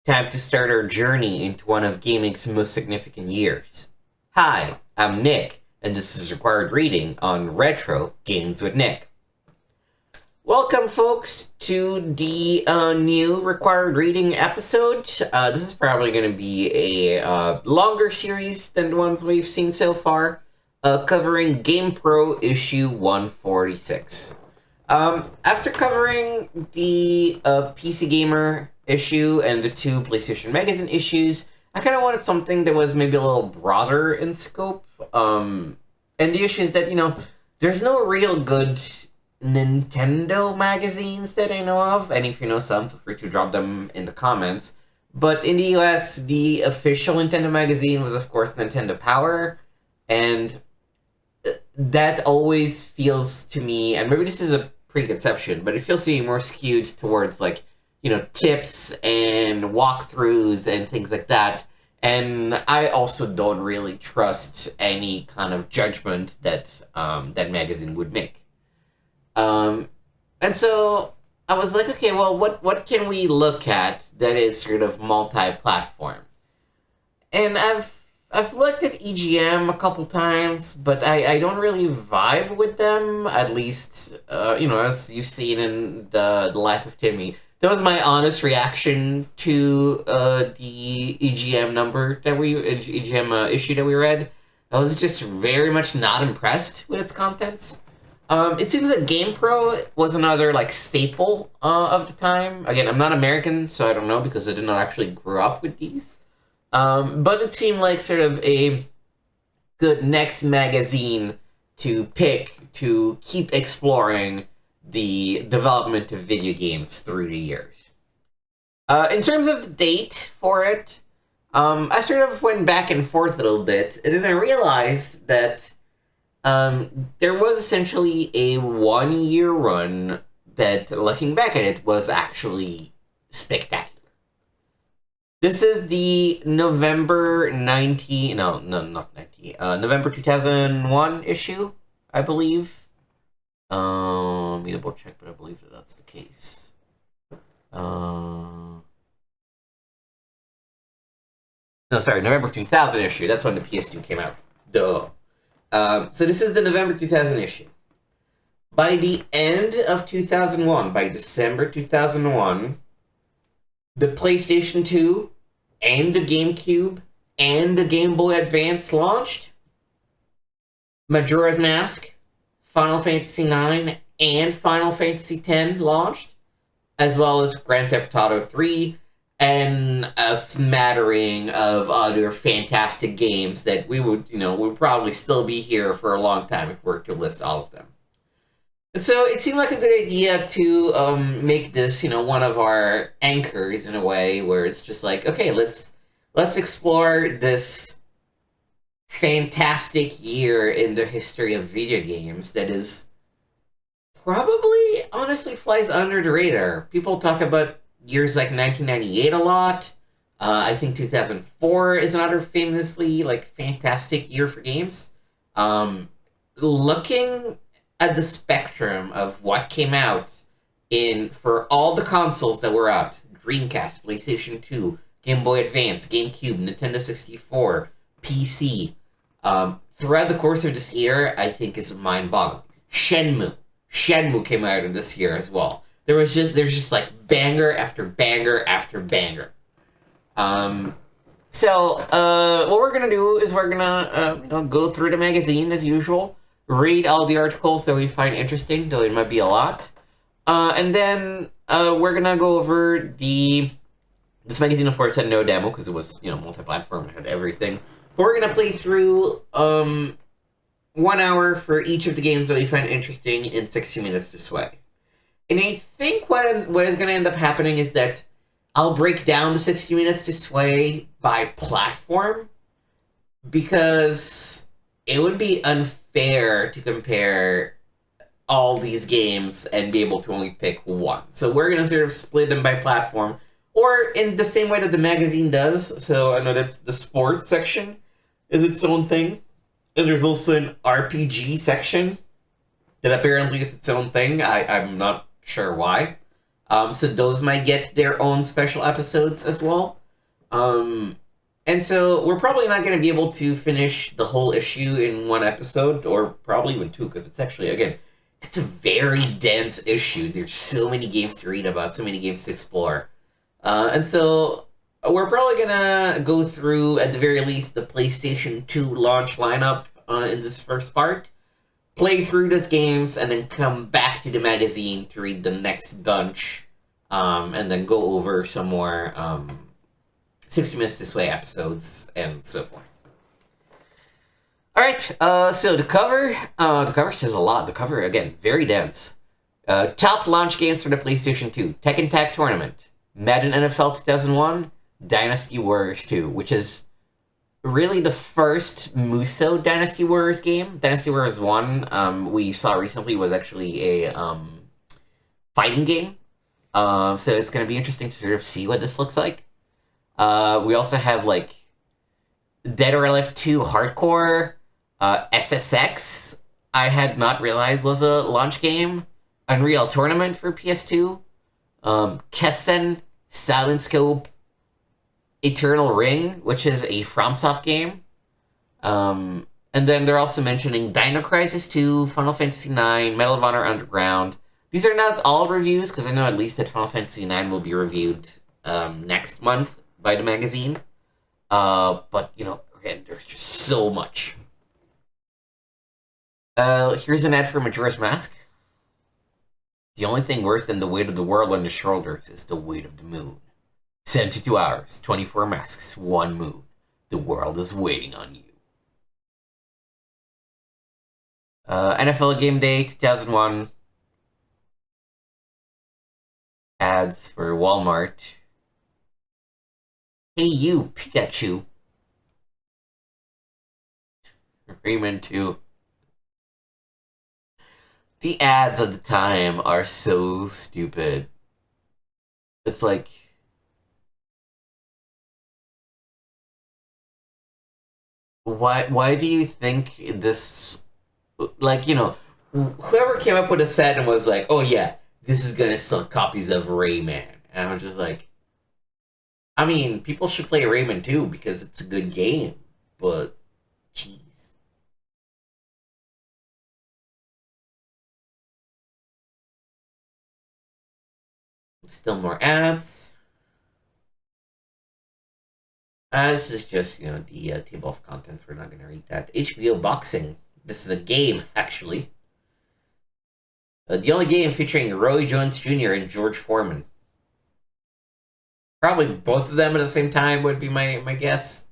Time to start our journey into one of gaming's most significant years. Hi, I'm Nick, and this is Required Reading on Retro Games with Nick. Welcome, folks, to the new Required Reading episode. This is probably going to be a longer series than the ones we've seen so far, covering GamePro issue 146. After covering the PC Gamer issue and the two PlayStation Magazine issues, I kind of wanted something that was maybe a little broader in scope. And the issue is that, there's no real good Nintendo magazines that I know of, and if you know some, feel free to drop them in the comments. But in the US, the official Nintendo magazine was, of course, Nintendo Power, and that always feels to me, and maybe this is a preconception, but it feels to me more skewed towards, tips and walkthroughs and things like that. And I also don't really trust any kind of judgment that that magazine would make. And so I was like, okay, well, what can we look at that is sort of multi-platform? And I've looked at EGM a couple times, but I don't really vibe with them, at least, as you've seen in the Life of Timmy. That was my honest reaction to the EGM issue that we read. I was just very much not impressed with its contents. It seems that GamePro was another staple of the time. Again, I'm not American, so I don't know because I did not actually grow up with these. But it seemed like sort of a good next magazine to pick to keep exploring the development of video games through the years. In terms of the date for it, I sort of went back and forth a little bit, and then I realized that there was essentially a 1-year run that, looking back at it, was actually spectacular. This is the November 2001 issue, I believe. Let me double check, but I believe that that's the case. No, sorry, November 2000 issue. That's when the PS2 came out. Duh. So this is the November 2000 issue. By the end of 2001, by December 2001, the PlayStation 2 and the GameCube and the Game Boy Advance launched. Majora's Mask, Final Fantasy IX, and Final Fantasy X launched, as well as Grand Theft Auto 3, and a smattering of other fantastic games that we would probably still be here for a long time if we were to list all of them. And so it seemed like a good idea to make this, one of our anchors in a way where it's just like, okay, let's explore this fantastic year in the history of video games that is probably, honestly, flies under the radar. People talk about years like 1998 a lot. I think 2004 is another famously, fantastic year for games. Looking at the spectrum of what came out for all the consoles that were out, Dreamcast, PlayStation 2, Game Boy Advance, GameCube, Nintendo 64, PC, throughout the course of this year, I think is mind-boggling. Shenmue came out in this year as well. There's just banger after banger after banger. So what we're gonna do is we're gonna go through the magazine as usual, read all the articles that we find interesting, though it might be a lot, and then we're gonna go over this magazine. Of course, had no demo because it was multi-platform, it had everything. But we're gonna play through 1 hour for each of the games that we find interesting in 60 minutes this way. And I think what is going to end up happening is that I'll break down the 60 minutes this way by platform, because it would be unfair to compare all these games and be able to only pick one. So we're going to sort of split them by platform, or in the same way that the magazine does. So I know that's the sports section is its own thing. And there's also an RPG section that apparently it's its own thing. I'm not sure why. So those might get their own special episodes as well. Um, and so we're probably not going to be able to finish the whole issue in one episode, or probably even two, because it's actually, again, it's a very dense issue. There's so many games to read about, so many games to explore. And so we're probably going to go through, at the very least, the PlayStation 2 launch lineup in this first part, play through those games, and then come back to the magazine to read the next bunch, and then go over some more 60 Minutes This Way episodes, and so forth. Alright, so the cover says a lot. The cover, again, very dense. Top launch games for the PlayStation 2. Tekken Tag Tournament, Madden NFL 2001, Dynasty Warriors 2, which is really the first Muso Dynasty Warriors game. Dynasty Warriors 1, we saw recently, was actually a fighting game. So it's going to be interesting to sort of see what this looks like. We also have, like, Dead or Alive 2 Hardcore, SSX, I had not realized was a launch game, Unreal Tournament for PS2, Kessen, Silent Scope, Eternal Ring, which is a FromSoft game. And then they're also mentioning Dino Crisis 2, Final Fantasy 9, Medal of Honor Underground. These are not all reviews, because I know at least that Final Fantasy 9 will be reviewed next month by the magazine. But, you know, again, there's just so much. Here's an ad for Majora's Mask. The only thing worse than the weight of the world on your shoulders is the weight of the moon. 72 hours, 24 masks, 1 moon. The world is waiting on you. NFL Game Day 2001. Ads for Walmart. Hey you, Pikachu. Rayman 2. The ads at the time are so stupid. It's like, why do you think this, like, you know, whoever came up with a set and was like, oh yeah, this is gonna sell copies of Rayman. And I'm just like, I mean, people should play Rayman 2 because it's a good game, but jeez. Still more ads. This is just, you know, the table of contents. We're not going to read that. HBO Boxing. This is a game, actually. The only game featuring Roy Jones Jr. and George Foreman. Probably both of them at the same time would be my guess.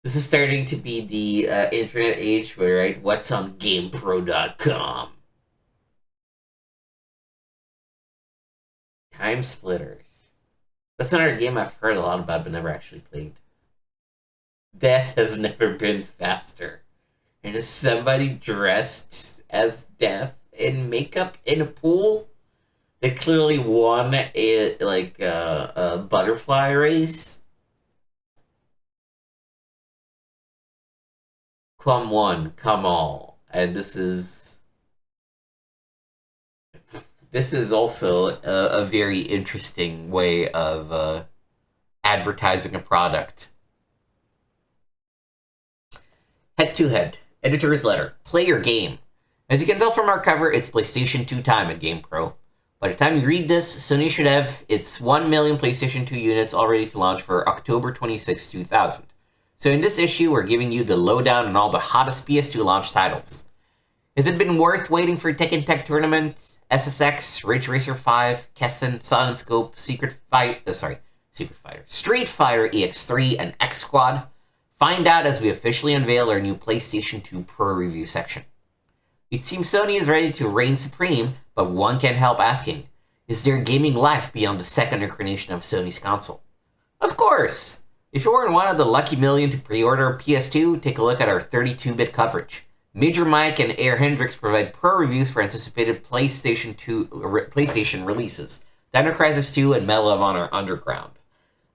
This is starting to be the internet age where, right, what's on GamePro.com? Time Splitters. That's another game I've heard a lot about but never actually played. Death has never been faster. And is somebody dressed as Death in makeup in a pool? They clearly won a butterfly race. Come one, come all. And this is also a very interesting way of advertising a product. Head-to-head. Editor's letter. Play your game. As you can tell from our cover, it's PlayStation 2 time at GamePro. By the time you read this, Sony should have its 1 million PlayStation 2 units all ready to launch for October 26, 2000. So in this issue, we're giving you the lowdown on all the hottest PS2 launch titles. Has it been worth waiting for Tekken Tag Tournament, SSX, Ridge Racer 5, Kessen, Silent Scope, Street Fighter, EX3, and X Squad? Find out as we officially unveil our new PlayStation 2 Pro review section. It seems Sony is ready to reign supreme, but one can't help asking, is there gaming life beyond the second incarnation of Sony's console? Of course! If you weren't one of the lucky million to pre-order a PS2, take a look at our 32-bit coverage. Major Mike and Air Hendrix provide pro reviews for anticipated PlayStation releases, Dino Crisis 2 and Medal of Honor Underground.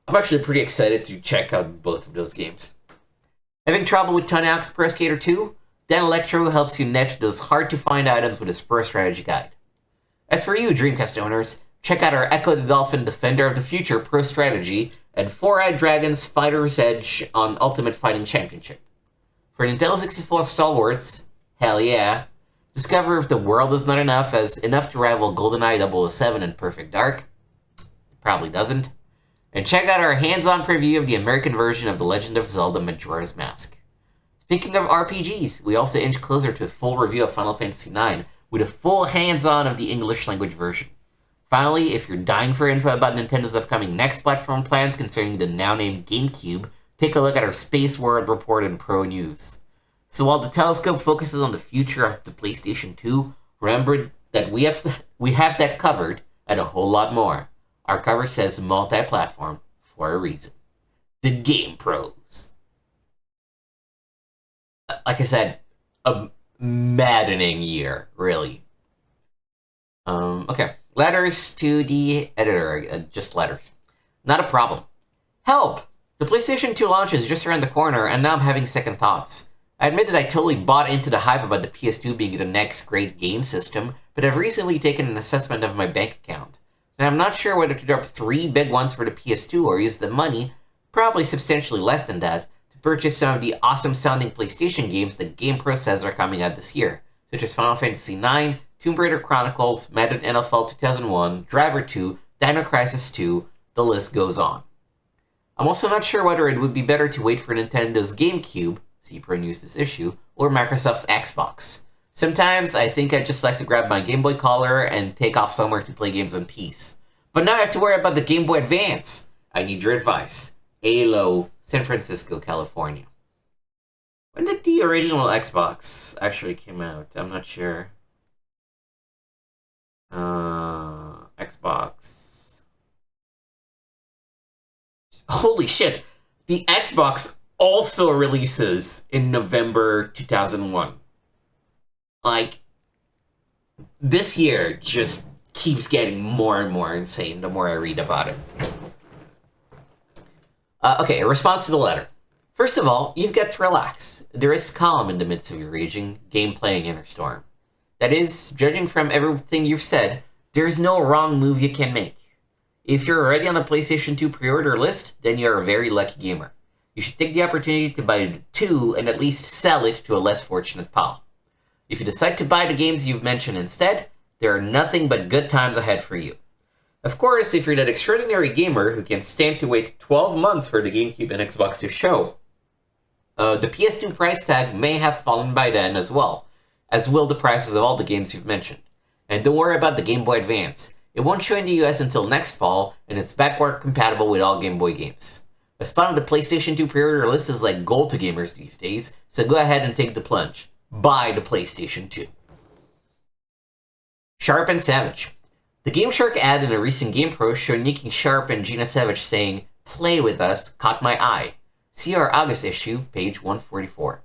I'm actually pretty excited to check out both of those games. Having trouble with Tony Hawk's Pro Skater 2? Then Electro helps you net those hard-to-find items with his pro strategy guide. As for you, Dreamcast owners, check out our Echo the Dolphin Defender of the Future Pro Strategy and Four-Eyed Dragon's Fighter's Edge on Ultimate Fighting Championship. For Nintendo 64 stalwarts, hell yeah, discover if the world is not enough as enough to rival GoldenEye 007 and Perfect Dark. It probably doesn't. And check out our hands-on preview of the American version of The Legend of Zelda Majora's Mask. Speaking of RPGs, we also inch closer to a full review of Final Fantasy IX with a full hands-on of the English language version. Finally, if you're dying for info about Nintendo's upcoming next platform plans concerning the now-named GameCube, take a look at our Space World report and Pro News. So while the telescope focuses on the future of the PlayStation 2, remember that we have that covered and a whole lot more. Our cover says multi-platform for a reason. The GamePros. Like I said, a maddening year, really. Okay. Letters to the editor. Just letters. Not a problem. Help! The PlayStation 2 launch is just around the corner, and now I'm having second thoughts. I admit that I totally bought into the hype about the PS2 being the next great game system, but I've recently taken an assessment of my bank account. And I'm not sure whether to drop 3 big ones for the PS2 or use the money, probably substantially less than that, to purchase some of the awesome-sounding PlayStation games that GamePro says are coming out this year, such as Final Fantasy IX, Tomb Raider Chronicles, Madden NFL 2001, Driver 2, Dino Crisis 2, the list goes on. I'm also not sure whether it would be better to wait for Nintendo's GameCube, see Pro News this issue, or Microsoft's Xbox. Sometimes I think I'd just like to grab my Game Boy Color and take off somewhere to play games in peace. But now I have to worry about the Game Boy Advance. I need your advice. ALO, San Francisco, California. When did the original Xbox actually came out? I'm not sure. Xbox. Holy shit! The Xbox also releases in November 2001. Like, this year just keeps getting more and more insane the more I read about it. Okay, a response to the letter. First of all, you've got to relax. There is calm in the midst of your raging, game-playing inner storm. That is, judging from everything you've said, there's no wrong move you can make. If you're already on a PlayStation 2 pre-order list, then you're a very lucky gamer. You should take the opportunity to buy 2 and at least sell it to a less fortunate pal. If you decide to buy the games you've mentioned instead, there are nothing but good times ahead for you. Of course, if you're that extraordinary gamer who can stand to wait 12 months for the GameCube and Xbox to show, the PS2 price tag may have fallen by then as well, as will the prices of all the games you've mentioned. And don't worry about the Game Boy Advance. It won't show in the US until next fall, and it's backward compatible with all Game Boy games. A spot on the PlayStation 2 pre-order list is like gold to gamers these days, so go ahead and take the plunge. Buy the PlayStation 2. Sharp and Savage. The Game Shark ad in a recent GamePro showed Nicky Sharp and Gina Savage saying, "Play with us," caught my eye. See our August issue, page 144.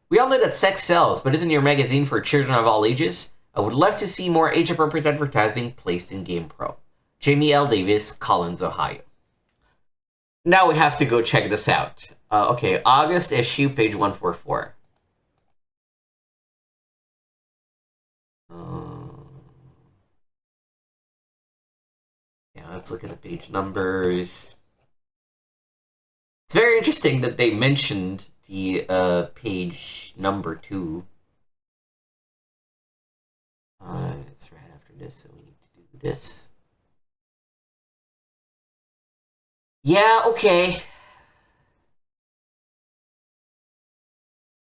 We all know that sex sells, but isn't your magazine for children of all ages? I would love to see more age-appropriate advertising placed in GamePro. Jamie L. Davis, Collins, Ohio. Now we have to go check this out. Okay, August issue, page 144. Yeah, let's look at the page numbers. It's very interesting that they mentioned the page number 2. It's right after this, so we need to do this. Yeah, okay.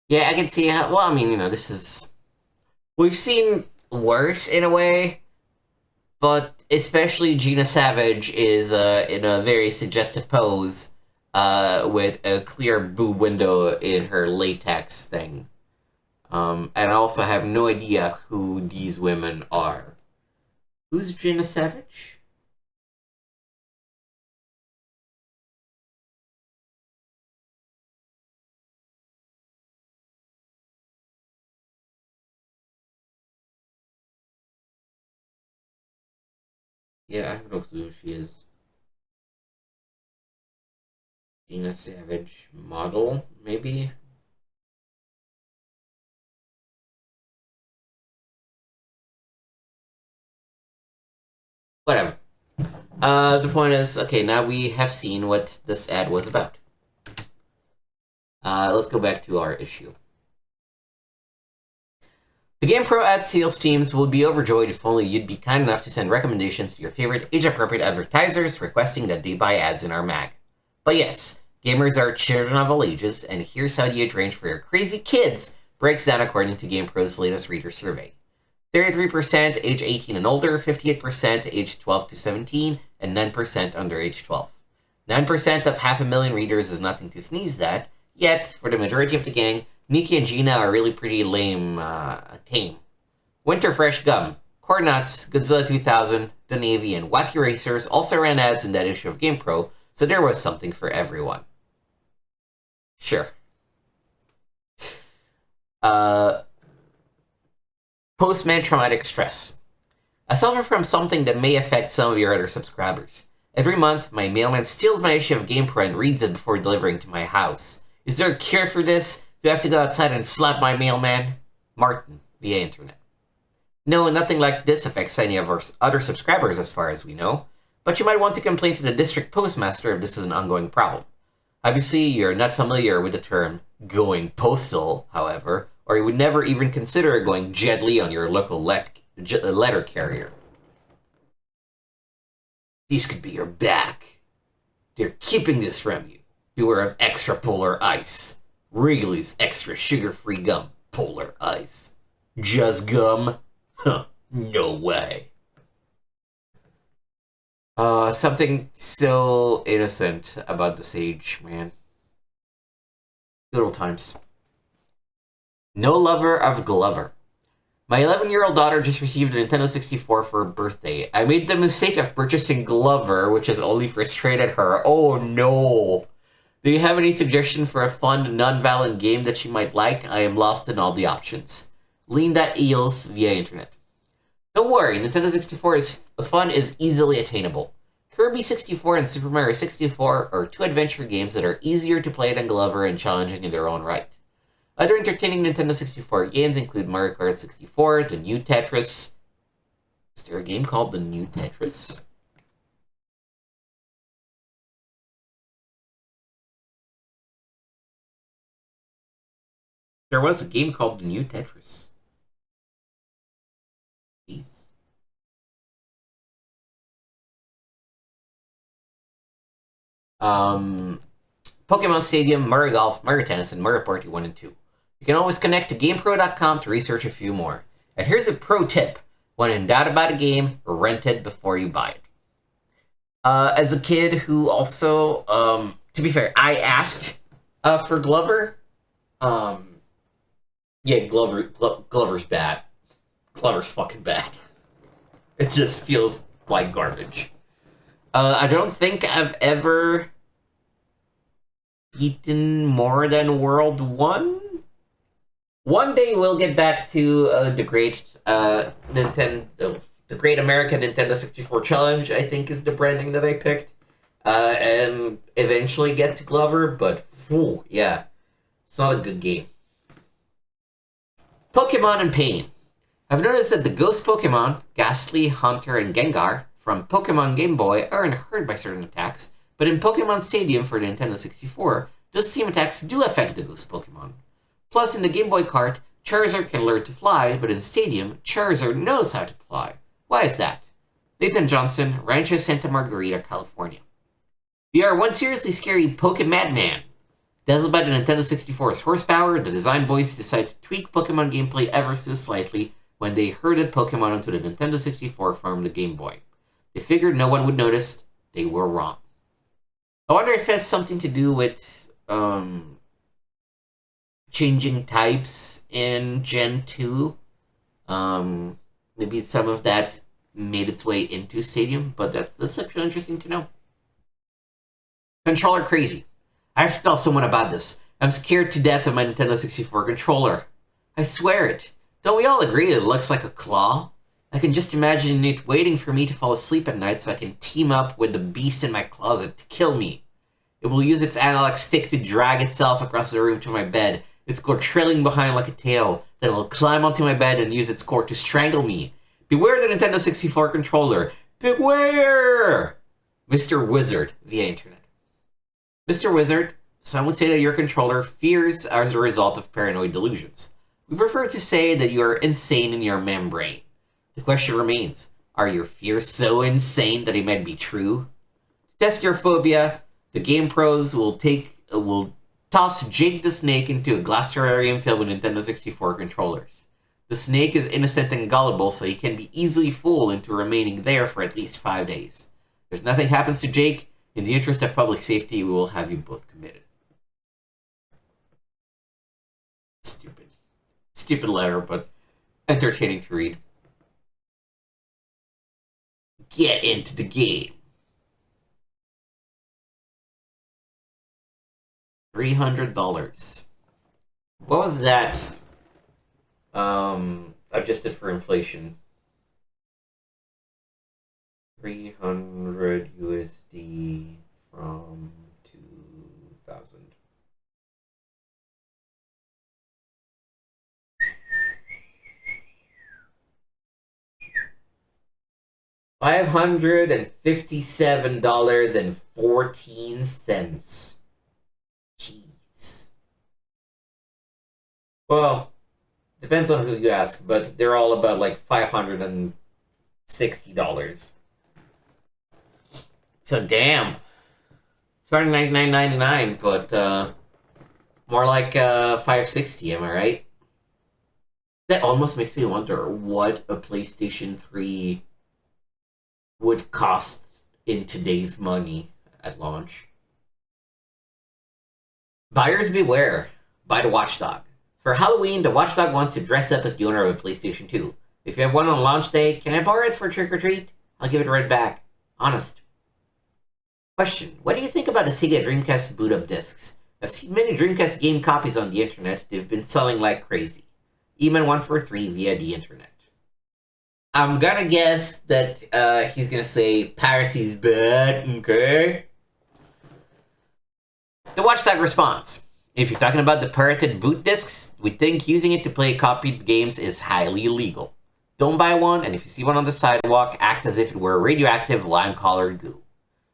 Yeah, I can see how, well, I mean, this is, we've seen worse in a way, but especially Gina Savage is in a very suggestive pose with a clear boob window in her latex thing. And I also have no idea who these women are. Who's Gina Savage? Yeah, I have no clue who she is. Gina Savage model, maybe? Whatever. The point is, okay, now we have seen what this ad was about. Let's go back to our issue. The GamePro ad sales teams would be overjoyed if only you'd be kind enough to send recommendations to your favorite age-appropriate advertisers requesting that they buy ads in our mag. But yes, gamers are children of all ages, and here's how the age range for your crazy kids breaks down according to GamePro's latest reader survey. 33% age 18 and older, 58% age 12 to 17, and 9% under age 12. 9% of 500,000 readers is nothing to sneeze at, yet, for the majority of the gang, Nikki and Gina are really pretty tame. Winter Fresh Gum, Corn Nuts, Godzilla 2000, The Navy, and Wacky Racers also ran ads in that issue of GamePro, so there was something for everyone. Sure. Post-man traumatic stress. I suffer from something that may affect some of your other subscribers. Every month, my mailman steals my issue of GamePro and reads it before delivering to my house. Is there a cure for this? Do I have to go outside and slap my mailman? Martin, via internet. No, nothing like this affects any of our other subscribers as far as we know, but you might want to complain to the district postmaster if this is an ongoing problem. Obviously, you're not familiar with the term going postal, however, or you would never even consider going gently on your local letter carrier. These could be your back. They're keeping this from you. Beware of extra polar ice. Wrigley's extra sugar-free gum, polar ice. Just gum? Huh, no way. Something so innocent about this age, man. Good old times. No lover of Glover. My 11-year-old daughter just received a Nintendo 64 for her birthday. I made the mistake of purchasing Glover, which has only frustrated her. Oh no! Do you have any suggestion for a fun, non-violent game that she might like? I am lost in all the options. Linda Eels via internet. Don't worry, Nintendo 64 fun is easily attainable. Kirby 64 and Super Mario 64 are two adventure games that are easier to play than Glover and challenging in their own right. Other entertaining Nintendo 64 games include Mario Kart 64, The New Tetris. Is there a game called The New Tetris? There was a game called The New Tetris. Please. Pokemon Stadium, Mario Golf, Mario Tennis, and Mario Party 1 and 2. You can always connect to GamePro.com to research a few more. And here's a pro tip. When in doubt about a game, rent it before you buy it. As a kid who also, to be fair, I asked for Glover. Yeah, Glover's bad. Glover's fucking bad. It just feels like garbage. I don't think I've ever beaten more than World 1. One day we'll get back to the great Nintendo, the Great American Nintendo 64 Challenge, I think is the branding that I picked. And eventually get to Glover, but whew, yeah, it's not a good game. Pokemon in pain. I've noticed that the ghost Pokemon, Ghastly, Haunter, and Gengar, from Pokemon Game Boy aren't hurt by certain attacks, but in Pokemon Stadium for the Nintendo 64, those same attacks do affect the ghost Pokemon. Plus, in the Game Boy cart, Charizard can learn to fly, but in Stadium, Charizard knows how to fly. Why is that? Nathan Johnson, Rancho Santa Margarita, California. We are one seriously scary Pokemadman. Dazzled by the Nintendo 64's horsepower, the design boys decided to tweak Pokemon gameplay ever so slightly when they herded Pokemon onto the Nintendo 64 from the Game Boy. They figured no one would notice. They were wrong. I wonder if that's something to do with changing types in Gen 2. Maybe some of that made its way into Stadium, but that's actually interesting to know. Controller crazy. I have to tell someone about this. I'm scared to death of my Nintendo 64 controller. I swear it. Don't we all agree it looks like a claw? I can just imagine it waiting for me to fall asleep at night so I can team up with the beast in my closet to kill me. It will use its analog stick to drag itself across the room to my bed, its core trailing behind like a tail. Then it will climb onto my bed and use its core to strangle me. Beware the Nintendo 64 controller. Beware! Mr. Wizard via internet. Mr. Wizard, some would say that your controller fears as a result of paranoid delusions. We prefer to say that you are insane in your membrane. The question remains, are your fears so insane that it might be true? To test your phobia, the GamePros will toss Jake the Snake into a glass terrarium filled with Nintendo 64 controllers. The snake is innocent and gullible, so he can be easily fooled into remaining there for at least 5 days. If nothing happens to Jake, in the interest of public safety, we will have you both committed. Stupid. Stupid letter, but entertaining to read. Get into the game. $300. What was that? Adjusted for inflation. 300 USD from 2000. $557.14. Jeez. Well, depends on who you ask, but they're all about like $560. So damn. Starting $99.99, but more like $560, am I right? That almost makes me wonder what a PlayStation 3 would cost in today's money at launch. Buyers beware. Buy the Watchdog. For Halloween, the Watchdog wants to dress up as the owner of a PlayStation 2. If you have one on launch day, can I borrow it for trick-or-treat? I'll give it right back. Honest. Question. What do you think about the Sega Dreamcast boot-up discs? I've seen many Dreamcast game copies on the internet. They've been selling like crazy. Even one for $3 via the internet. I'm gonna guess that he's gonna say piracy's bad, okay? The Watchdog responds. If you're talking about the pirated boot discs, we think using it to play copied games is highly illegal. Don't buy one, and if you see one on the sidewalk, act as if it were radioactive lime-colored goo.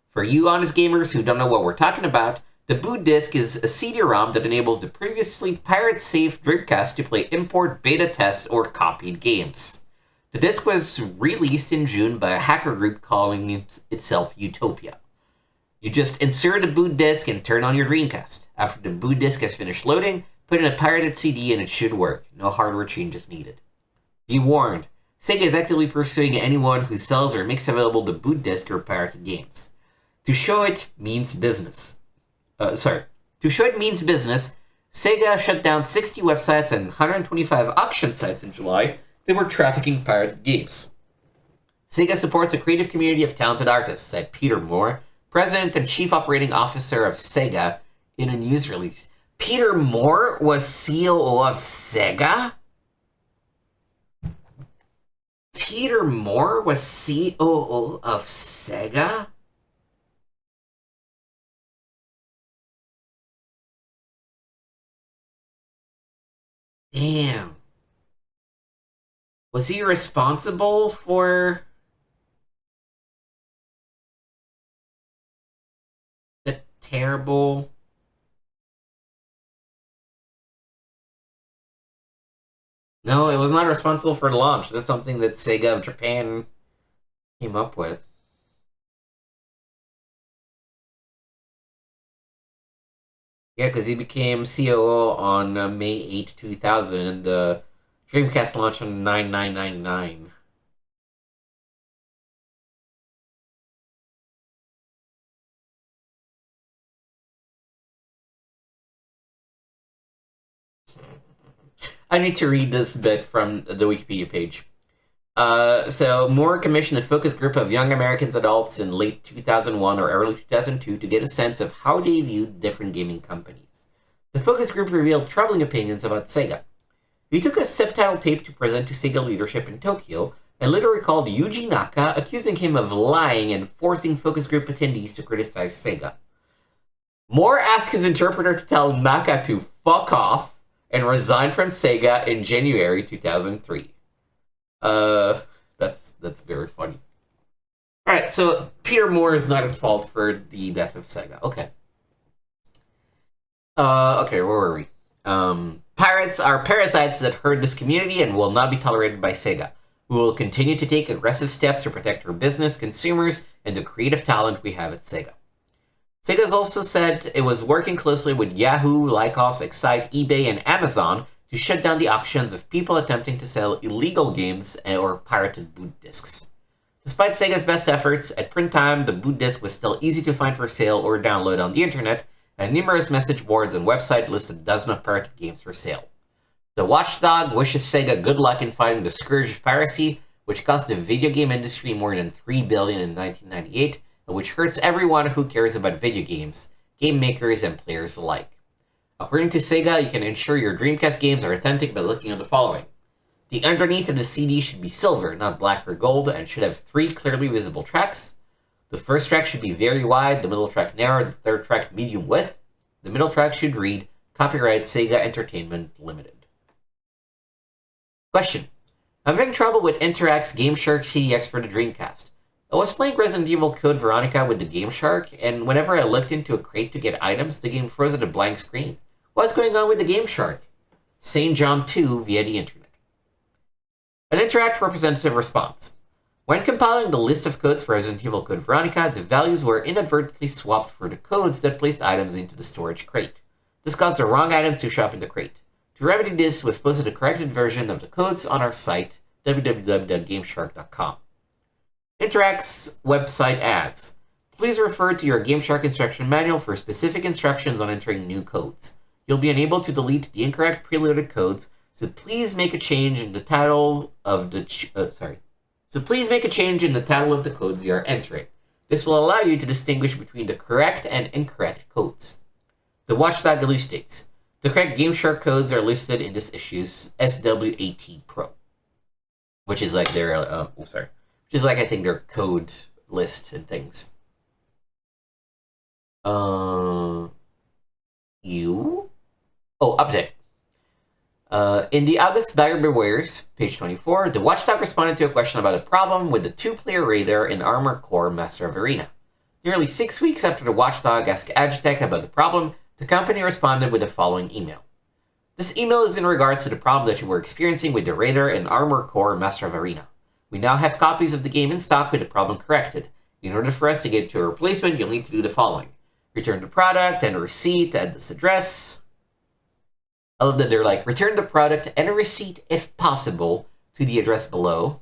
For you honest gamers who don't know what we're talking about, the boot disc is a CD-ROM that enables the previously pirate-safe Dreamcast to play import, beta test, or copied games. The disc was released in June by a hacker group calling itself Utopia. You just insert a boot disc and turn on your Dreamcast. After the boot disc has finished loading, put in a pirated CD and it should work. No hardware changes needed. Be warned, Sega is actively pursuing anyone who sells or makes available the boot disc or pirated games. To show it means business. To show it means business, Sega shut down 60 websites and 125 auction sites in July that were trafficking pirated games. Sega supports a creative community of talented artists, said Peter Moore, President and Chief Operating Officer of Sega, in a news release. Peter Moore was COO of Sega? Peter Moore was COO of Sega? Damn. Was he responsible for the terrible... No, it was not responsible for the launch. That's something that Sega of Japan came up with. Yeah, because he became COO on May 8, 2000, and the Dreamcast launched on 9/9/99. I need to read this bit from the Wikipedia page. So Moore commissioned a focus group of young Americans adults in late 2001 or early 2002 to get a sense of how they viewed different gaming companies. The focus group revealed troubling opinions about Sega. We took a subtitle tape to present to Sega leadership in Tokyo, and later recalled Yuji Naka accusing him of lying and forcing focus group attendees to criticize Sega. Moore asked his interpreter to tell Naka to fuck off and resign from Sega in January 2003. That's very funny. Alright, so Peter Moore is not at fault for the death of Sega. Okay. Okay, where were we? Pirates are parasites that hurt this community and will not be tolerated by Sega. We will continue to take aggressive steps to protect our business, consumers, and the creative talent we have at Sega. Sega has also said it was working closely with Yahoo, Lycos, Excite, eBay, and Amazon to shut down the auctions of people attempting to sell illegal games or pirated boot discs. Despite Sega's best efforts, at print time, the boot disc was still easy to find for sale or download on the internet, and numerous message boards and websites listed a dozen of pirated games for sale. The watchdog wishes Sega good luck in fighting the scourge of piracy, which cost the video game industry more than $3 billion in 1998, and which hurts everyone who cares about video games, game makers, and players alike. According to Sega, you can ensure your Dreamcast games are authentic by looking at the following. The underneath of the CD should be silver, not black or gold, and should have 3 clearly visible tracks. The first track should be very wide, the middle track narrow, the third track medium width. The middle track should read, Copyright Sega Entertainment Limited. Question. I'm having trouble with Interact's Game Shark CDX for the Dreamcast. I was playing Resident Evil Code Veronica with the Game Shark, and whenever I looked into a crate to get items, the game froze at a blank screen. What's going on with the Game Shark? St. John 2 via the internet. An Interact representative response. When compiling the list of codes for Resident Evil Code Veronica, the values were inadvertently swapped for the codes that placed items into the storage crate. This caused the wrong items to show up in the crate. To remedy this, we've posted a corrected version of the codes on our site, www.gameshark.com. Interact's website adds, please refer to your GameShark instruction manual for specific instructions on entering new codes. You'll be unable to delete the incorrect preloaded codes, so please make a change in the title of the codes you are entering. This will allow you to distinguish between the correct and incorrect codes. The watchdog elucidates. The correct GameShark codes are listed in this issue's SW18 Pro, which is like their which is like I think their code list and things. Update. In the August Buyer Bewares, page 24, the Watchdog responded to a question about a problem with the 2-player radar in Armored Core Master of Arena. Nearly 6 weeks after the Watchdog asked Agitech about the problem, the company responded with the following email. This email is in regards to the problem that you were experiencing with the radar in Armored Core Master of Arena. We now have copies of the game in stock with the problem corrected. In order for us to get to a replacement, you'll need to do the following. Return the product and a receipt at this address. I love that they're like, return the product and a receipt, if possible, to the address below.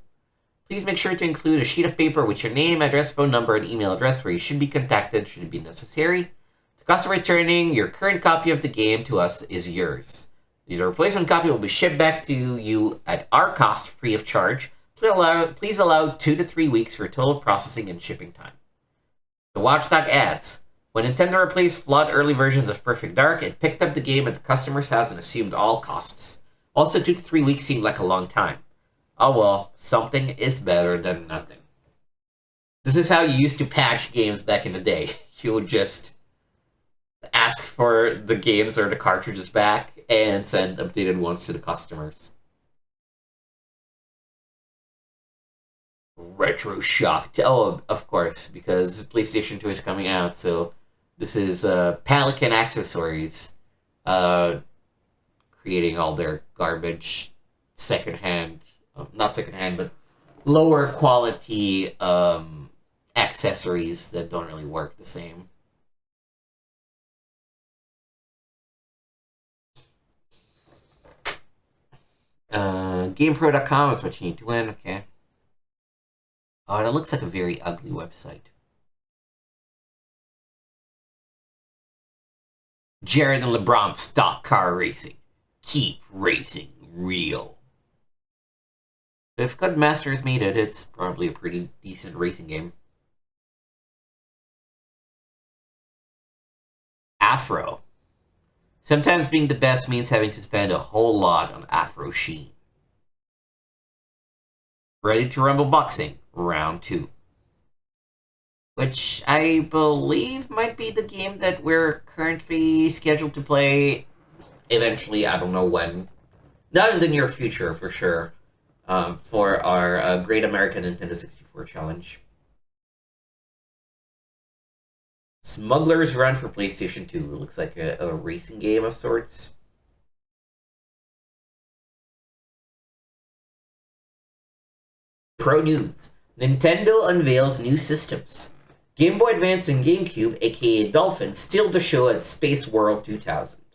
Please make sure to include a sheet of paper with your name, address, phone number, and email address where you should be contacted should it be necessary. The cost of returning your current copy of the game to us is yours. The replacement copy will be shipped back to you at our cost, free of charge. Please allow 2 to 3 weeks for total processing and shipping time. The Watchdog adds, when Nintendo replaced flawed early versions of Perfect Dark, it picked up the game at the customer's house and assumed all costs. Also, 2 to 3 weeks seemed like a long time. Oh well, something is better than nothing. This is how you used to patch games back in the day. You would just ask for the games or the cartridges back and send updated ones to the customers. Retro Shock. Oh, of course, because PlayStation 2 is coming out, so this is Pelican Accessories creating all their garbage secondhand, not secondhand, but lower quality accessories that don't really work the same. GamePro.com is what you need to win, okay. Oh, that looks like a very ugly website. Jared and LeBron stock car racing. Keep racing real. If Codemasters made it, it's probably a pretty decent racing game. Afro. Sometimes being the best means having to spend a whole lot on Afro Sheen. Ready to Rumble Boxing, round 2. Which I believe might be the game that we're currently scheduled to play eventually, I don't know when. Not in the near future, for sure. For our Great American Nintendo 64 Challenge. Smuggler's Run for PlayStation 2. It looks like a racing game of sorts. Pro News. Nintendo unveils new systems. Game Boy Advance and GameCube, aka Dolphin, steal the show at Space World 2000.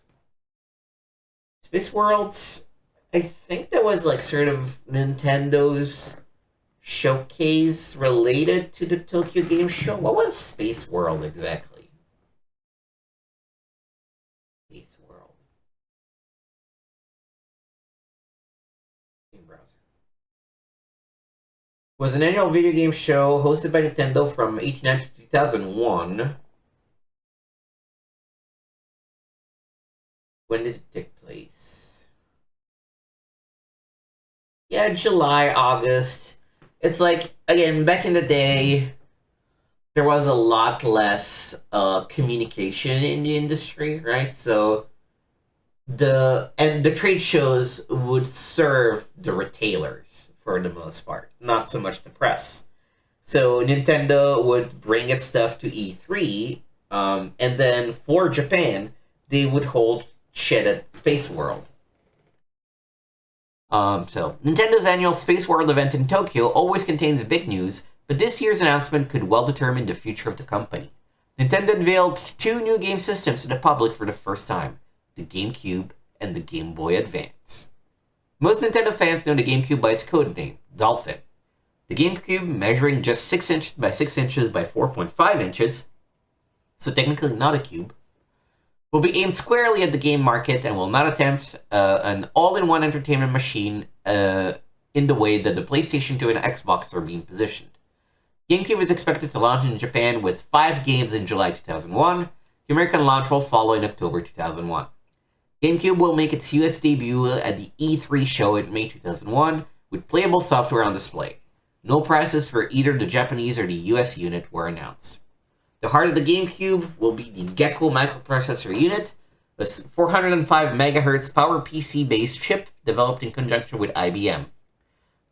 Space World, I think that was like sort of Nintendo's showcase related to the Tokyo Game Show. What was Space World exactly? Space World. Game browser. Was an annual video game show hosted by Nintendo from 1890 to 2001. When did it take place? Yeah, July, August. It's like, again, back in the day, there was a lot less communication in the industry, right? So the trade shows would serve the retailers for the most part, not so much the press. So Nintendo would bring its stuff to E3, and then for Japan, they would hold shit at Space World. So Nintendo's annual Space World event in Tokyo always contains big news, but this year's announcement could well determine the future of the company. Nintendo unveiled two new game systems to the public for the first time, the GameCube and the Game Boy Advance. Most Nintendo fans know the GameCube by its codename, Dolphin. The GameCube, measuring just 6 inches by 6 inches by 4.5 inches, so technically not a cube, will be aimed squarely at the game market and will not attempt an all-in-one entertainment machine in the way that the PlayStation 2 and Xbox are being positioned. GameCube is expected to launch in Japan with 5 games in July 2001. The American launch will follow in October 2001. GameCube will make its US debut at the E3 show in May 2001 with playable software on display. No prices for either the Japanese or the US unit were announced. The heart of the GameCube will be the Gecko microprocessor unit, a 405 MHz PowerPC-based chip developed in conjunction with IBM.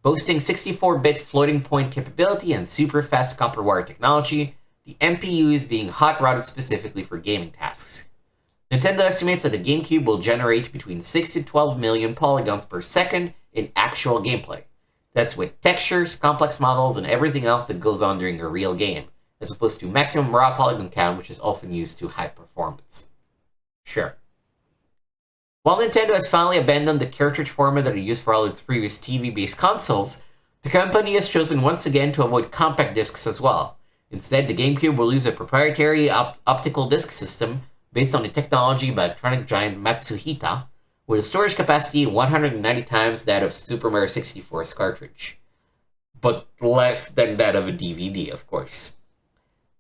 Boasting 64-bit floating point capability and super-fast copper wire technology, the MPU is being hot-rodded specifically for gaming tasks. Nintendo estimates that the GameCube will generate between 6 to 12 million polygons per second in actual gameplay. That's with textures, complex models, and everything else that goes on during a real game, as opposed to maximum raw polygon count, which is often used to high performance. Sure. While Nintendo has finally abandoned the cartridge format that it used for all its previous TV-based consoles, the company has chosen once again to avoid compact discs as well. Instead, the GameCube will use a proprietary optical disc system based on the technology by electronic giant Matsuhita, with a storage capacity 190 times that of Super Mario 64's cartridge. But less than that of a DVD, of course.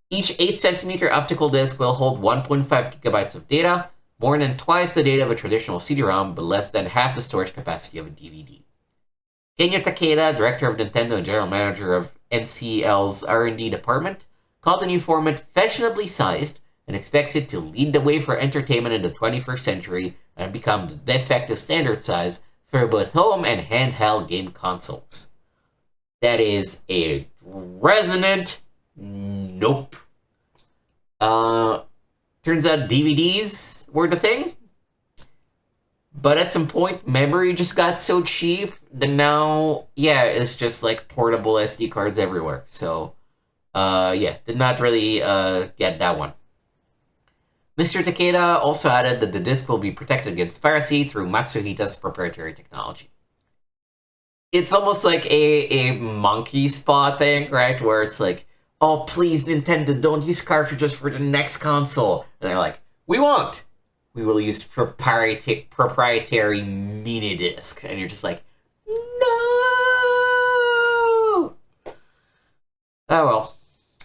Each 8cm optical disc will hold 1.5 gigabytes of data, more than twice the data of a traditional CD-ROM, but less than half the storage capacity of a DVD. Kenya Takeda, director of Nintendo and general manager of NCL's R&D department, called the new format fashionably sized and expects it to lead the way for entertainment in the 21st century and become the de facto standard size for both home and handheld game consoles. That is a resonant nope. Turns out DVDs were the thing. But at some point, memory just got so cheap that now, yeah, it's just like portable SD cards everywhere. So, yeah, did not really get that one. Mr. Takeda also added that the disc will be protected against piracy through Matsuhita's proprietary technology. It's almost like a monkey paw thing, right? Where it's like, oh, please, Nintendo, don't use cartridges for the next console. And they're like, we won't. We will use proprietary mini disc. And you're just like, no! Oh well.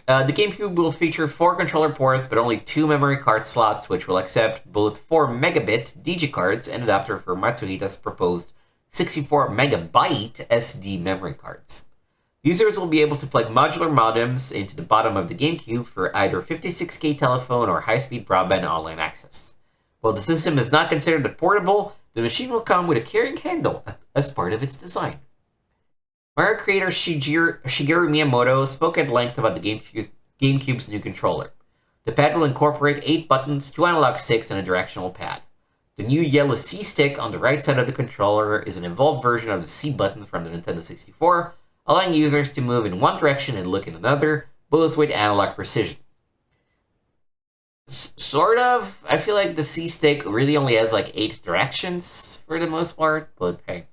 The GameCube will feature 4 controller ports, but only 2 memory card slots, which will accept both 4 megabit DG cards and adapter for Matsuhita's proposed 64 megabyte SD memory cards. Users will be able to plug modular modems into the bottom of the GameCube for either 56K telephone or high-speed broadband online access. While the system is not considered portable, the machine will come with a carrying handle as part of its design. Mario creator Shigeru Miyamoto spoke at length about the GameCube's new controller. The pad will incorporate 8 buttons, 2 analog sticks, and a directional pad. The new yellow C stick on the right side of the controller is an evolved version of the C button from the Nintendo 64, allowing users to move in one direction and look in another, both with analog precision. Sort of. I feel like the C stick really only has like 8 directions for the most part, but hey.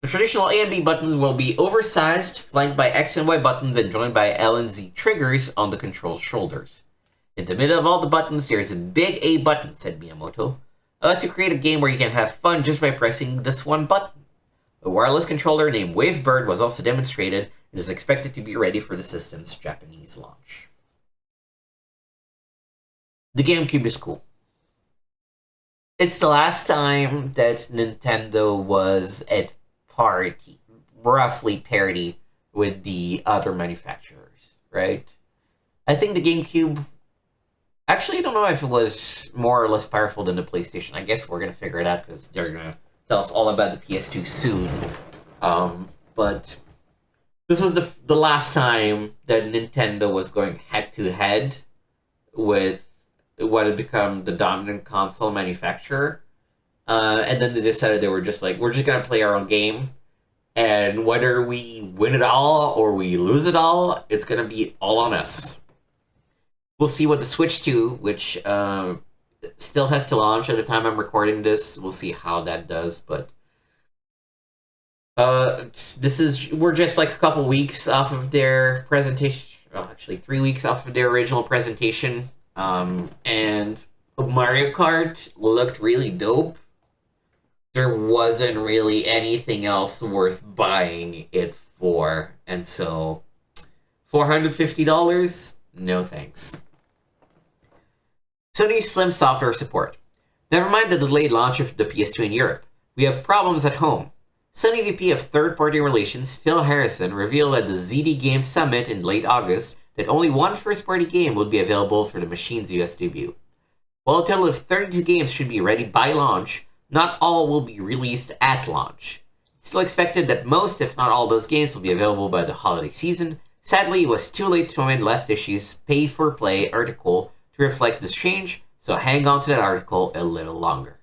The traditional A and B buttons will be oversized, flanked by X and Y buttons, and joined by L and Z triggers on the control shoulders. In the middle of all the buttons, there is a big A button, said Miyamoto. I like to create a game where you can have fun just by pressing this one button. A wireless controller named Wavebird was also demonstrated and is expected to be ready for the system's Japanese launch. The GameCube is cool. It's the last time that Nintendo was at parity, roughly parity with the other manufacturers, right? I think the GameCube, actually I don't know if it was more or less powerful than the PlayStation. I guess we're going to figure it out because they're going to tell us all about the PS2 soon. But this was the last time that Nintendo was going head-to-head with what had become the dominant console manufacturer. And then they decided they were just like, we're just going to play our own game. And whether we win it all or we lose it all, it's going to be all on us. We'll see what the Switch 2, which still has to launch at the time I'm recording this. We'll see how that does. But we're just like a couple weeks off of their presentation. Well, actually 3 weeks off of their original presentation. And Mario Kart looked really dope. There wasn't really anything else worth buying it for. And so, $450? No thanks. Sony's slim software support. Never mind the delayed launch of the PS2 in Europe. We have problems at home. Sony VP of Third-Party Relations Phil Harrison revealed at the ZD Games Summit in late August that only one first-party game would be available for the machine's US debut. While a total of 32 games should be ready by launch, not all will be released at launch. It's still expected that most, if not all, those games will be available by the holiday season. Sadly, it was too late to amend last issue's pay-for-play article to reflect this change, so hang on to that article a little longer.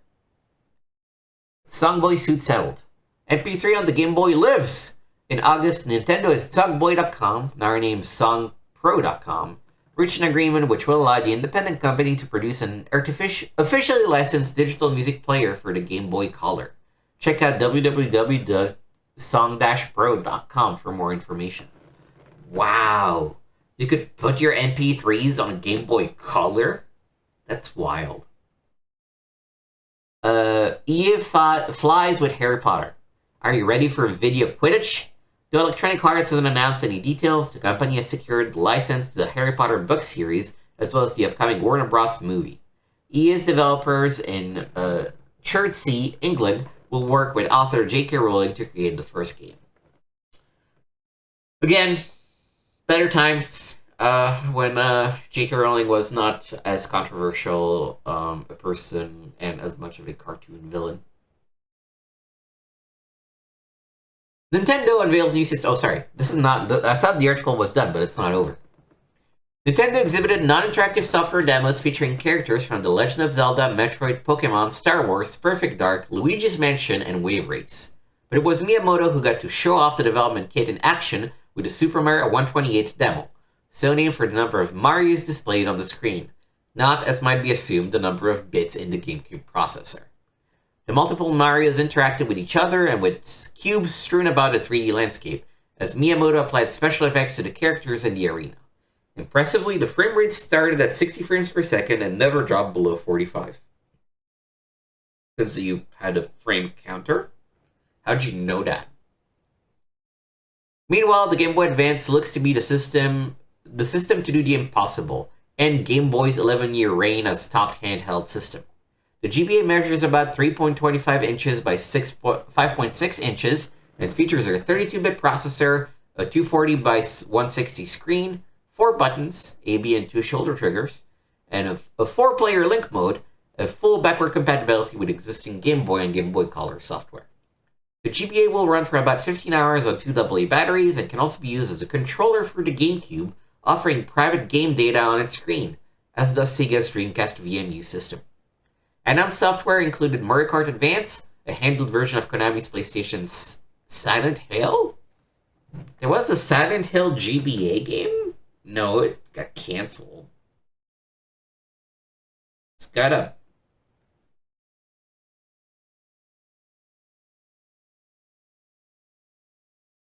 Songboy suit settled. MP3 on the Game Boy lives! In August, Nintendo at Songboy.com, now renamed SongPro.com, reached an agreement which will allow the independent company to produce an officially licensed digital music player for the Game Boy Color. Check out www.song-pro.com for more information. Wow! You could put your MP3s on a Game Boy Color? That's wild. EA flies with Harry Potter. Are you ready for video Quidditch? Though Electronic Arts hasn't announced any details, the company has secured the license to the Harry Potter book series, as well as the upcoming Warner Bros. Movie. EA's developers in Chertsey, England, will work with author J.K. Rowling to create the first game. Again, better times when J.K. Rowling was not as controversial a person and as much of a cartoon villain. Nintendo unveils new system. Oh, sorry. This is not... I thought the article was done, but it's not over. Nintendo exhibited non-interactive software demos featuring characters from The Legend of Zelda, Metroid, Pokemon, Star Wars, Perfect Dark, Luigi's Mansion, and Wave Race. But it was Miyamoto who got to show off the development kit in action with the Super Mario 128 demo, so named for the number of Marios displayed on the screen, not, as might be assumed, the number of bits in the GameCube processor. The multiple Marios interacted with each other and with cubes strewn about a 3D landscape, as Miyamoto applied special effects to the characters in the arena. Impressively, the frame rate started at 60 frames per second and never dropped below 45. Because you had a frame counter? How'd you know that? Meanwhile, the Game Boy Advance looks to be the system to do the impossible, end Game Boy's 11-year reign as top handheld system. The GBA measures about 3.25 inches by 5.6 inches and features a 32-bit processor, a 240 by 160 screen, 4 buttons, A, B, and 2 shoulder triggers, and a 4-player link mode, and full backward compatibility with existing Game Boy and Game Boy Color software. The GBA will run for about 15 hours on 2 AA batteries and can also be used as a controller for the GameCube, offering private game data on its screen, as does Sega's Dreamcast VMU system. Announced software included Mario Kart Advance, a handheld version of Konami's PlayStation's Silent Hill? There was a Silent Hill GBA game? No, it got canceled. It's got a...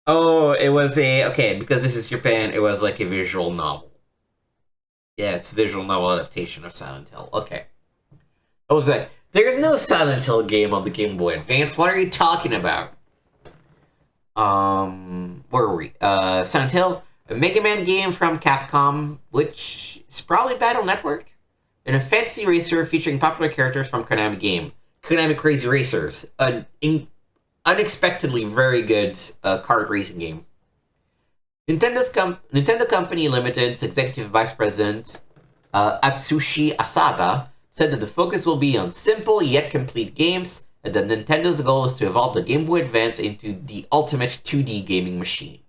Oh, it was a... Okay, because this is Japan, it was like a visual novel. Yeah, it's a visual novel adaptation of Silent Hill. Okay. I was like, there's no Silent Hill game on the Game Boy Advance. What are you talking about? Where were we? Silent Hill, a Mega Man game from Capcom, which is probably Battle Network, and a fantasy racer featuring popular characters from Konami game, Konami Crazy Racers, an unexpectedly very good kart racing game. Nintendo Company Limited's executive vice president Atsushi Asada said that the focus will be on simple yet complete games, and that Nintendo's goal is to evolve the Game Boy Advance into the ultimate 2D gaming machine.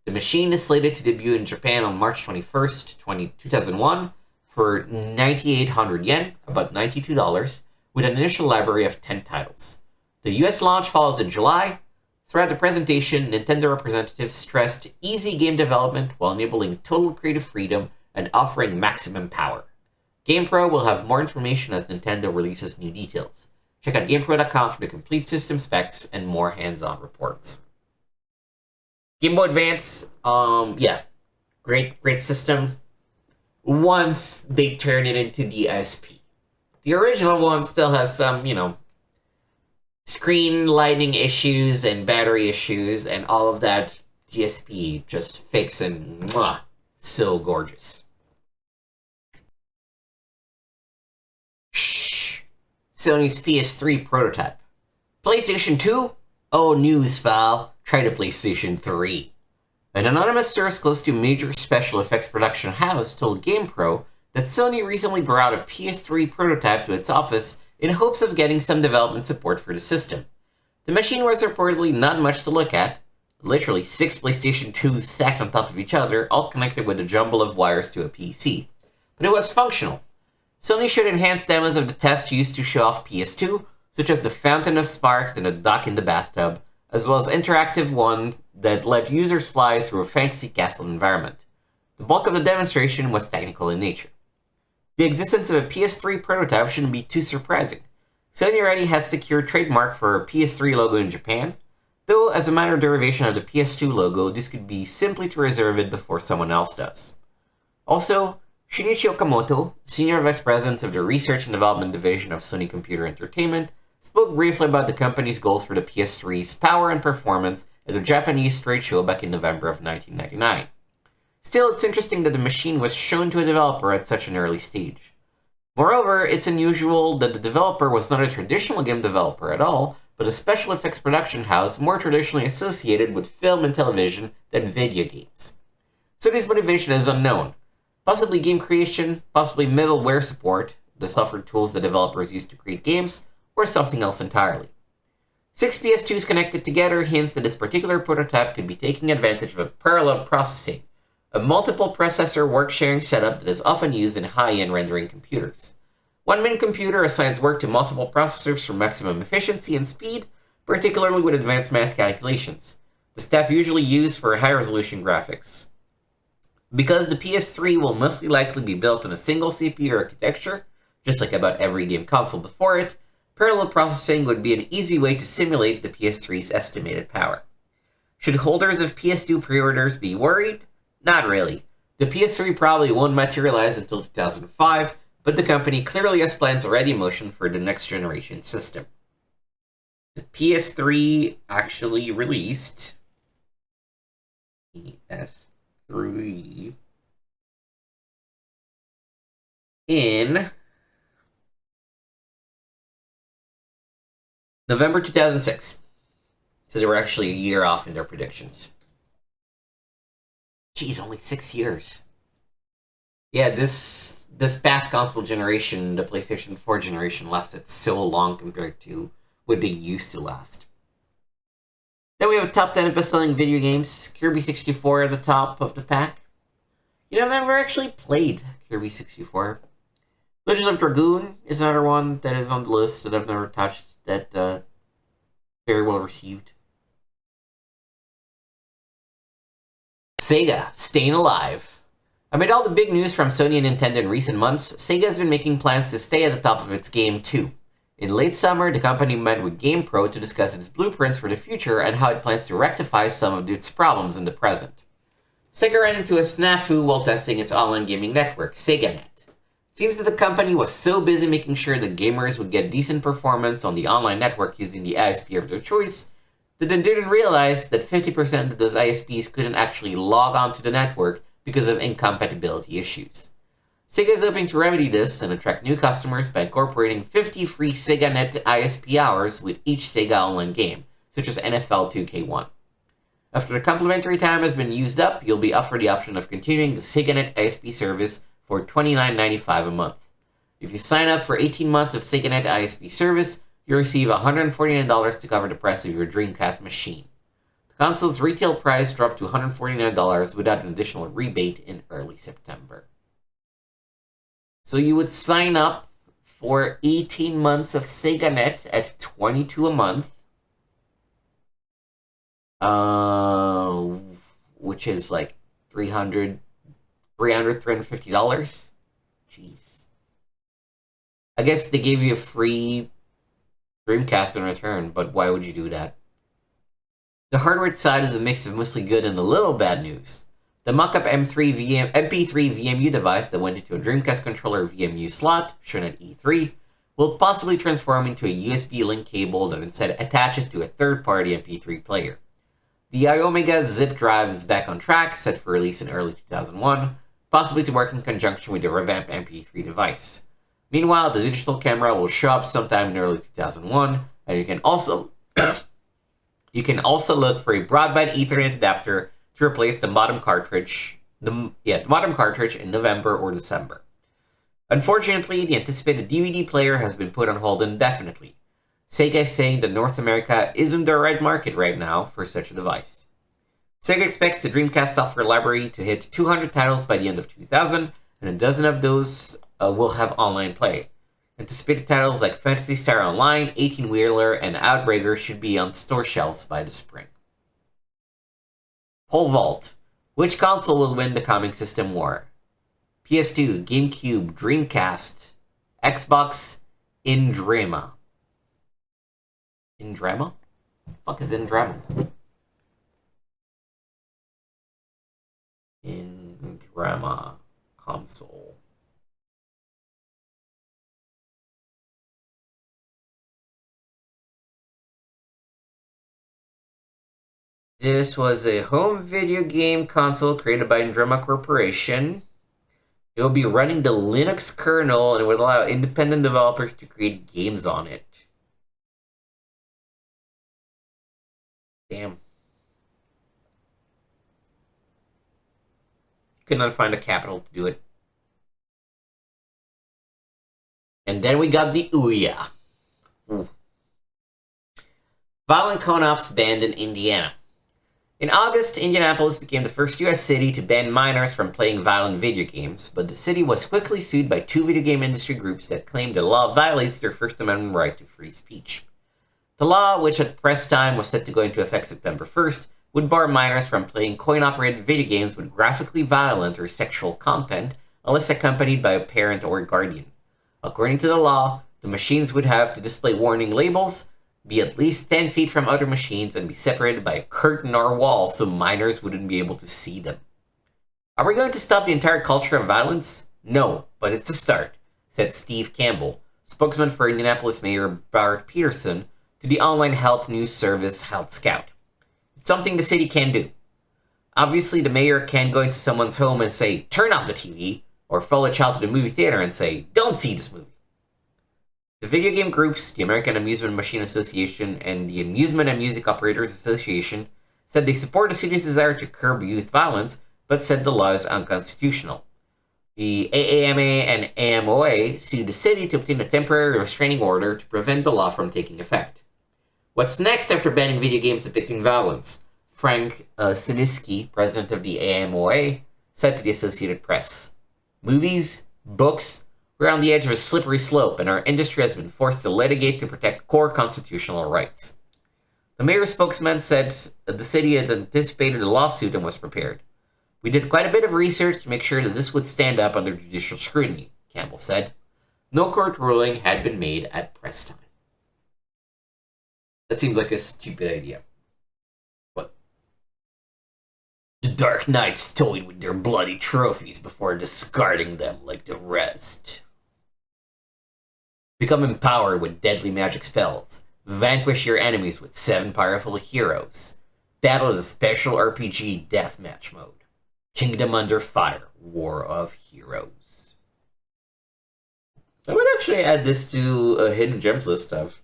The machine is slated to debut in Japan on March 21st, 2001, for 9,800 yen, about $92, with an initial library of 10 titles. The US launch follows in July. Throughout the presentation, Nintendo representatives stressed easy game development while enabling total creative freedom and offering maximum power. GamePro will have more information as Nintendo releases new details. Check out GamePro.com for the complete system specs and more hands-on reports. Game Boy Advance, yeah, great system. Once they turn it into DSP. The original one still has some, screen lighting issues and battery issues, and all of that DSP just fixed and mwah, so gorgeous. Shh. Sony's PS3 prototype. PlayStation 2? Oh, news, pal. Try the PlayStation 3. An anonymous source close to a major special effects production house told GamePro that Sony recently brought a PS3 prototype to its office in hopes of getting some development support for the system. The machine was reportedly not much to look at, literally 6 PlayStation 2s stacked on top of each other, all connected with a jumble of wires to a PC. But it was functional. Sony showed enhanced demos of the test used to show off PS2, such as the fountain of sparks and a duck in the bathtub, as well as interactive ones that let users fly through a fantasy castle environment. The bulk of the demonstration was technical in nature. The existence of a PS3 prototype shouldn't be too surprising. Sony already has secured trademark for a PS3 logo in Japan, though as a minor derivation of the PS2 logo, this could be simply to reserve it before someone else does. Also, Shinichi Okamoto, Senior Vice President of the Research and Development Division of Sony Computer Entertainment, spoke briefly about the company's goals for the PS3's power and performance at the Japanese trade show back in November of 1999. Still, it's interesting that the machine was shown to a developer at such an early stage. Moreover, it's unusual that the developer was not a traditional game developer at all, but a special effects production house more traditionally associated with film and television than video games. Sony's motivation is unknown. Possibly game creation, possibly middleware support, the software tools that developers use to create games, or something else entirely. 6 PS2s connected together hints that this particular prototype could be taking advantage of parallel processing, a multiple processor work-sharing setup that is often used in high-end rendering computers. One main computer assigns work to multiple processors for maximum efficiency and speed, particularly with advanced math calculations. The stuff usually used for high-resolution graphics. Because the PS3 will mostly likely be built on a single CPU architecture, just like about every game console before it, parallel processing would be an easy way to simulate the PS3's estimated power. Should holders of PS2 pre-orders be worried? Not really. The PS3 probably won't materialize until 2005, but the company clearly has plans already in motion for the next generation system. The PS3 actually released PS3 in November 2006. So they were actually a year off in their predictions. Geez, only 6 years. Yeah, this past console generation, the PlayStation 4 generation, lasted so long compared to what they used to last. Then we have a top 10 of best-selling video games. Kirby 64 at the top of the pack. I've never actually played Kirby 64. Legend of Dragoon is another one that is on the list that I've never touched, that very well received. Sega, staying alive. Amid all the big news from Sony and Nintendo in recent months, Sega has been making plans to stay at the top of its game too. In late summer, the company met with GamePro to discuss its blueprints for the future and how it plans to rectify some of its problems in the present. Sega ran into a snafu while testing its online gaming network, SegaNet. It seems that the company was so busy making sure that gamers would get decent performance on the online network using the ISP of their choice that they didn't realize that 50% of those ISPs couldn't actually log onto the network because of incompatibility issues. Sega is hoping to remedy this and attract new customers by incorporating 50 free SegaNet ISP hours with each Sega online game, such as NFL 2K1. After the complimentary time has been used up, you'll be offered the option of continuing the SegaNet ISP service for $29.95 a month. If you sign up for 18 months of SegaNet ISP service, you'll receive $149 to cover the price of your Dreamcast machine. The console's retail price dropped to $149 without an additional rebate in early September. So you would sign up for 18 months of SegaNet at $22 a month, which is like $350. Jeez. I guess they gave you a free Dreamcast in return, but why would you do that? The hardware side is a mix of mostly good and a little bad news. The mock-up MP3 VMU device that went into a Dreamcast controller VMU slot, shown at E3, will possibly transform into a USB link cable that instead attaches to a third-party MP3 player. The iOmega zip drive is back on track, set for release in early 2001, possibly to work in conjunction with the revamped MP3 device. Meanwhile, the digital camera will show up sometime in early 2001, and you can also look for a broadband Ethernet adapter to replace the modem cartridge in November or December. Unfortunately, the anticipated DVD player has been put on hold indefinitely. Sega is saying that North America isn't the right market right now for such a device. Sega expects the Dreamcast software library to hit 200 titles by the end of 2000, and a dozen of those will have online play. Anticipated titles like Phantasy Star Online, 18-Wheeler, and Outrigger should be on store shelves by the spring. Pole Vault. Which console will win the coming system war? PS2, GameCube, Dreamcast, Xbox, Indrama. Indrama? The fuck is Indrama? Indrama console. This was a home video game console created by Indrama Corporation. It will be running the Linux kernel and it would allow independent developers to create games on it. Damn. Could not find a capital to do it. And then we got the Ouya. Ooh. Violent co-ops banned in Indiana. In August, Indianapolis became the first U.S. city to ban minors from playing violent video games, but the city was quickly sued by two video game industry groups that claimed the law violates their First Amendment right to free speech. The law, which at press time was set to go into effect September 1st, would bar minors from playing coin-operated video games with graphically violent or sexual content unless accompanied by a parent or guardian. According to the law, the machines would have to display warning labels, be at least 10 feet from other machines, and be separated by a curtain or wall so minors wouldn't be able to see them. Are we going to stop the entire culture of violence? No, but it's a start, said Steve Campbell, spokesman for Indianapolis Mayor Bart Peterson, to the online health news service Health Scout. It's something the city can do. Obviously, the mayor can't go into someone's home and say, turn off the TV, or follow a child to the movie theater and say, don't see this movie. The video game groups, the American Amusement Machine Association and the Amusement and Music Operators Association, said they support the city's desire to curb youth violence, but said the law is unconstitutional. The AAMA and AMOA sued the city to obtain a temporary restraining order to prevent the law from taking effect. What's next after banning video games depicting violence? Frank Siniski, president of the AMOA, said to the Associated Press. Movies, books, we're on the edge of a slippery slope, and our industry has been forced to litigate to protect core constitutional rights. The mayor's spokesman said that the city had anticipated a lawsuit and was prepared. We did quite a bit of research to make sure that this would stand up under judicial scrutiny, Campbell said. No court ruling had been made at press time. That seems like a stupid idea. What? The Dark Knights toyed with their bloody trophies before discarding them like the rest. Become empowered with deadly magic spells. Vanquish your enemies with 7 powerful heroes. Battle is a special RPG deathmatch mode. Kingdom Under Fire, War of Heroes. I would actually add this to a hidden gems list of.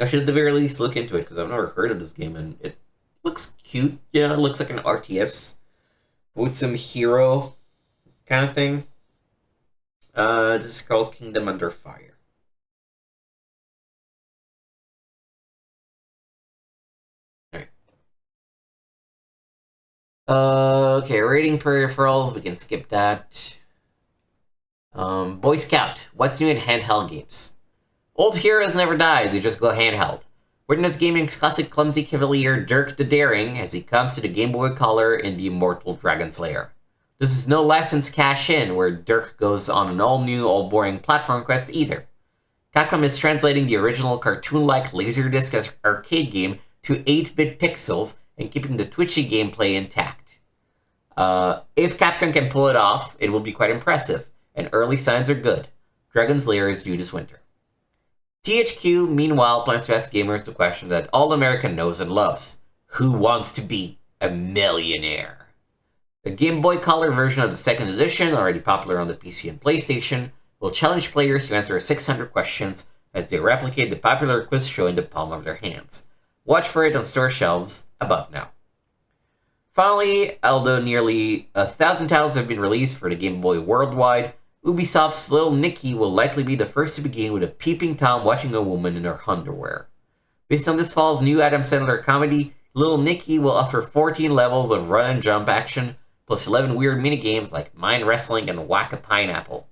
I should at the very least look into it because I've never heard of this game and it looks cute. You know, it looks like an RTS with some hero kind of thing. This is called Kingdom Under Fire. Okay, rating peripherals, we can skip that. Boy Scout, what's new in handheld games? Old heroes never die, they just go handheld. Witness Gaming's classic clumsy cavalier Dirk the Daring as he comes to the Game Boy Color in the immortal Dragon's Lair. This is no licensed cash-in where Dirk goes on an all-new, all-boring platform quest either. Capcom is translating the original cartoon-like Laserdisc arcade game to 8-bit pixels and keeping the twitchy gameplay intact. If Capcom can pull it off, it will be quite impressive, and early signs are good. Dragon's Lair is due this winter. THQ, meanwhile, plans to ask gamers the question that all America knows and loves. Who wants to be a millionaire? The Game Boy Color version of the second edition, already popular on the PC and PlayStation, will challenge players to answer 600 questions as they replicate the popular quiz show in the palm of their hands. Watch for it on store shelves about now. Finally, although nearly 1,000 titles have been released for the Game Boy worldwide, Ubisoft's Little Nicky will likely be the first to begin with a peeping Tom watching a woman in her underwear. Based on this fall's new Adam Sandler comedy, Little Nicky will offer 14 levels of run and jump action, plus 11 weird minigames like mind wrestling and whack a pineapple.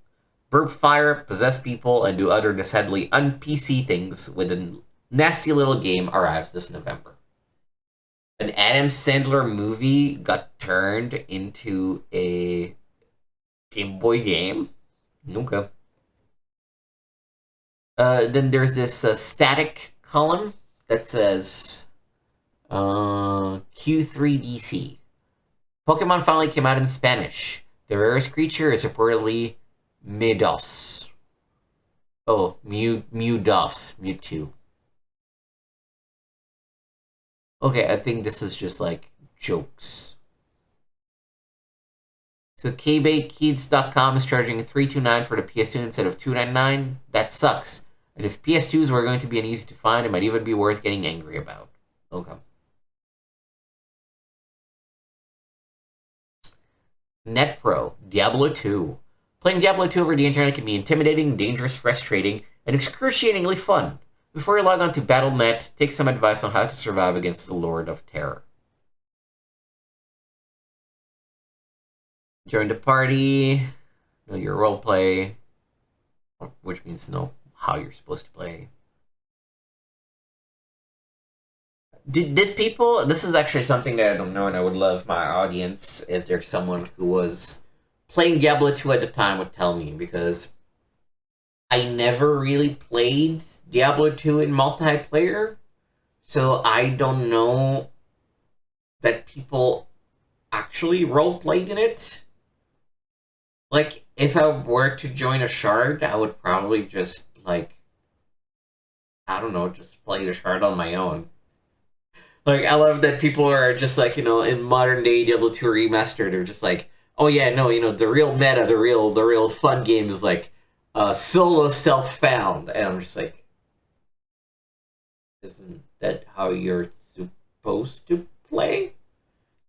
Burp fire, possess people, and do other decidedly un-PC things with a nasty little game arrives this November. An Adam Sandler movie got turned into a Game Boy game? Okay. Then there's this static column that says Q3DC. Pokemon finally came out in Spanish. The rarest creature is reportedly Medos. Oh, Mewtwo. Okay, I think this is just like jokes. So KBayKids.com is charging $329 for the PS2 instead of $299. That sucks. And if PS2s were going to be an easy to find, it might even be worth getting angry about. Okay. NetPro, Diablo 2. Playing Diablo 2 over the internet can be intimidating, dangerous, frustrating, and excruciatingly fun. Before you log on to Battle.net, take some advice on how to survive against the Lord of Terror. Join the party, know your roleplay, which means know how you're supposed to play. Did people, this is actually something that I don't know, and I would love my audience, if there's someone who was playing Diablo 2 at the time, would tell me, because I never really played Diablo 2 in multiplayer, so I don't know that people actually roleplayed in it. Like, if I were to join a shard, I would probably just, like, I don't know, just play the shard on my own. Like, I love that people are just like, you know, in modern day Diablo 2 Remastered, they're just like, oh yeah, no, you know, the real meta, the real fun game is like, solo self-found. And I'm just like, isn't that how you're supposed to play?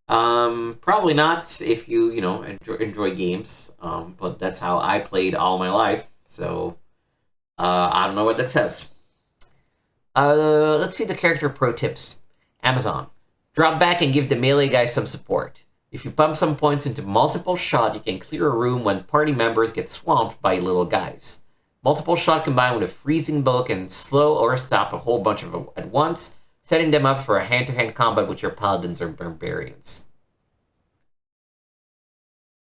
Probably not if you know, enjoy games. But that's how I played all my life. So, I don't know what that says. Let's see the character pro tips. Amazon. Drop back and give the melee guy some support. If you pump some points into multiple shot, you can clear a room when party members get swamped by little guys. Multiple shot combined with a freezing bow can slow or stop a whole bunch of them at once, setting them up for a hand-to-hand combat with your paladins or barbarians.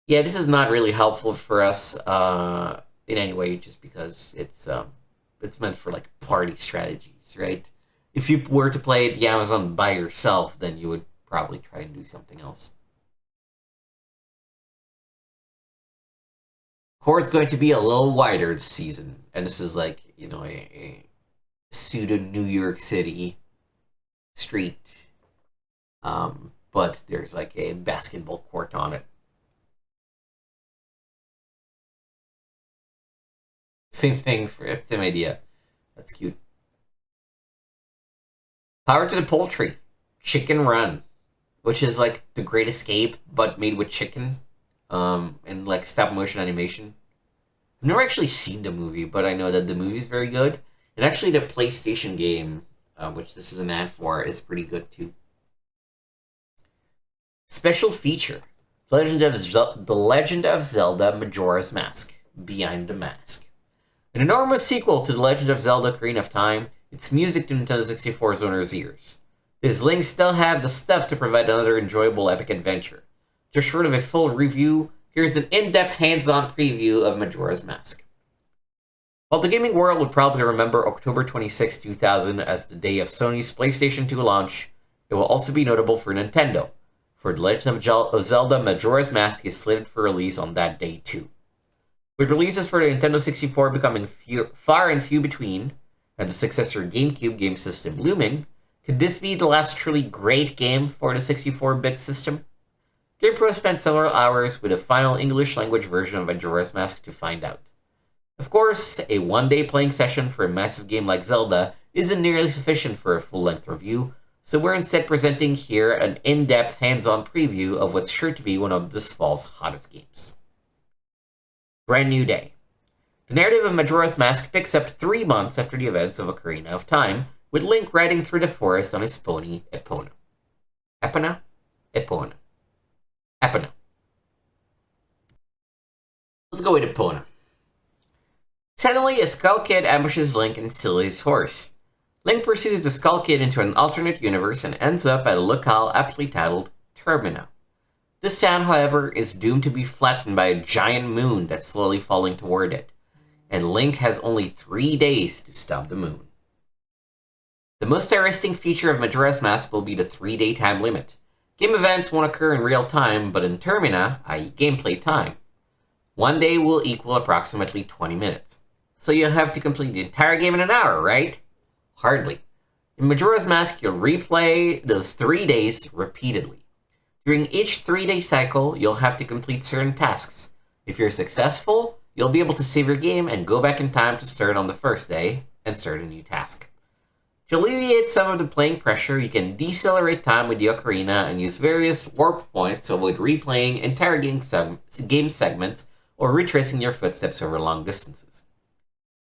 Yeah, this is not really helpful for us in any way, just because it's meant for like party strategies, right? If you were to play the Amazon by yourself, then you would probably try and do something else. Core's going to be a little wider this season, and this is like, a pseudo New York City street, but there's like a basketball court on it. Same thing same idea. That's cute. Power to the Poultry, Chicken Run, which is like The Great Escape but made with chicken, and like stop motion animation. I've never actually seen the movie, but I know that the movie is very good. And actually, the PlayStation game, which this is an ad for, is pretty good too. Special feature: The Legend of Zelda: Majora's Mask. Behind the Mask. An enormous sequel to The Legend of Zelda: Ocarina of Time, it's music to Nintendo 64's owner's ears. Does Link still have the stuff to provide another enjoyable epic adventure? Just short of a full review, here's an in-depth hands-on preview of Majora's Mask. While the gaming world would probably remember October 26, 2000 as the day of Sony's PlayStation 2 launch, it will also be notable for Nintendo, for The Legend of Zelda: Majora's Mask is slated for release on that day too. With releases for the Nintendo 64 becoming far and few between, and the successor GameCube game system looming, could this be the last truly great game for the 64-bit system? GamePro spent several hours with a final English-language version of Majora's Mask to find out. Of course, a one-day playing session for a massive game like Zelda isn't nearly sufficient for a full-length review, so we're instead presenting here an in-depth hands-on preview of what's sure to be one of this fall's hottest games. Brand new day. The narrative of Majora's Mask picks up 3 months after the events of Ocarina of Time, with Link riding through the forest on his pony, Epona. Epona? Epona. Epona. Let's go with Epona. Suddenly, a Skull Kid ambushes Link and steals his horse. Link pursues the Skull Kid into an alternate universe and ends up at a locale aptly titled Termina. This town, however, is doomed to be flattened by a giant moon that's slowly falling toward it, and Link has only 3 days to stop the moon. The most interesting feature of Majora's Mask will be the 3-day time limit. Game events won't occur in real time, but in Termina, i.e. gameplay time. 1 day will equal approximately 20 minutes. So you'll have to complete the entire game in an hour, right? Hardly. In Majora's Mask, you'll replay those 3 days repeatedly. During each 3-day cycle, you'll have to complete certain tasks. If you're successful, you'll be able to save your game and go back in time to start on the first day and start a new task. To alleviate some of the playing pressure, you can decelerate time with the ocarina and use various warp points to avoid replaying entire game segments or retracing your footsteps over long distances.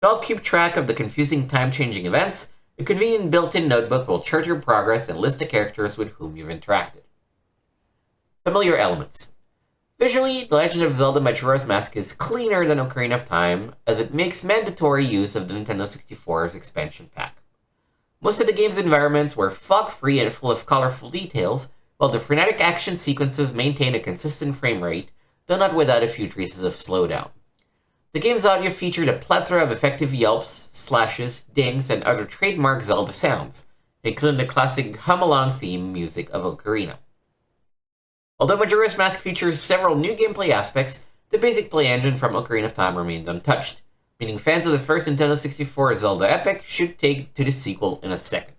To help keep track of the confusing time-changing events, a convenient built-in notebook will chart your progress and list the characters with whom you've interacted. Familiar elements. Visually, The Legend of Zelda: Majora's Mask is cleaner than Ocarina of Time, as it makes mandatory use of the Nintendo 64's expansion pack. Most of the game's environments were fog-free and full of colorful details, while the frenetic action sequences maintain a consistent frame rate, though not without a few traces of slowdown. The game's audio featured a plethora of effective yelps, slashes, dings, and other trademark Zelda sounds, including the classic hum-along theme music of Ocarina. Although Majora's Mask features several new gameplay aspects, the basic play engine from Ocarina of Time remained untouched, meaning fans of the first Nintendo 64 Zelda epic should take to the sequel in a second.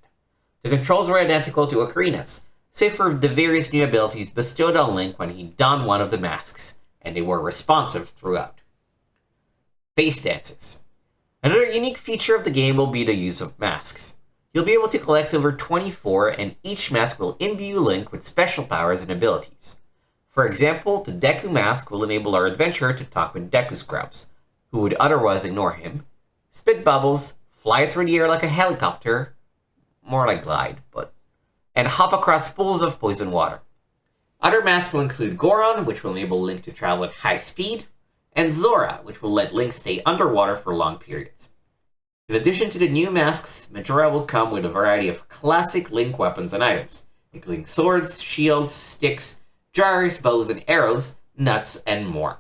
The controls were identical to Ocarina's, save for the various new abilities bestowed on Link when he donned one of the masks, and they were responsive throughout. Face dances. Another unique feature of the game will be the use of masks. You'll be able to collect over 24, and each mask will imbue Link with special powers and abilities. For example, the Deku mask will enable our adventurer to talk with Deku Scrubs, who would otherwise ignore him, spit bubbles, fly through the air like a helicopter, more like glide, and hop across pools of poison water. Other masks will include Goron, which will enable Link to travel at high speed, and Zora, which will let Link stay underwater for long periods. In addition to the new masks, Majora will come with a variety of classic Link weapons and items, including swords, shields, sticks, jars, bows and arrows, nuts, and more.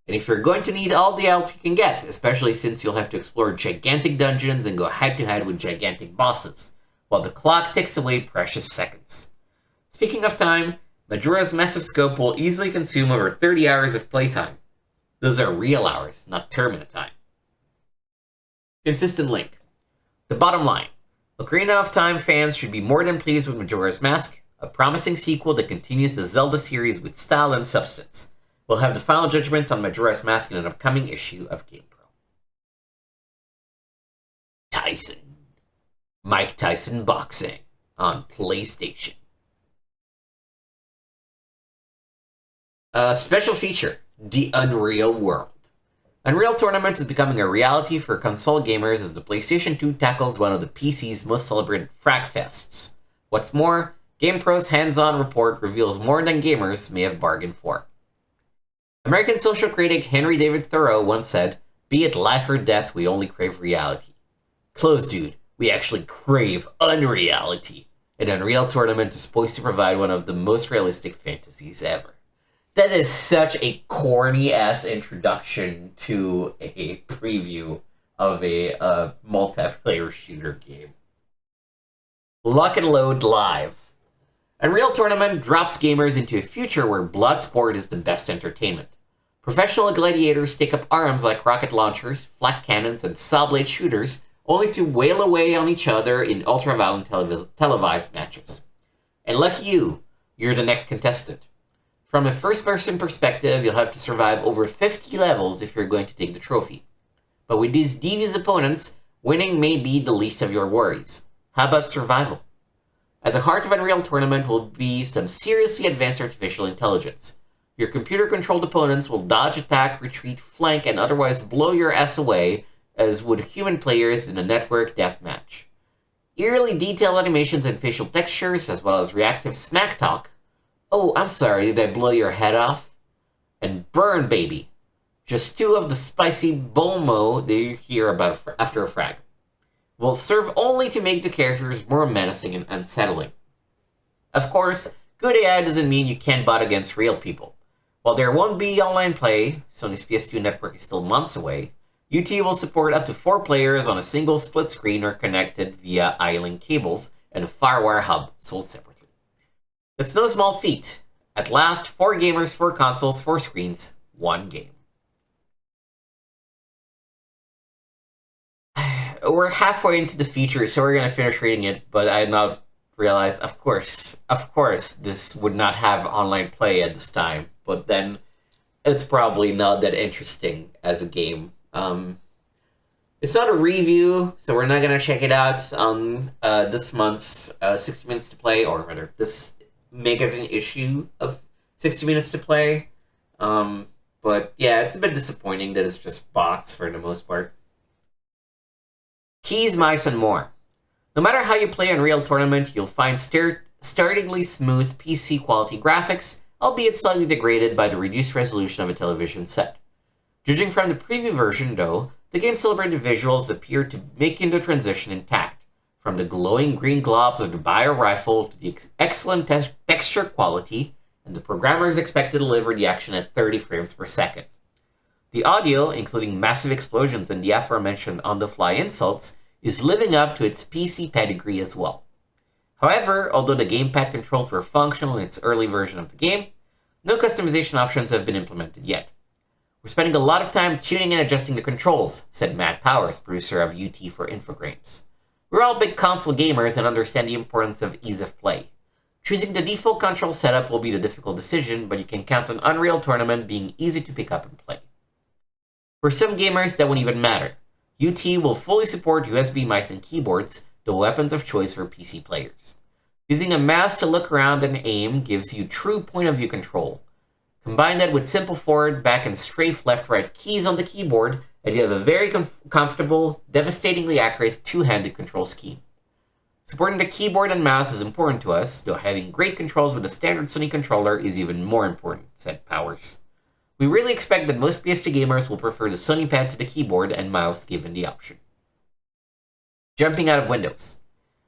And if you're going to need all the help you can get, especially since you'll have to explore gigantic dungeons and go head-to-head with gigantic bosses, while the clock ticks away precious seconds. Speaking of time, Majora's massive scope will easily consume over 30 hours of playtime. Those are real hours, not terminal time. Consistent Link. The bottom line. Ocarina of Time fans should be more than pleased with Majora's Mask, a promising sequel that continues the Zelda series with style and substance. We'll have the final judgment on Majora's Mask in an upcoming issue of GamePro. Tyson. Mike Tyson Boxing on PlayStation. A special feature, the Unreal World. Unreal Tournament is becoming a reality for console gamers as the PlayStation 2 tackles one of the PC's most celebrated fragfests. What's more, GamePro's hands-on report reveals more than gamers may have bargained for. American social critic Henry David Thoreau once said, "Be it life or death, we only crave reality." Close, dude. We actually crave unreality. And Unreal Tournament is poised to provide one of the most realistic fantasies ever. That is such a corny-ass introduction to a preview of a multiplayer shooter game. Lock and Load Live. Unreal Tournament drops gamers into a future where blood sport is the best entertainment. Professional gladiators take up arms like rocket launchers, flak cannons, and saw-blade shooters, only to wail away on each other in ultra-violent televised matches. And lucky you, you're the next contestant. From a first-person perspective, you'll have to survive over 50 levels if you're going to take the trophy. But with these devious opponents, winning may be the least of your worries. How about survival? At the heart of Unreal Tournament will be some seriously advanced artificial intelligence. Your computer-controlled opponents will dodge, attack, retreat, flank, and otherwise blow your ass away, as would human players in a network deathmatch. Eerily detailed animations and facial textures, as well as reactive smack talk. "Oh, I'm sorry, did I blow your head off?" And "Burn, baby." Just two of the spicy bolmo that you hear about after a frag. Will serve only to make the characters more menacing and unsettling. Of course, good AI doesn't mean you can't bot against real people. While there won't be online play, Sony's PS2 network is still months away, UT will support up to 4 players on a single split screen or connected via iLink cables and a FireWire hub sold separately. It's no small feat. At last, 4 gamers, 4 consoles, 4 screens, 1 game. We're halfway into the feature, so we're going to finish reading it, but I now realized, of course, this would not have online play at this time, but then it's probably not that interesting as a game. It's not a review, so we're not going to check it out on this month's 60 Minutes to Play, or rather, this magazine issue of 60 Minutes to Play. But yeah, it's a bit disappointing that it's just bots for the most part. Keys, mice, and more. No matter how you play Unreal Tournament, you'll find startlingly smooth PC quality graphics, albeit slightly degraded by the reduced resolution of a television set. Judging from the preview version, though, the game's celebrated visuals appear to make the transition intact, from the glowing green globs of the bio rifle to the excellent texture quality, and the programmers expect to deliver the action at 30 frames per second. The audio, including massive explosions and the aforementioned on-the-fly insults, is living up to its PC pedigree as well. However, although the gamepad controls were functional in its early version of the game, no customization options have been implemented yet. "We're spending a lot of time tuning and adjusting the controls," said Matt Powers, producer of UT for Infogrames. "We're all big console gamers and understand the importance of ease of play. Choosing the default control setup will be the difficult decision, but you can count on Unreal Tournament being easy to pick up and play. For some gamers, that won't even matter. UT will fully support USB mice and keyboards, the weapons of choice for PC players. Using a mouse to look around and aim gives you true point-of-view control. Combine that with simple forward, back, and strafe left-right keys on the keyboard, and you have a very comfortable, devastatingly accurate two-handed control scheme. Supporting the keyboard and mouse is important to us, though having great controls with a standard Sony controller is even more important, said Powers. We really expect that most PS2 gamers will prefer the Sony pad to the keyboard and mouse given the option. Jumping out of windows.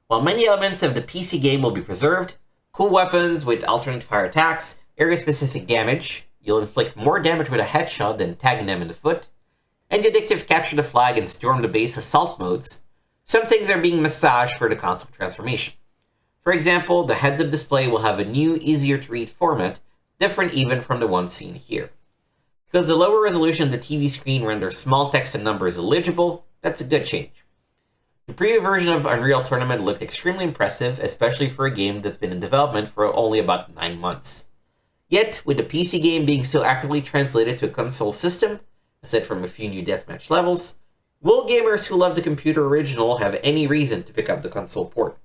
While many elements of the PC game will be preserved, cool weapons with alternate fire attacks, area-specific damage, you'll inflict more damage with a headshot than tagging them in the foot, and the addictive capture the flag and storm the base assault modes, some things are being massaged for the console transformation. For example, the heads-up display will have a new, easier-to-read format, different even from the one seen here. Because the lower resolution of the TV screen renders small text and numbers illegible, that's a good change. The preview version of Unreal Tournament looked extremely impressive, especially for a game that's been in development for only about 9 months. Yet, with the PC game being so accurately translated to a console system, aside from a few new deathmatch levels, will gamers who love the computer original have any reason to pick up the console port?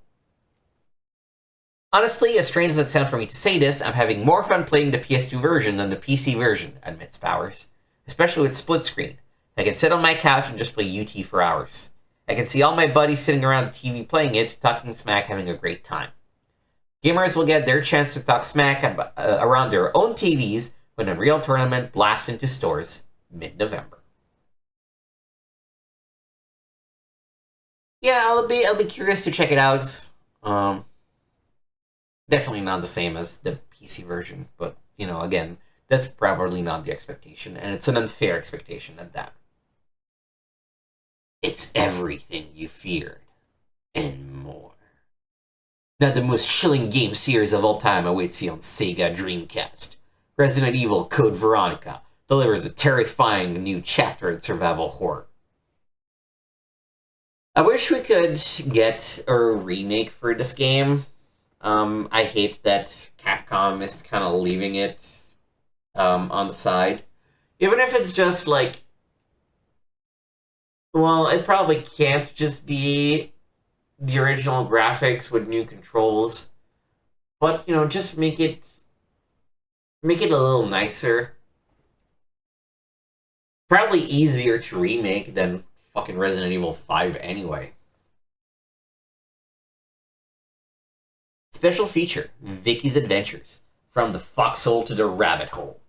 Honestly, as strange as it sounds for me to say this, I'm having more fun playing the PS2 version than the PC version, admits Powers. Especially with split screen. I can sit on my couch and just play UT for hours. I can see all my buddies sitting around the TV playing it, talking smack, having a great time. Gamers will get their chance to talk smack around their own TVs when Unreal Tournament blasts into stores mid-November. Yeah, I'll be curious to check it out. Definitely not the same as the PC version, but, again, that's probably not the expectation, and it's an unfair expectation at that. It's everything you feared, and more. Now the most chilling game series of all time awaits you on Sega Dreamcast. Resident Evil Code Veronica delivers a terrifying new chapter in survival horror. I wish we could get a remake for this game. I hate that Capcom is kind of leaving it on the side. Even if it's just like, well, it probably can't just be the original graphics with new controls, but just make it a little nicer. Probably easier to remake than fucking Resident Evil 5 anyway. Special feature, Vicky's Adventures. From the foxhole to the rabbit hole.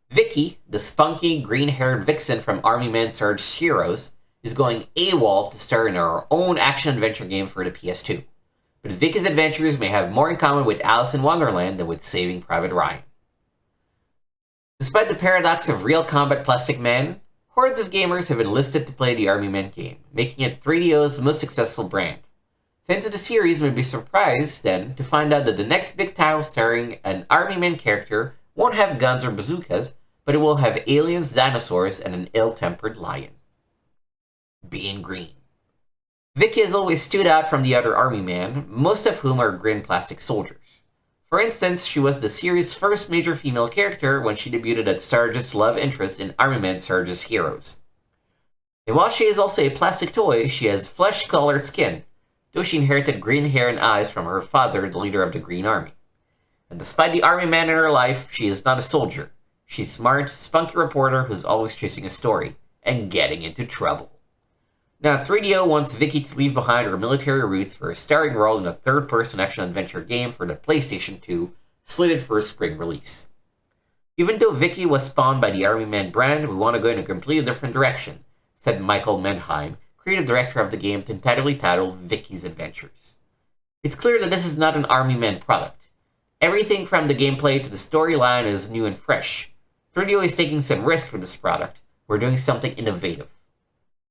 Vicky, the spunky, green-haired vixen from Army Man Sarge's Heroes, is going AWOL to star in our own action-adventure game for the PS2. But Vicky's Adventures may have more in common with Alice in Wonderland than with Saving Private Ryan. Despite the paradox of real combat Plastic Man, hordes of gamers have enlisted to play the Army Man game, making it 3DO's most successful brand. Fans of the series may be surprised, then, to find out that the next big title starring an Army Man character won't have guns or bazookas, but it will have aliens, dinosaurs, and an ill-tempered lion. Being green. Vicky has always stood out from the other Army Men, most of whom are green plastic soldiers. For instance, she was the series' first major female character when she debuted as Sarge's love interest in Army Man Sarge's Heroes. And while she is also a plastic toy, she has flesh-colored skin, though she inherited green hair and eyes from her father, the leader of the Green Army. And despite the Army Man in her life, she is not a soldier. She's a smart, spunky reporter who's always chasing a story, and getting into trouble. Now, 3DO wants Vicky to leave behind her military roots for a starring role in a third-person action-adventure game for the PlayStation 2, slated for a spring release. Even though Vicky was spawned by the Army Man brand, we want to go in a completely different direction, said Michael Mannheim, creative director of the game tentatively titled Vicky's Adventures. It's clear that this is not an Army Man product. Everything from the gameplay to the storyline is new and fresh. 3DO is taking some risk with this product. We're doing something innovative.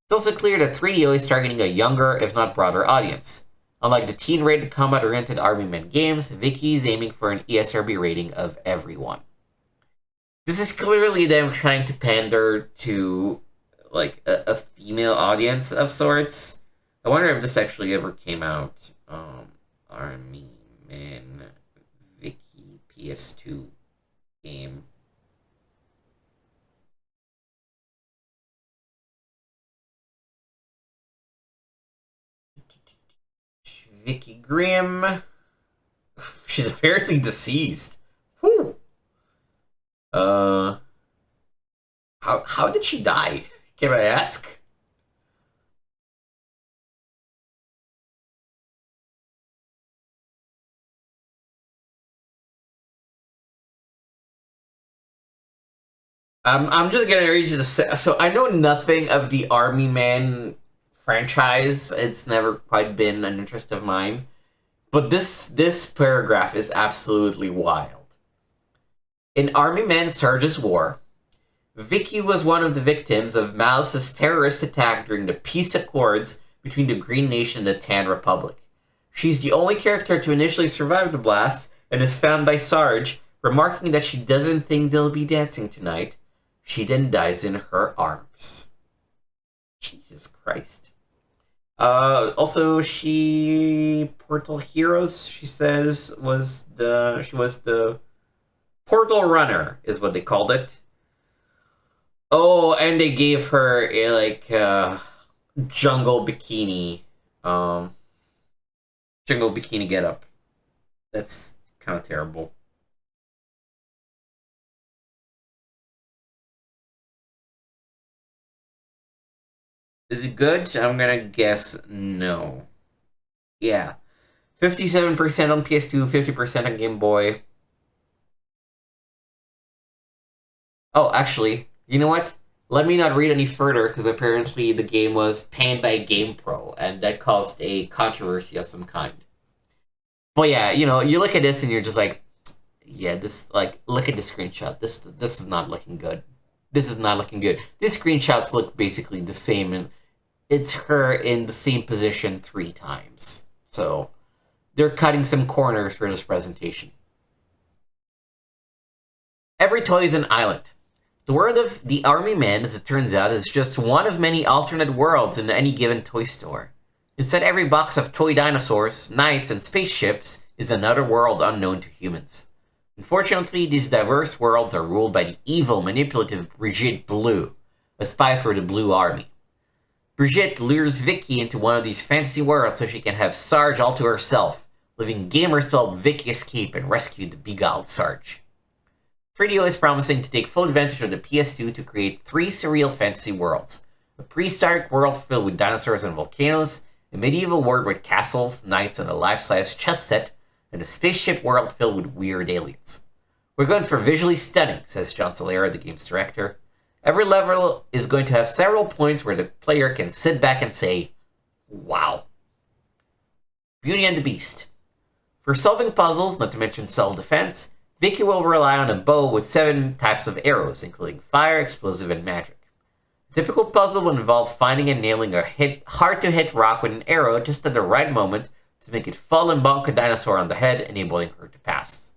It's also clear that 3DO is targeting a younger, if not broader audience. Unlike the teen-rated combat-oriented Army Men games, Vicky is aiming for an ESRB rating of everyone. This is clearly them trying to pander to, a female audience of sorts. I wonder if this actually ever came out. Army Men Vicky PS2 game. Vicky Grimm. She's apparently deceased. Whew. How did she die? Can I ask? I'm just gonna read you the. So I know nothing of the Army Man franchise. It's never quite been an interest of mine. But this paragraph is absolutely wild. In Army Man Sarge's War, Vicky was one of the victims of Malice's terrorist attack during the peace accords between the Green Nation and the Tan Republic. She's the only character to initially survive the blast and is found by Sarge, remarking that she doesn't think they'll be dancing tonight. She then dies in her arms. Jesus Christ. Also, she Portal Heroes. She says she was the Portal Runner is what they called it. Oh, and they gave her a jungle bikini, um, jungle bikini getup. That's kind of terrible. Is it good? I'm gonna guess no. Yeah, 57% on PS2, 50% on Game Boy. Oh, actually, you know what? Let me not read any further because apparently the game was panned by GamePro, and that caused a controversy of some kind. But yeah, you look at this and you're just like, yeah, look at the screenshot. This is not looking good. This is not looking good. These screenshots look basically the same, and it's her in the same position 3 times. So they're cutting some corners for this presentation. Every toy is an island. The world of the Army Man, as it turns out, is just one of many alternate worlds in any given toy store. Inside every box of toy dinosaurs, knights, and spaceships is another world unknown to humans. Unfortunately, these diverse worlds are ruled by the evil, manipulative Brigitte Blue, a spy for the Blue Army. Brigitte lures Vicky into one of these fantasy worlds so she can have Sarge all to herself, leaving gamers to help Vicky escape and rescue the beguiled Sarge. 3DO is promising to take full advantage of the PS2 to create 3 surreal fantasy worlds. A prehistoric world filled with dinosaurs and volcanoes, a medieval world with castles, knights, and a life-size chess set, and a spaceship world filled with weird aliens. We're going for visually stunning, says John Solera, the game's director. Every level is going to have several points where the player can sit back and say, wow. Beauty and the Beast. For solving puzzles, not to mention self-defense, Vicky will rely on a bow with 7 types of arrows, including fire, explosive, and magic. A typical puzzle will involve finding and nailing a hard-to-hit rock with an arrow just at the right moment to make it fall and bonk a dinosaur on the head, enabling her to pass.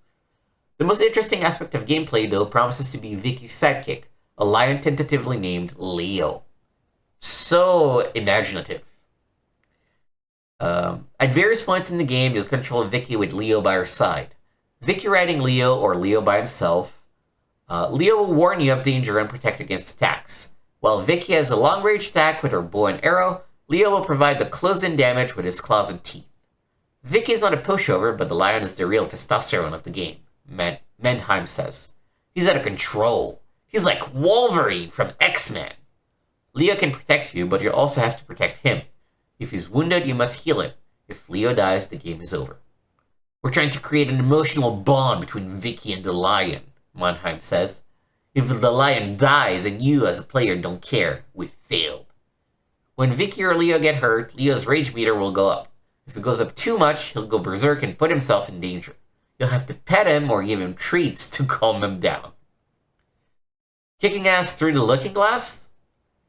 The most interesting aspect of gameplay, though, promises to be Vicky's sidekick, a lion tentatively named Leo. So imaginative. At various points in the game, you'll control Vicky with Leo by her side. Vicky riding Leo or Leo by himself. Leo will warn you of danger and protect against attacks. While Vicky has a long-range attack with her bow and arrow, Leo will provide the close-in damage with his claws and teeth. Vicky is not a pushover, but the lion is the real testosterone of the game, Mendheim says. He's out of control. He's like Wolverine from X-Men. Leo can protect you, but you'll also have to protect him. If he's wounded, you must heal him. If Leo dies, the game is over. We're trying to create an emotional bond between Vicky and the lion, Mannheim says. If the lion dies and you as a player don't care, we failed. When Vicky or Leo get hurt, Leo's rage meter will go up. If it goes up too much, he'll go berserk and put himself in danger. You'll have to pet him or give him treats to calm him down. Kicking ass through the looking glass?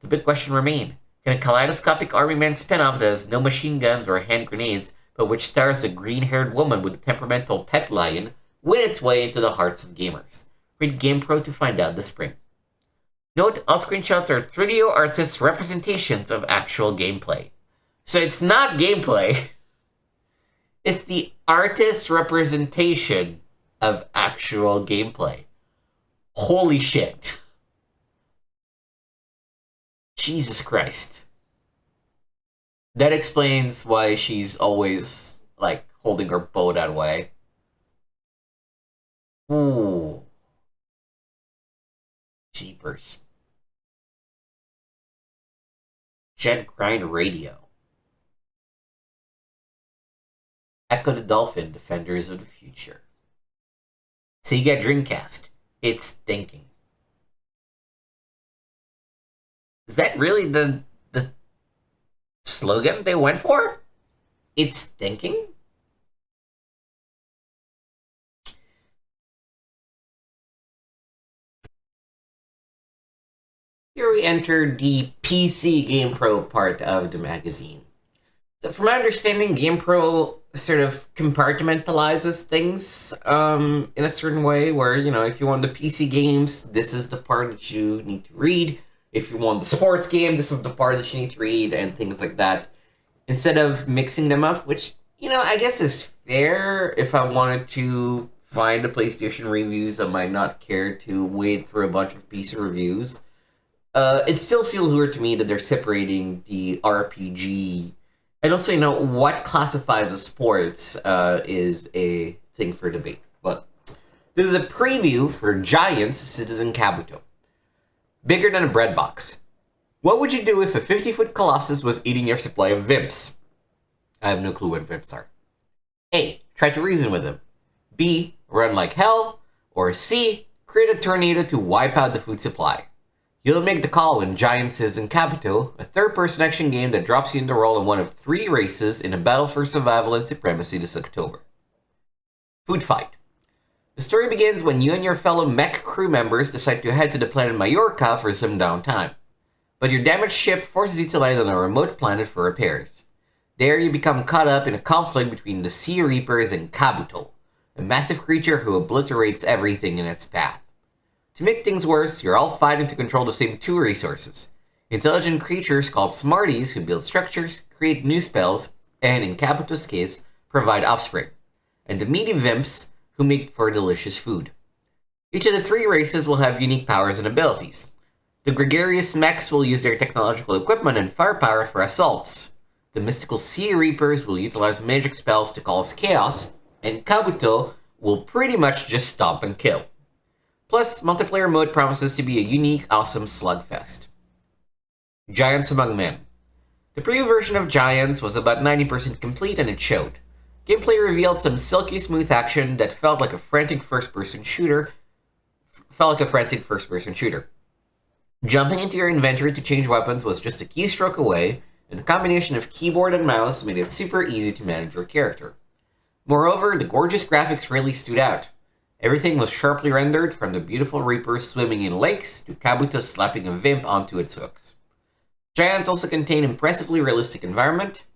The big question remains. Can a kaleidoscopic Army Man spin-off that has no machine guns or hand grenades, but which stars a green-haired woman with a temperamental pet lion, win its way into the hearts of gamers? Read GamePro to find out this spring. Note, all screenshots are 3DO artists' representations of actual gameplay. So it's not gameplay. It's the artist's representation of actual gameplay. Holy shit. Jesus Christ. That explains why she's always, holding her bow that way. Ooh. Jeepers. Jet Grind Radio. Echo the Dolphin, Defenders of the Future. Sega Dreamcast. It's thinking. Is that really the slogan they went for? It's thinking? Here we enter the PC GamePro part of the magazine. So from my understanding, GamePro sort of compartmentalizes things in a certain way where, if you want the PC games, this is the part that you need to read. If you want the sports game, this is the part that you need to read, and things like that. Instead of mixing them up, which, I guess is fair. If I wanted to find the PlayStation reviews, I might not care to wade through a bunch of PC reviews. It still feels weird to me that they're separating the RPG. And also, what classifies as sports is a thing for debate. But this is a preview for Giants Citizen Kabuto. Bigger than a bread box. What would you do if a 50-foot colossus was eating your supply of Vimps? I have no clue what Vimps are. A. Try to reason with them. B. Run like hell. Or C. Create a tornado to wipe out the food supply. You'll make the call when Giants Citizen Kabuto, a third-person action game that drops you in the role in one of 3 races in a battle for survival and supremacy this October. Food fight. The story begins when you and your fellow mech crew members decide to head to the planet Majora for some downtime. But your damaged ship forces you to land on a remote planet for repairs. There you become caught up in a conflict between the Sea Reapers and Kabuto, a massive creature who obliterates everything in its path. To make things worse, you're all fighting to control the same 2 resources. Intelligent creatures called Smarties who build structures, create new spells, and in Kabuto's case, provide offspring. And the meaty Vimps who make for delicious food. Each of the 3 races will have unique powers and abilities. The gregarious mechs will use their technological equipment and firepower for assaults. The mystical Sea Reapers will utilize magic spells to cause chaos, and Kabuto will pretty much just stomp and kill. Plus, multiplayer mode promises to be a unique, awesome slugfest. Giants Among Men. The preview version of Giants was about 90% complete and it showed. Gameplay revealed some silky smooth action that felt like a frantic first-person shooter. Jumping into your inventory to change weapons was just a keystroke away, and the combination of keyboard and mouse made it super easy to manage your character. Moreover, the gorgeous graphics really stood out. Everything was sharply rendered, from the beautiful Reapers swimming in lakes to Kabuto slapping a Vimp onto its hooks. Giants also contain impressively realistic environment,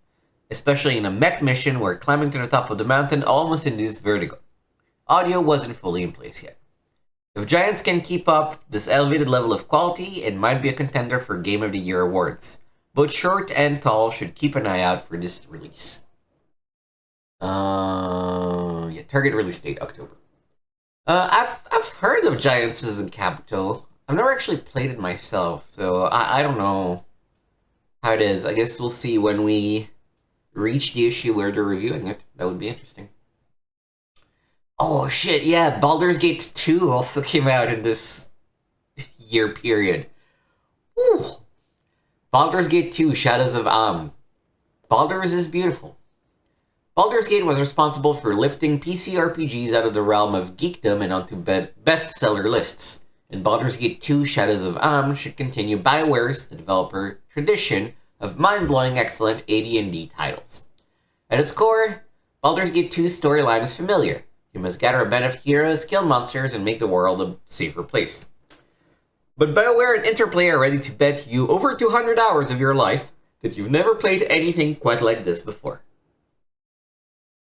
especially in a mech mission where climbing to the top of the mountain almost induced vertigo. Audio wasn't fully in place yet. If Giants can keep up this elevated level of quality, it might be a contender for Game of the Year awards. Both short and tall should keep an eye out for this release. Target release date, October. I've heard of Giants Citizen Kabuto. I've never actually played it myself, so I don't know how it is. I guess we'll see when we reach the issue where they're reviewing it. That would be interesting. Oh shit, yeah, Baldur's Gate 2 also came out in this year period. Whew. Baldur's Gate 2, Shadows of Am. Baldur's is beautiful. Baldur's Gate was responsible for lifting PC RPGs out of the realm of geekdom and onto bestseller lists. And Baldur's Gate 2, Shadows of Am should continue BioWare's, the developer, tradition of mind-blowing excellent AD&D titles. At its core, Baldur's Gate 2's storyline is familiar. You must gather a band of heroes, kill monsters, and make the world a safer place. But BioWare and Interplay are ready to bet you over 200 hours of your life that you've never played anything quite like this before.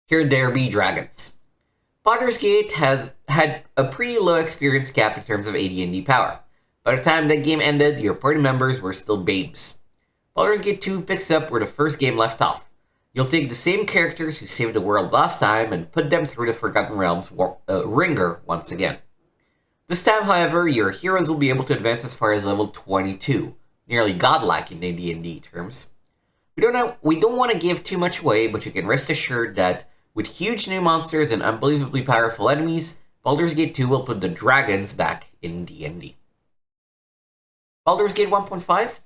Here there be dragons. Baldur's Gate has had a pretty low experience cap in terms of AD&D power. By the time that game ended, your party members were still babes. Baldur's Gate 2 picks up where the first game left off. You'll take the same characters who saved the world last time and put them through the Forgotten Realms ringer once again. This time, however, your heroes will be able to advance as far as level 22, nearly godlike in AD&D terms. We don't want to give too much away, but you can rest assured that with huge new monsters and unbelievably powerful enemies, Baldur's Gate 2 will put the dragons back in D&D. Baldur's Gate 1.5?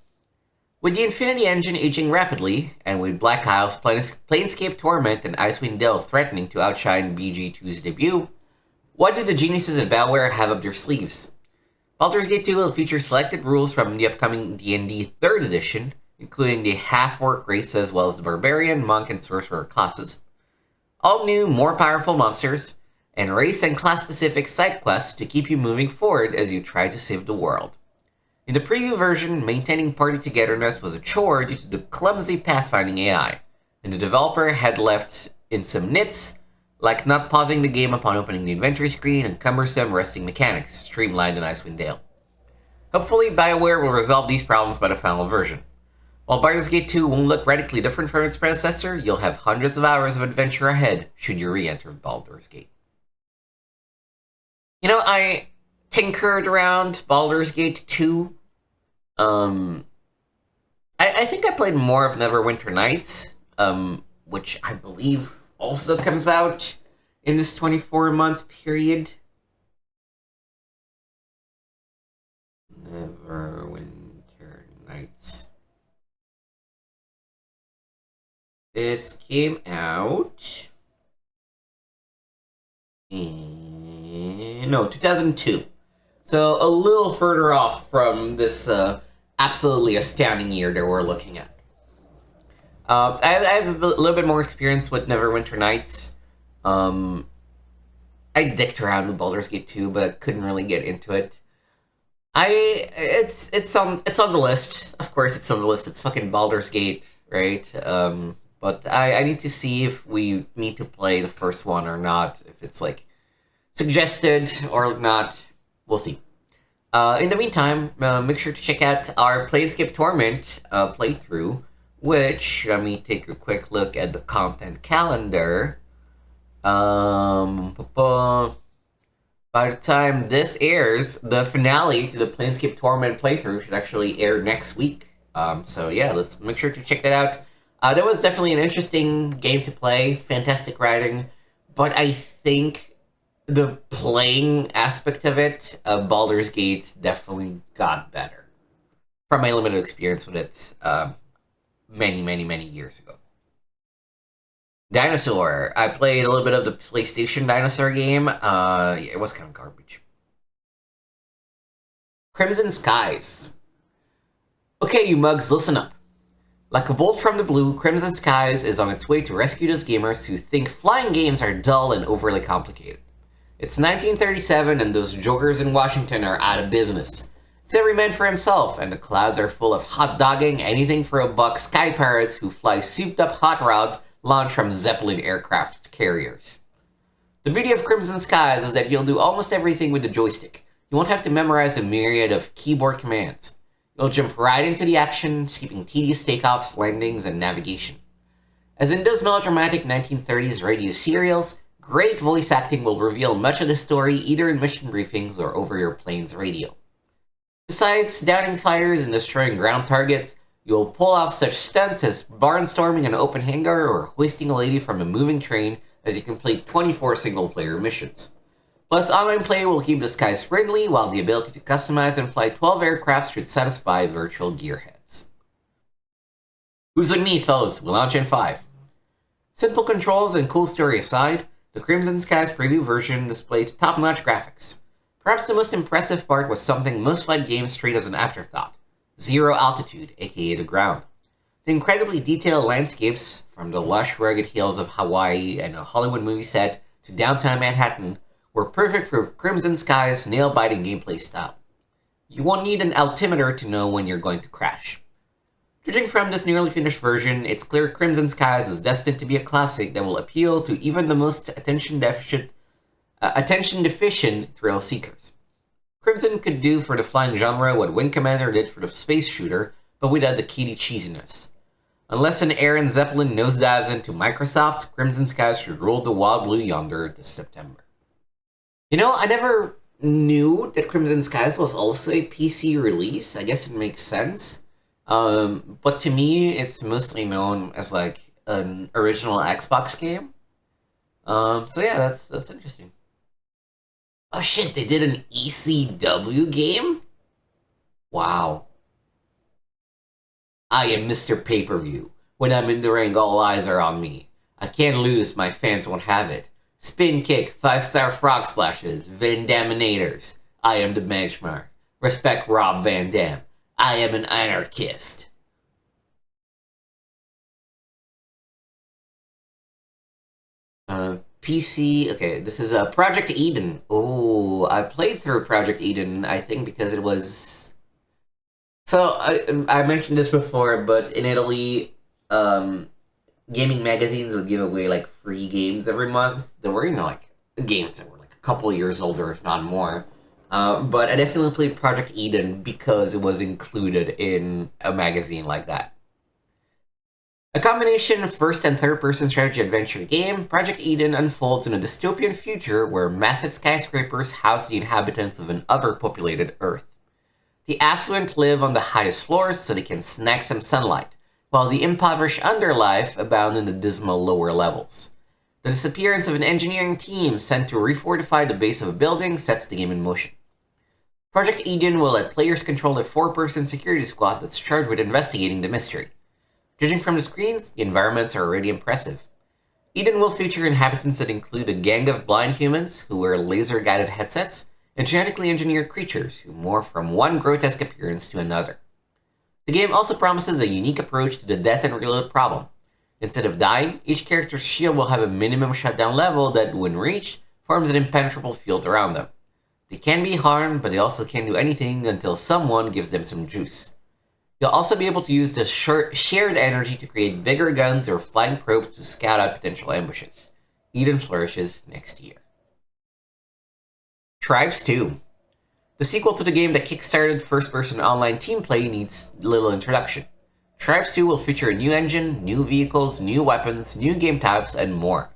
With the Infinity Engine aging rapidly, and with Black Isles, Planescape Torment, and Icewind Dale threatening to outshine BG2's debut, what do the geniuses at BioWare have up their sleeves? Baldur's Gate 2 will feature selected rules from the upcoming D&D 3rd edition, including the half-orc race as well as the barbarian, monk, and sorcerer classes. All new, more powerful monsters, and race and class-specific side quests to keep you moving forward as you try to save the world. In the preview version, maintaining party togetherness was a chore due to the clumsy pathfinding AI, and the developer had left in some nits, like not pausing the game upon opening the inventory screen and cumbersome resting mechanics, streamlined in Icewind Dale. Hopefully, BioWare will resolve these problems by the final version. While Baldur's Gate 2 won't look radically different from its predecessor, you'll have hundreds of hours of adventure ahead should you re-enter Baldur's Gate. You know, I tinkered around Baldur's Gate 2. I think I played more of Neverwinter Nights, which I believe also comes out in this 24-month period. Neverwinter Nights. This came out in 2002. So a little further off from this absolutely astounding year that we're looking at. I have a little bit more experience with Neverwinter Nights. I dicked around with Baldur's Gate 2, but I couldn't really get into it. It's on the list. Of course, it's on the list. It's fucking Baldur's Gate, right? But I need to see if we need to play the first one or not. If it's like suggested or not, we'll see. In the meantime, make sure to check out our Planescape Torment playthrough, which, let me take a quick look at the content calendar. By the time this airs, the finale to the Planescape Torment playthrough should actually air next week. So yeah, let's make sure to check that out. That was definitely an interesting game to play, fantastic writing, but I think the playing aspect of it, Baldur's Gate definitely got better from my limited experience with it many years ago. Dinosaur. I played a little bit of the PlayStation Dinosaur game. Yeah, it was kind of garbage. Crimson Skies. Okay, you mugs, listen up. Like a bolt from the blue, Crimson Skies is on its way to rescue those gamers who think flying games are dull and overly complicated. It's 1937 and those jokers in Washington are out of business. It's every man for himself, and the clouds are full of hot-dogging anything for a buck sky pirates who fly souped-up hot rods launched from Zeppelin aircraft carriers. The beauty of Crimson Skies is that you'll do almost everything with the joystick. You won't have to memorize a myriad of keyboard commands. You'll jump right into the action, skipping tedious takeoffs, landings, and navigation. As in those melodramatic 1930s radio serials, great voice acting will reveal much of the story either in mission briefings or over your plane's radio. Besides downing fighters and destroying ground targets, you'll pull off such stunts as barnstorming an open hangar or hoisting a lady from a moving train as you complete 24 single-player missions. Plus, online play will keep the skies friendly, while the ability to customize and fly 12 aircraft should satisfy virtual gearheads. Who's with me, fellas? We'll launch in 5. Simple controls and cool story aside, the Crimson Skies preview version displayed top-notch graphics. Perhaps the most impressive part was something most flight games treat as an afterthought: zero altitude, aka the ground. The incredibly detailed landscapes, from the lush, rugged hills of Hawaii and a Hollywood movie set to downtown Manhattan, were perfect for Crimson Skies' nail-biting gameplay style. You won't need an altimeter to know when you're going to crash. Judging from this nearly finished version, it's clear Crimson Skies is destined to be a classic that will appeal to even the most attention-deficient thrill seekers. Crimson could do for the flying genre what Wing Commander did for the space shooter, but without the kiddie cheesiness. Unless an Aaron Zeppelin nosedives into Microsoft, Crimson Skies should rule the wild blue yonder this September. You know, I never knew that Crimson Skies was also a PC release. I guess it makes sense. But to me, it's mostly known as like an original Xbox game. So yeah, that's interesting. Oh shit, they did an ECW game? Wow. I am Mr. Pay-Per-View. When I'm in the ring, all eyes are on me. I can't lose, my fans won't have it. Spin kick, 5-star frog splashes, Vindaminators. I am the benchmark. Respect Rob Van Dam. I am an anarchist. PC. Okay, this is Project Eden. Oh, I played through Project Eden, I think, because it was. So, I mentioned this before, but in Italy, gaming magazines would give away like free games every month. There were, like games that were like a couple of years older, if not more. But I definitely played Project Eden because it was included in a magazine like that. A combination of first and third person strategy adventure game, Project Eden unfolds in a dystopian future where massive skyscrapers house the inhabitants of an overpopulated Earth. The affluent live on the highest floors so they can snag some sunlight, while the impoverished underlife abound in the dismal lower levels. The disappearance of an engineering team sent to refortify the base of a building sets the game in motion. Project Eden will let players control a 4-person security squad that's charged with investigating the mystery. Judging from the screens, the environments are already impressive. Eden will feature inhabitants that include a gang of blind humans who wear laser-guided headsets and genetically engineered creatures who morph from one grotesque appearance to another. The game also promises a unique approach to the death and reload problem. Instead of dying, each character's shield will have a minimum shutdown level that, when reached, forms an impenetrable field around them. They can be harmed, but they also can't do anything until someone gives them some juice. You'll also be able to use this shared energy to create bigger guns or flying probes to scout out potential ambushes. Eden flourishes next year. Tribes 2. The sequel to the game that kickstarted first-person online team play needs little introduction. Tribes 2 will feature a new engine, new vehicles, new weapons, new game types, and more.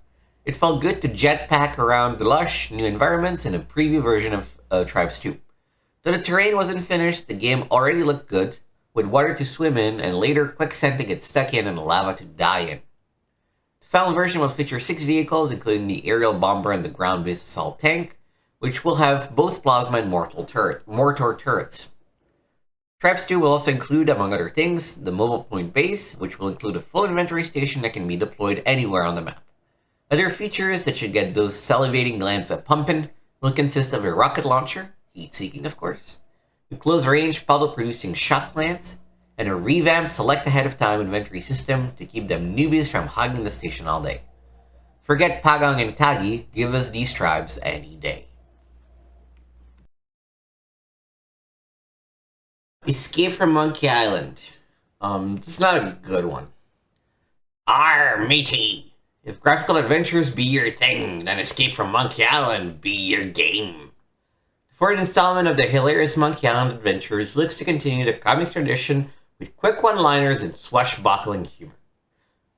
It felt good to jetpack around the lush, new environments in a preview version of Tribes 2. Though the terrain wasn't finished, the game already looked good, with water to swim in and later quicksand to get stuck in and lava to die in. The final version will feature 6 vehicles, including the aerial bomber and the ground-based assault tank, which will have both plasma and mortar turrets. Tribes 2 will also include, among other things, the mobile point base, which will include a full inventory station that can be deployed anywhere on the map. Other features that should get those salivating glands a pumpin' will consist of a rocket launcher, heat-seeking of course, a close-range puddle-producing shot lance, and a revamped select-ahead-of-time inventory system to keep them newbies from hogging the station all day. Forget Pagong and Tagi, give us these tribes any day. Escape from Monkey Island. It's not a good one. Arr, matey! If graphical adventures be your thing, then Escape from Monkey Island be your game. The fourth installment of the hilarious Monkey Island adventures looks to continue the comic tradition with quick one-liners and swashbuckling humor.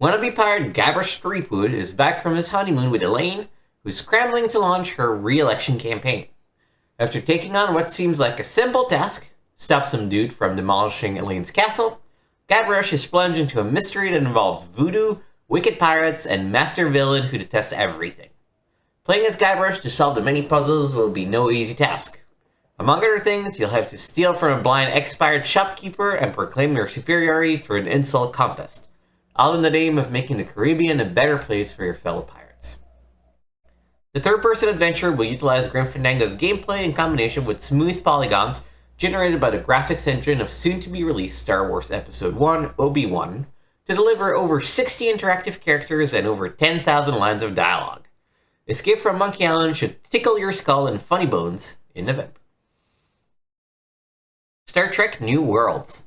Wannabe pirate Gabrish Threepwood is back from his honeymoon with Elaine, who's scrambling to launch her re-election campaign. After taking on what seems like a simple task, stop some dude from demolishing Elaine's castle, Gabrish is plunged into a mystery that involves voodoo, wicked pirates, and master villain who detests everything. Playing as Guybrush to solve the many puzzles will be no easy task. Among other things, you'll have to steal from a blind expired shopkeeper and proclaim your superiority through an insult contest, all in the name of making the Caribbean a better place for your fellow pirates. The third-person adventure will utilize Grim Fandango's gameplay in combination with smooth polygons generated by the graphics engine of soon-to-be-released Star Wars Episode 1, Obi-Wan, to deliver over 60 interactive characters and over 10,000 lines of dialogue. Escape from Monkey Island should tickle your skull and funny bones in November. Star Trek New Worlds.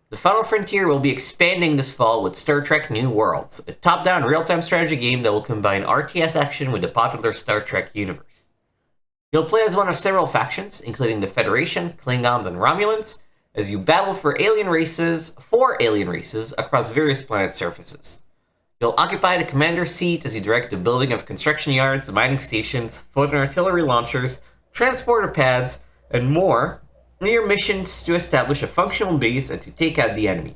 The Final Frontier will be expanding this fall with Star Trek New Worlds, a top-down real-time strategy game that will combine RTS action with the popular Star Trek universe. You'll play as one of several factions, including the Federation, Klingons, and Romulans, as you battle for alien races across various planet surfaces. You'll occupy the commander's seat as you direct the building of construction yards, mining stations, floating artillery launchers, transporter pads, and more in your missions to establish a functional base and to take out the enemy.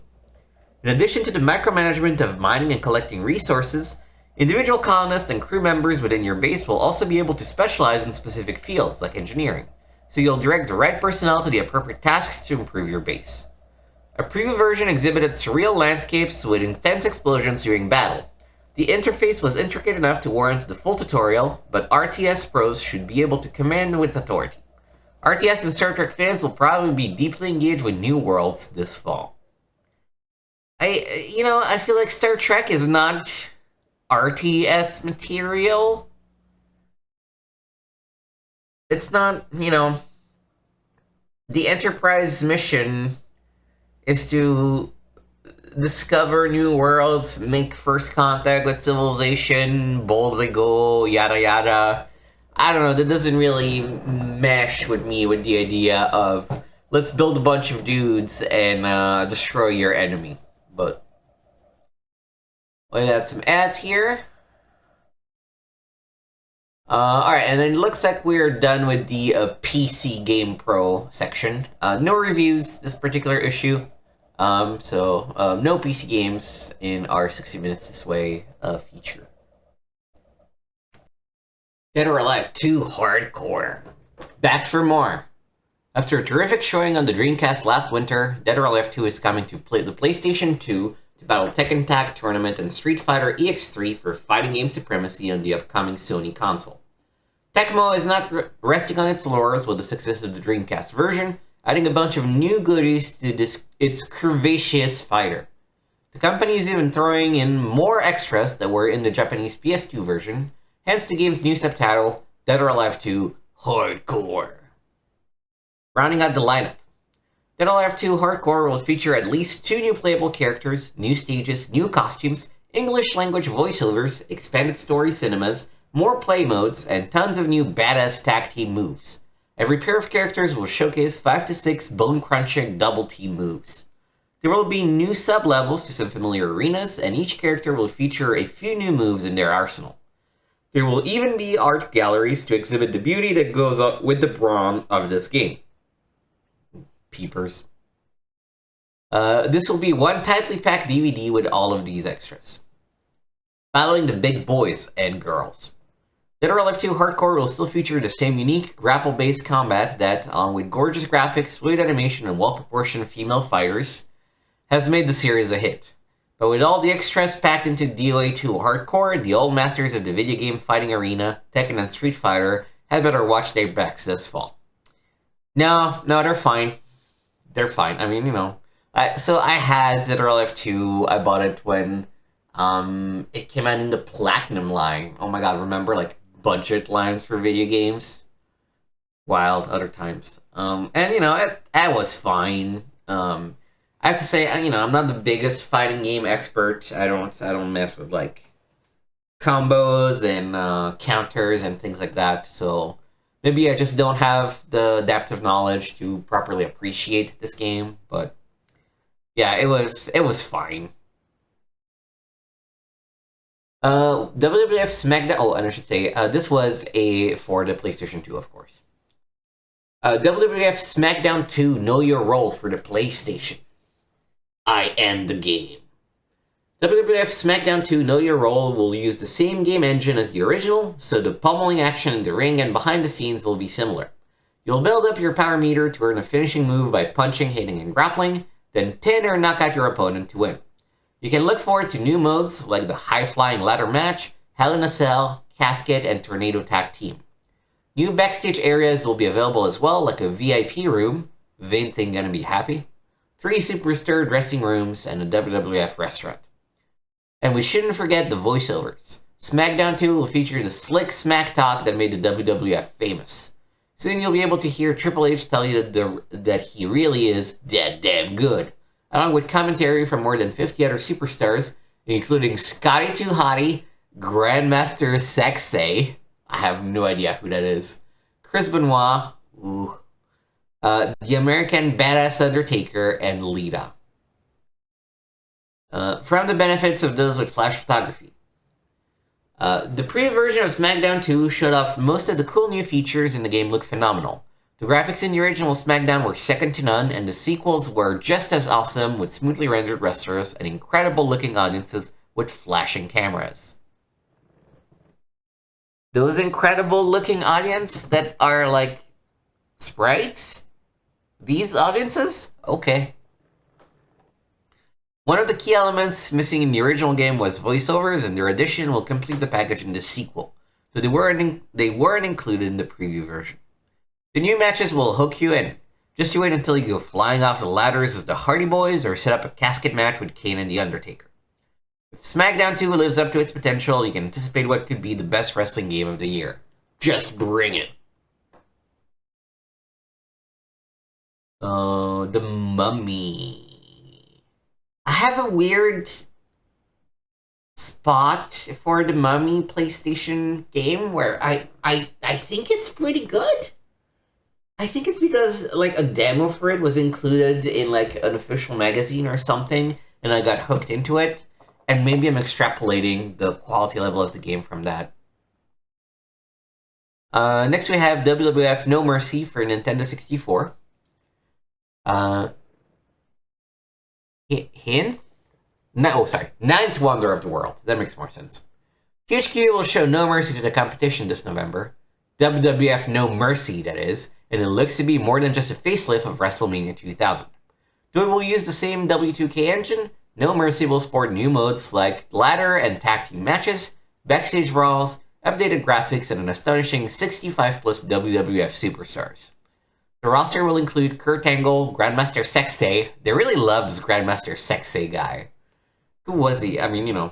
In addition to the micromanagement of mining and collecting resources, individual colonists and crew members within your base will also be able to specialize in specific fields, like engineering, so you'll direct the right personnel to the appropriate tasks to improve your base. A preview version exhibited surreal landscapes with intense explosions during battle. The interface was intricate enough to warrant the full tutorial, but RTS pros should be able to command with authority. RTS and Star Trek fans will probably be deeply engaged with New Worlds this fall. I feel like Star Trek is not RTS material. It's not, the Enterprise mission is to discover new worlds, make first contact with civilization, boldly go, yada yada. I don't know, that doesn't really mesh with me with the idea of let's build a bunch of dudes and destroy your enemy. But we got some ads here. Alright, and then it looks like we're done with the PC GamePro section. No reviews this particular issue. So no PC games in our 60 Minutes This Way feature. Dead or Alive 2 Hardcore. Back for more. After a terrific showing on the Dreamcast last winter, Dead or Alive 2 is coming to the PlayStation 2 to battle Tekken Tag Tournament and Street Fighter EX3 for fighting game supremacy on the upcoming Sony console. Tecmo is not resting on its laurels with the success of the Dreamcast version, adding a bunch of new goodies to its curvaceous fighter. The company is even throwing in more extras that were in the Japanese PS2 version, hence the game's new subtitle, Dead or Alive 2 Hardcore. Rounding out the lineup, Dead or Alive 2 Hardcore will feature at least 2 new playable characters, new stages, new costumes, English language voiceovers, expanded story cinemas, more play modes, and tons of new badass tag team moves. Every pair of characters will showcase 5 to 6 bone-crunching double team moves. There will be new sub-levels to some familiar arenas, and each character will feature a few new moves in their arsenal. There will even be art galleries to exhibit the beauty that goes up with the brawn of this game. Peepers. This will be one tightly packed DVD with all of these extras. Battling the big boys and girls. Dead or Alive 2 Hardcore will still feature the same unique grapple-based combat that, along with gorgeous graphics, fluid animation, and well-proportioned female fighters, has made the series a hit. But with all the extras packed into DOA 2 Hardcore, the old masters of the video game fighting arena, Tekken and Street Fighter, had better watch their backs this fall. No, they're fine. They're fine. I mean, so I had Dead or Alive 2. I bought it when it came out in the Platinum line. Oh my god, remember, budget lines for video games? Wild, other times. And, it was fine. I have to say, I'm not the biggest fighting game expert. I don't mess with, combos and counters and things like that, so maybe I just don't have the depth of knowledge to properly appreciate this game, but yeah, it was fine. WWF SmackDown. Oh, and I should say this was for the PlayStation 2, of course. WWF SmackDown 2 Know Your Role for the PlayStation. I am the game. WWF SmackDown 2 Know Your Role will use the same game engine as the original, so the pummeling action in the ring and behind the scenes will be similar. You'll build up your power meter to earn a finishing move by punching, hitting, and grappling, then pin or knock out your opponent to win. You can look forward to new modes like the high-flying ladder match, Hell in a Cell, Casket, and Tornado Tag Team. New backstage areas will be available as well, like a VIP room, Vince ain't gonna be happy, 3 superstar dressing rooms, and a WWF restaurant. And we shouldn't forget the voiceovers. SmackDown 2 will feature the slick smack talk that made the WWF famous. Soon you'll be able to hear Triple H tell you that he really is dead damn good, along with commentary from more than 50 other superstars, including Scotty 2 Hottie, Grandmaster Sexay, I have no idea who that is, Chris Benoit, the American Badass Undertaker, and Lita. From the benefits of those with flash photography. The pre-version of SmackDown 2 showed off most of the cool new features in the game look phenomenal. The graphics in the original SmackDown were second to none, and the sequels were just as awesome with smoothly rendered wrestlers and incredible looking audiences with flashing cameras. Those incredible looking audiences that are like sprites? These audiences? Okay. One of the key elements missing in the original game was voiceovers, and their addition will complete the package in the sequel, so they weren't included in the preview version. The new matches will hook you in. Just you wait until you go flying off the ladders as the Hardy Boys or set up a casket match with Kane and The Undertaker. If SmackDown 2 lives up to its potential, you can anticipate what could be the best wrestling game of the year. Just bring it. Oh, The Mummy. I have a weird spot for The Mummy PlayStation game where I think it's pretty good. I think it's because like a demo for it was included in like an official magazine or something, and I got hooked into it. And maybe I'm extrapolating the quality level of the game from that. Next we have WWF No Mercy for Nintendo 64. Hint? No, oh, sorry. Ninth Wonder of the World. That makes more sense. THQ will show No Mercy to the competition this November. WWF No Mercy, that is, and it looks to be more than just a facelift of WrestleMania 2000. Though it will use the same W2K engine, No Mercy will sport new modes like ladder and tag team matches, backstage brawls, updated graphics, and an astonishing 65-plus WWF superstars. The roster will include Kurt Angle, Grandmaster Sexay. They really loved this Grandmaster Sexay guy. Who was he? I mean, you know.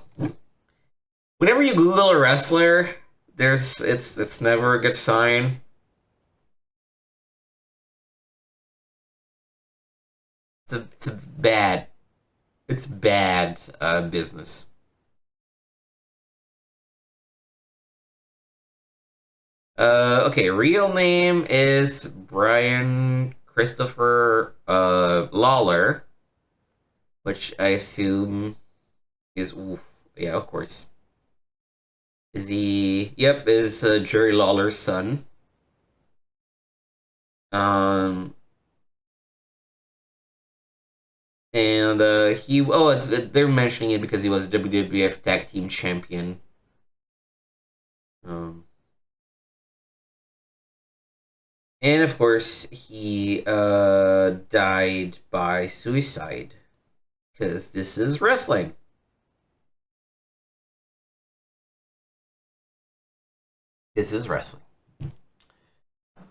Whenever you Google a wrestler, it's never a good sign. It's bad business. Okay, real name is Brian Christopher Lawler, which I assume is yeah, of course. Is he? Yep, is Jerry Lawler's son. And they're mentioning it because he was WWF Tag Team Champion. And of course, he died by suicide. Because this is wrestling. This is wrestling.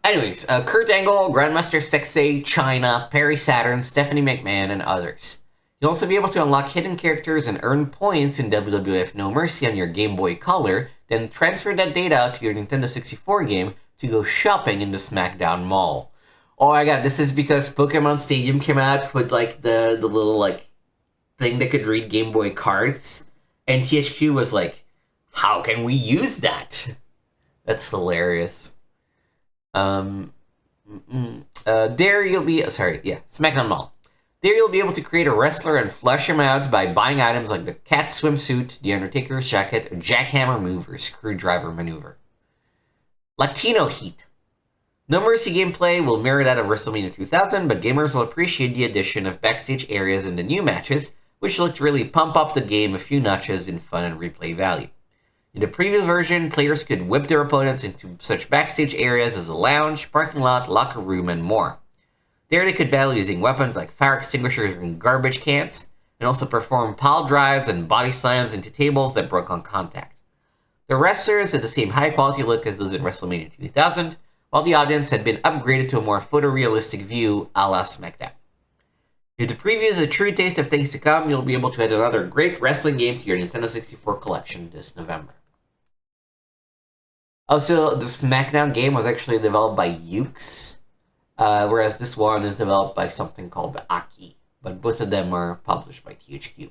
Anyways, Kurt Angle, Grandmaster Sexay, Chyna, Perry Saturn, Stephanie McMahon, and others. You'll also be able to unlock hidden characters and earn points in WWF No Mercy on your Game Boy Color, then transfer that data to your Nintendo 64 game to go shopping in the SmackDown Mall. Oh my god, this is because Pokemon Stadium came out with like the little like thing that could read Game Boy cards, and THQ was like, how can we use that? That's hilarious. There you'll be, SmackDown Mall. There you'll be able to create a wrestler and flesh him out by buying items like the cat swimsuit, the Undertaker's jacket, a jackhammer move, or screwdriver maneuver. Latino Heat. No Mercy gameplay will mirror that of WrestleMania 2000, but gamers will appreciate the addition of backstage areas in the new matches, which look to really pump up the game a few notches in fun and replay value. In the preview version, players could whip their opponents into such backstage areas as a lounge, parking lot, locker room, and more. There they could battle using weapons like fire extinguishers and garbage cans, and also perform pile drives and body slams into tables that broke on contact. The wrestlers had the same high-quality look as those in WrestleMania 2000, while the audience had been upgraded to a more photorealistic view a la SmackDown. If the preview is a true taste of things to come, you'll be able to add another great wrestling game to your Nintendo 64 collection this November. Also, the SmackDown game was actually developed by Ukes, whereas this one is developed by something called Aki, but both of them are published by THQ.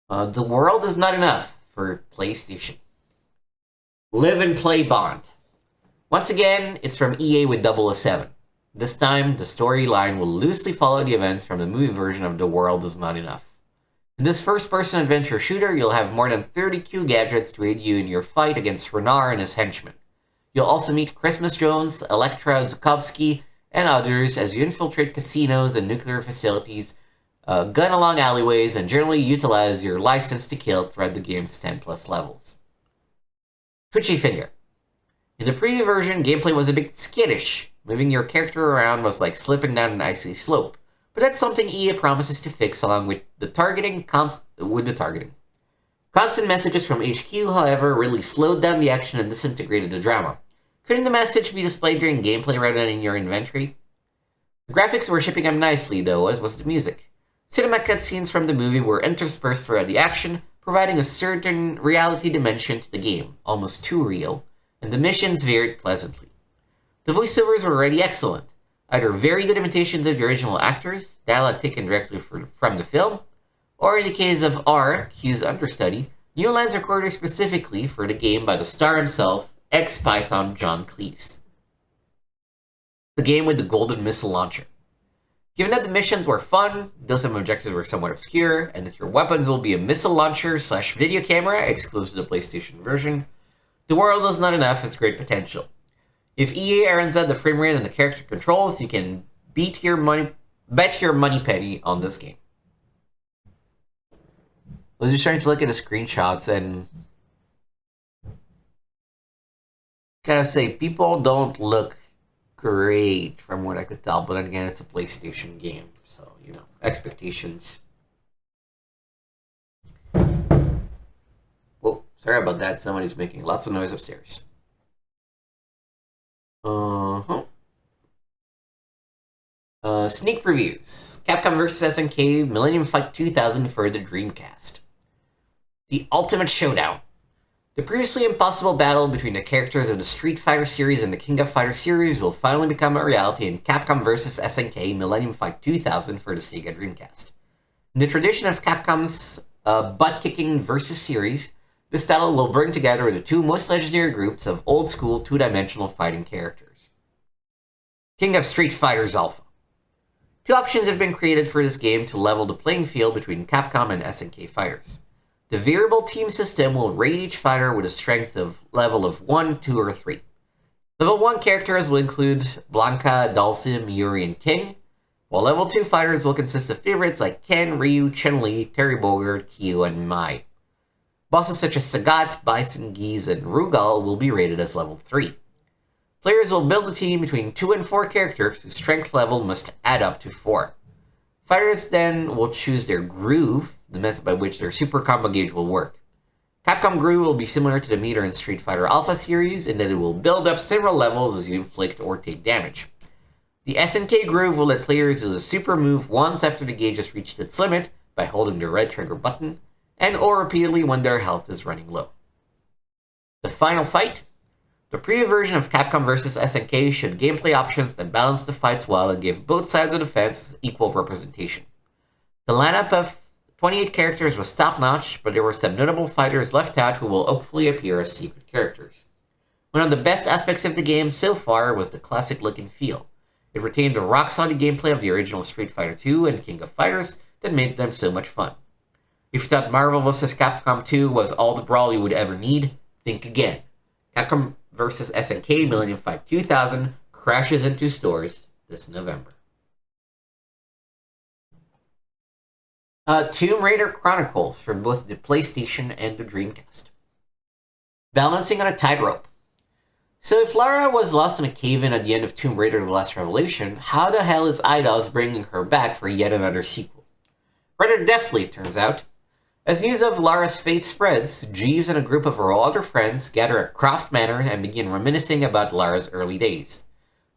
The world is not enough for PlayStation. Live and Play Bond. Once again, it's from EA with 007. This time, the storyline will loosely follow the events from the movie version of The World Is Not Enough. In this first-person adventure shooter, you'll have more than 30 Q gadgets to aid you in your fight against Renard and his henchmen. You'll also meet Christmas Jones, Elektra Zukovsky, and others as you infiltrate casinos and nuclear facilities, gun along alleyways, and generally utilize your license to kill throughout the game's 10-plus levels. Twitchy Finger. In the preview version, gameplay was a bit skittish. Moving your character around was like slipping down an icy slope. But that's something EA promises to fix along with the targeting. Constant Constant messages from HQ, however, really slowed down the action and disintegrated the drama. Couldn't the message be displayed during gameplay rather than in your inventory? The graphics were shipping up nicely, though, as was the music. Cinema cutscenes from the movie were interspersed throughout the action, providing a certain reality dimension to the game, almost too real, and the missions varied pleasantly. The voiceovers were already excellent, either very good imitations of the original actors, dialogue taken directly from the film, or in the case of R, Q's understudy, new lines recorded specifically for the game by the star himself, ex-Python John Cleese. The game with the golden missile launcher. Given that the missions were fun, though some objectives were somewhat obscure, and that your weapons will be a missile launcher / video camera exclusive to the PlayStation version, the world is not enough has great potential. If EA irons out the frame rate and the character controls, you can bet your money penny on this game. I was just trying to look at the screenshots and gotta say, people don't look great from what I could tell, but then again, it's a PlayStation game, so, you know, expectations. Whoa, sorry about that. Somebody's making lots of noise upstairs. Sneak previews. Capcom vs. SNK Millennium Fight 2000 for the Dreamcast. The Ultimate Showdown. The previously impossible battle between the characters of the Street Fighter series and the King of Fighters series will finally become a reality in Capcom vs. SNK Millennium Fight 2000 for the Sega Dreamcast. In the tradition of Capcom's butt-kicking versus series, this title will bring together the two most legendary groups of old-school two-dimensional fighting characters. King of Street Fighters Alpha. Two options have been created for this game to level the playing field between Capcom and SNK fighters. The variable team system will rate each fighter with a strength of level of 1, 2, or 3. Level 1 characters will include Blanka, Dhalsim, Yuri, and King, while level 2 fighters will consist of favorites like Ken, Ryu, Chun-Li, Terry Bogard, Kyo, and Mai. Bosses such as Sagat, Bison, Geese, and Rugal will be rated as level 3. Players will build a team between 2 and 4 characters whose strength level must add up to 4. Fighters then will choose their groove, the method by which their super combo gauge will work. Capcom Groove will be similar to the meter in Street Fighter Alpha series in that it will build up several levels as you inflict or take damage. The SNK Groove will let players use a super move once after the gauge has reached its limit by holding the red trigger button, and or repeatedly when their health is running low. The Final Fight. The preview version of Capcom vs. SNK showed gameplay options that balance the fights well and gave both sides of the fence equal representation. The lineup of 28 characters was top-notch, but there were some notable fighters left out who will hopefully appear as secret characters. One of the best aspects of the game so far was the classic look and feel. It retained the rock-solid gameplay of the original Street Fighter II and King of Fighters that made them so much fun. If you thought Marvel vs. Capcom 2 was all the brawl you would ever need, think again. Capcom vs. SNK Millennium Fight 2000 crashes into stores this November. Tomb Raider Chronicles for both the PlayStation and the Dreamcast. Balancing on a tightrope. So if Lara was lost in a cave-in at the end of Tomb Raider The Last Revelation, how the hell is Eidos bringing her back for yet another sequel? Rather deftly, it turns out. As news of Lara's fate spreads, Jeeves and a group of her older friends gather at Croft Manor and begin reminiscing about Lara's early days.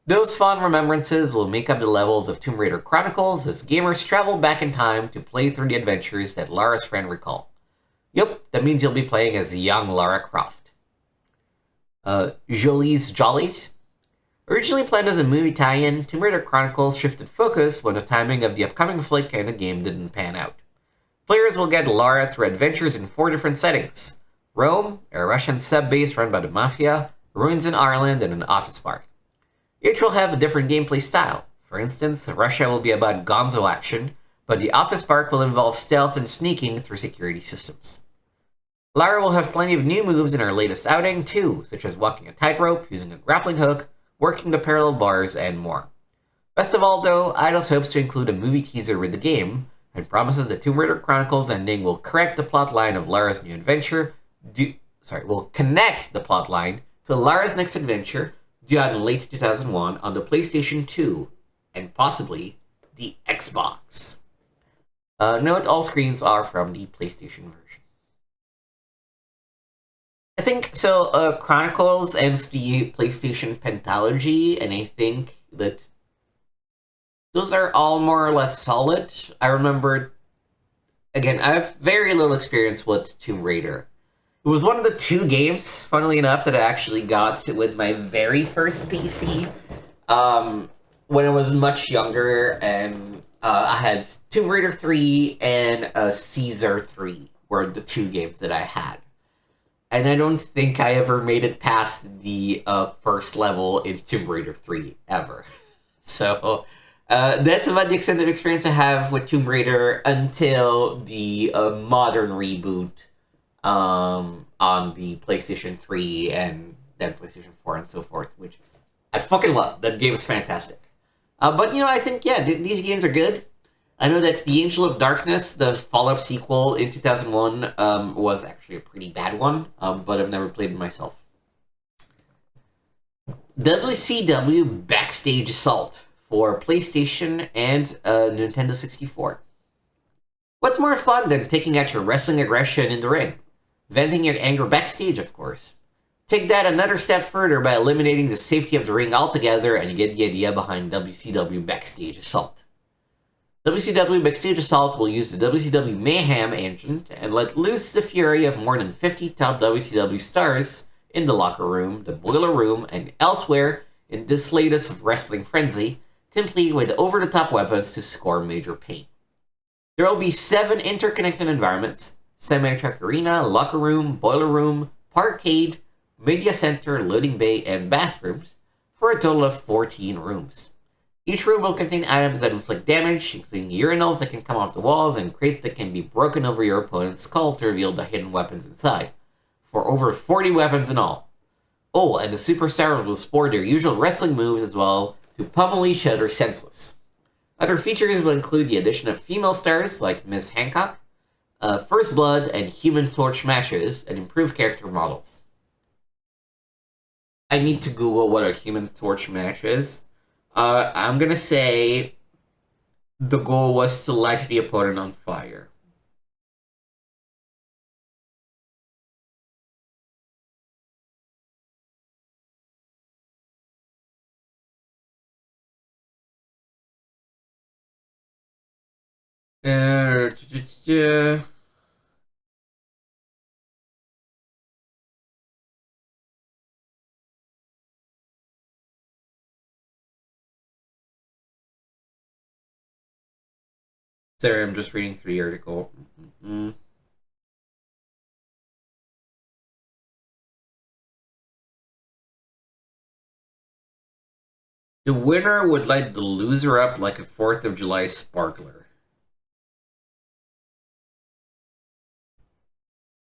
Those fond remembrances will make up the levels of Tomb Raider Chronicles as gamers travel back in time to play through the adventures that Lara's friend recall. Yup, that means you'll be playing as young Lara Croft. Jolie's Jollies. Originally planned as a movie tie-in, Tomb Raider Chronicles shifted focus when the timing of the upcoming flick and the game didn't pan out. Players will get Lara through adventures in 4 different settings: Rome, a Russian sub-base run by the Mafia, ruins in Ireland, and an office park. Each will have a different gameplay style. For instance, Russia will be about gonzo action, but the office park will involve stealth and sneaking through security systems. Lara will have plenty of new moves in her latest outing too, such as walking a tightrope, using a grappling hook, working the parallel bars, and more. Best of all though, Eidos hopes to include a movie teaser with the game, and promises that Tomb Raider Chronicles ending will correct the plotline of Lara's new adventure, will connect the plotline to Lara's next adventure, due out in late 2001 on the PlayStation 2, and possibly the Xbox. Note all screens are from the PlayStation version. I think so. Chronicles ends the PlayStation Pentalogy, and I think that those are all more or less solid. I remember, again, I have very little experience with Tomb Raider. It was one of the 2 games, funnily enough, that I actually got with my very first PC when I was much younger, and I had Tomb Raider 3 and Caesar 3 were the 2 games that I had. And I don't think I ever made it past the first level in Tomb Raider 3, ever. So, that's about the extended experience I have with Tomb Raider until the modern reboot on the PlayStation 3 and then PlayStation 4 and so forth, which I fucking love. That game is fantastic. But, I think, yeah, these games are good. I know that The Angel of Darkness, the follow-up sequel in 2001, was actually a pretty bad one, but I've never played it myself. WCW Backstage Assault for PlayStation and Nintendo 64. What's more fun than taking out your wrestling aggression in the ring? Venting your anger backstage, of course. Take that another step further by eliminating the safety of the ring altogether, and you get the idea behind WCW Backstage Assault. WCW Backstage Assault will use the WCW Mayhem engine and let loose the fury of more than 50 top WCW stars in the locker room, the boiler room, and elsewhere in this latest of Wrestling Frenzy, complete with over-the-top weapons to score major pain. There will be 7 interconnected environments: semi-truck arena, locker room, boiler room, parkade, media center, loading bay, and bathrooms, for a total of 14 rooms. Each room will contain items that inflict damage, including urinals that can come off the walls and crates that can be broken over your opponent's skull to reveal the hidden weapons inside, for over 40 weapons in all. Oh, and the superstars will sport their usual wrestling moves as well to pummel each other senseless. Other features will include the addition of female stars like Miss Hancock, First Blood, and Human Torch matches, and improved character models. I need to Google what a Human Torch match is. I'm gonna say the goal was to light the opponent on fire. Sorry, I'm just reading through the article. The winner would light the loser up like a 4th of July sparkler.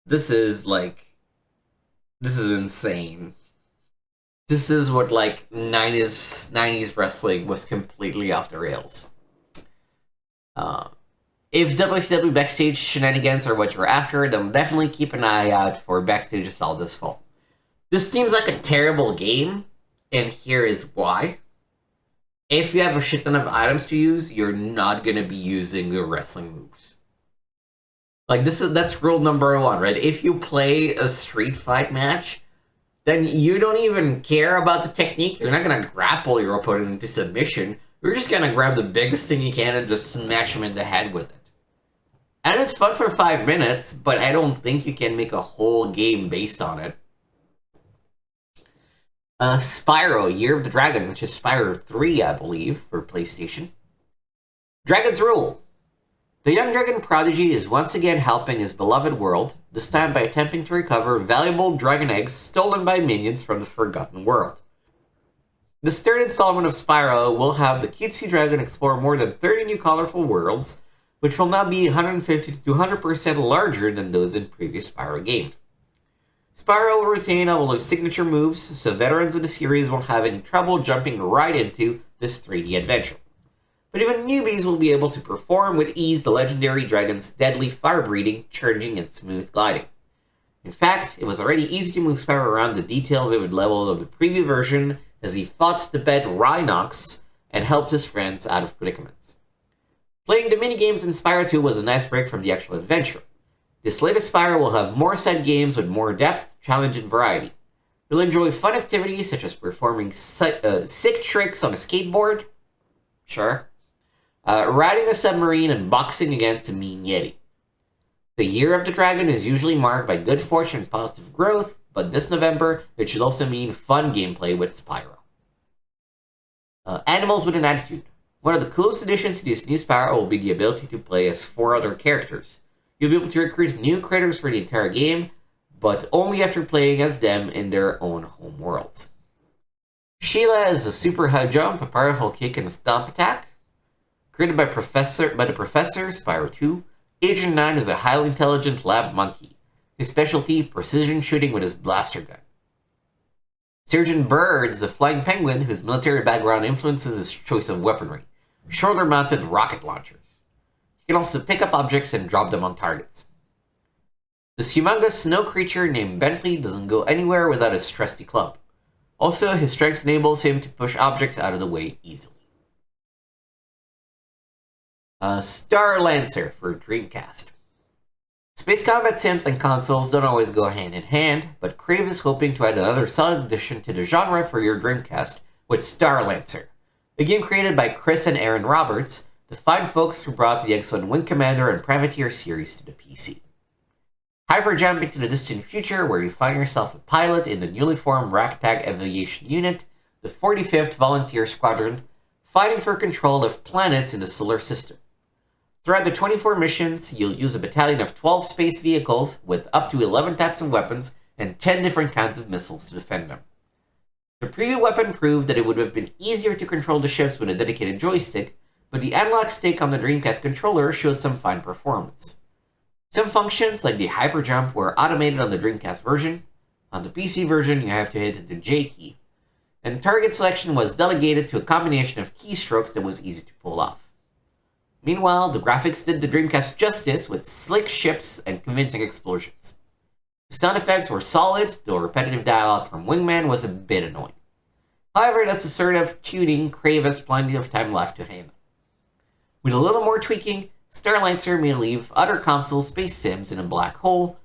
This is insane. This is what 90s wrestling was completely off the rails. If WCW Backstage shenanigans are what you're after, then definitely keep an eye out for Backstage Assault this fall. This seems like a terrible game, and here is why. If you have a shit ton of items to use, you're not gonna be using the wrestling moves. That's rule number 1, right? If you play a street fight match, then you don't even care about the technique. You're not gonna grapple your opponent into submission. You're just gonna grab the biggest thing you can and just smash him in the head with it. And it's fun for 5 minutes, but I don't think you can make a whole game based on it. Spyro, Year of the Dragon, which is Spyro 3, I believe, for PlayStation. Dragon's Rule. The young dragon prodigy is once again helping his beloved world, this time by attempting to recover valuable dragon eggs stolen by minions from the Forgotten World. This third installment of Spyro will have the cutesy dragon explore more than 30 new colorful worlds, which will now be 150 to 200% larger than those in previous Spyro games. Spyro will retain all of his signature moves, so veterans of the series won't have any trouble jumping right into this 3D adventure. But even newbies will be able to perform with ease the legendary dragon's deadly fire-breathing, charging, and smooth gliding. In fact, it was already easy to move Spyro around the detailed, vivid levels of the preview version as he fought the bed Rhinox and helped his friends out of predicaments. Playing the minigames in Spyro 2 was a nice break from the actual adventure. This latest Spyro will have more set games with more depth, challenge, and variety. You'll enjoy fun activities such as performing sick tricks on a skateboard, sure, riding a submarine, and boxing against a mean Yeti. The Year of the Dragon is usually marked by good fortune and positive growth, but this November, it should also mean fun gameplay with Spyro. Animals with an Attitude. One of the coolest additions to this new Spyro will be the ability to play as 4 other characters. You'll be able to recruit new critters for the entire game, but only after playing as them in their own home worlds. Sheila is a super high jump, a powerful kick, and a stomp attack. Created by the Professor, Spyro 2, Agent 9 is a highly intelligent lab monkey. His specialty, precision shooting with his blaster gun. Sergeant Bird is a flying penguin whose military background influences his choice of weaponry. Shoulder-mounted rocket launchers. He can also pick up objects and drop them on targets. This humongous snow creature named Bentley doesn't go anywhere without his trusty club. Also, his strength enables him to push objects out of the way easily. Star Lancer for Dreamcast. Space combat sims and consoles don't always go hand in hand, but Crave is hoping to add another solid addition to the genre for your Dreamcast with Star Lancer, a game created by Chris and Aaron Roberts, the fine folks who brought the excellent Wing Commander and Privateer series to the PC. Hyperjump into the distant future where you find yourself a pilot in the newly formed Ragtag Aviation Unit, the 45th Volunteer Squadron, fighting for control of planets in the solar system. Throughout the 24 missions, you'll use a battalion of 12 space vehicles with up to 11 types of weapons and 10 different kinds of missiles to defend them. The preview weapon proved that it would have been easier to control the ships with a dedicated joystick, but the analog stick on the Dreamcast controller showed some fine performance. Some functions, like the hyperjump, were automated on the Dreamcast version. On the PC version, you have to hit the J key. And target selection was delegated to a combination of keystrokes that was easy to pull off. Meanwhile, the graphics did the Dreamcast justice with slick ships and convincing explosions. The sound effects were solid, though repetitive dialogue from Wingman was a bit annoying. However, that's the sort of tuning Crave has plenty of time left to handle. With a little more tweaking, Star Lancer may leave other console space sims in a black hole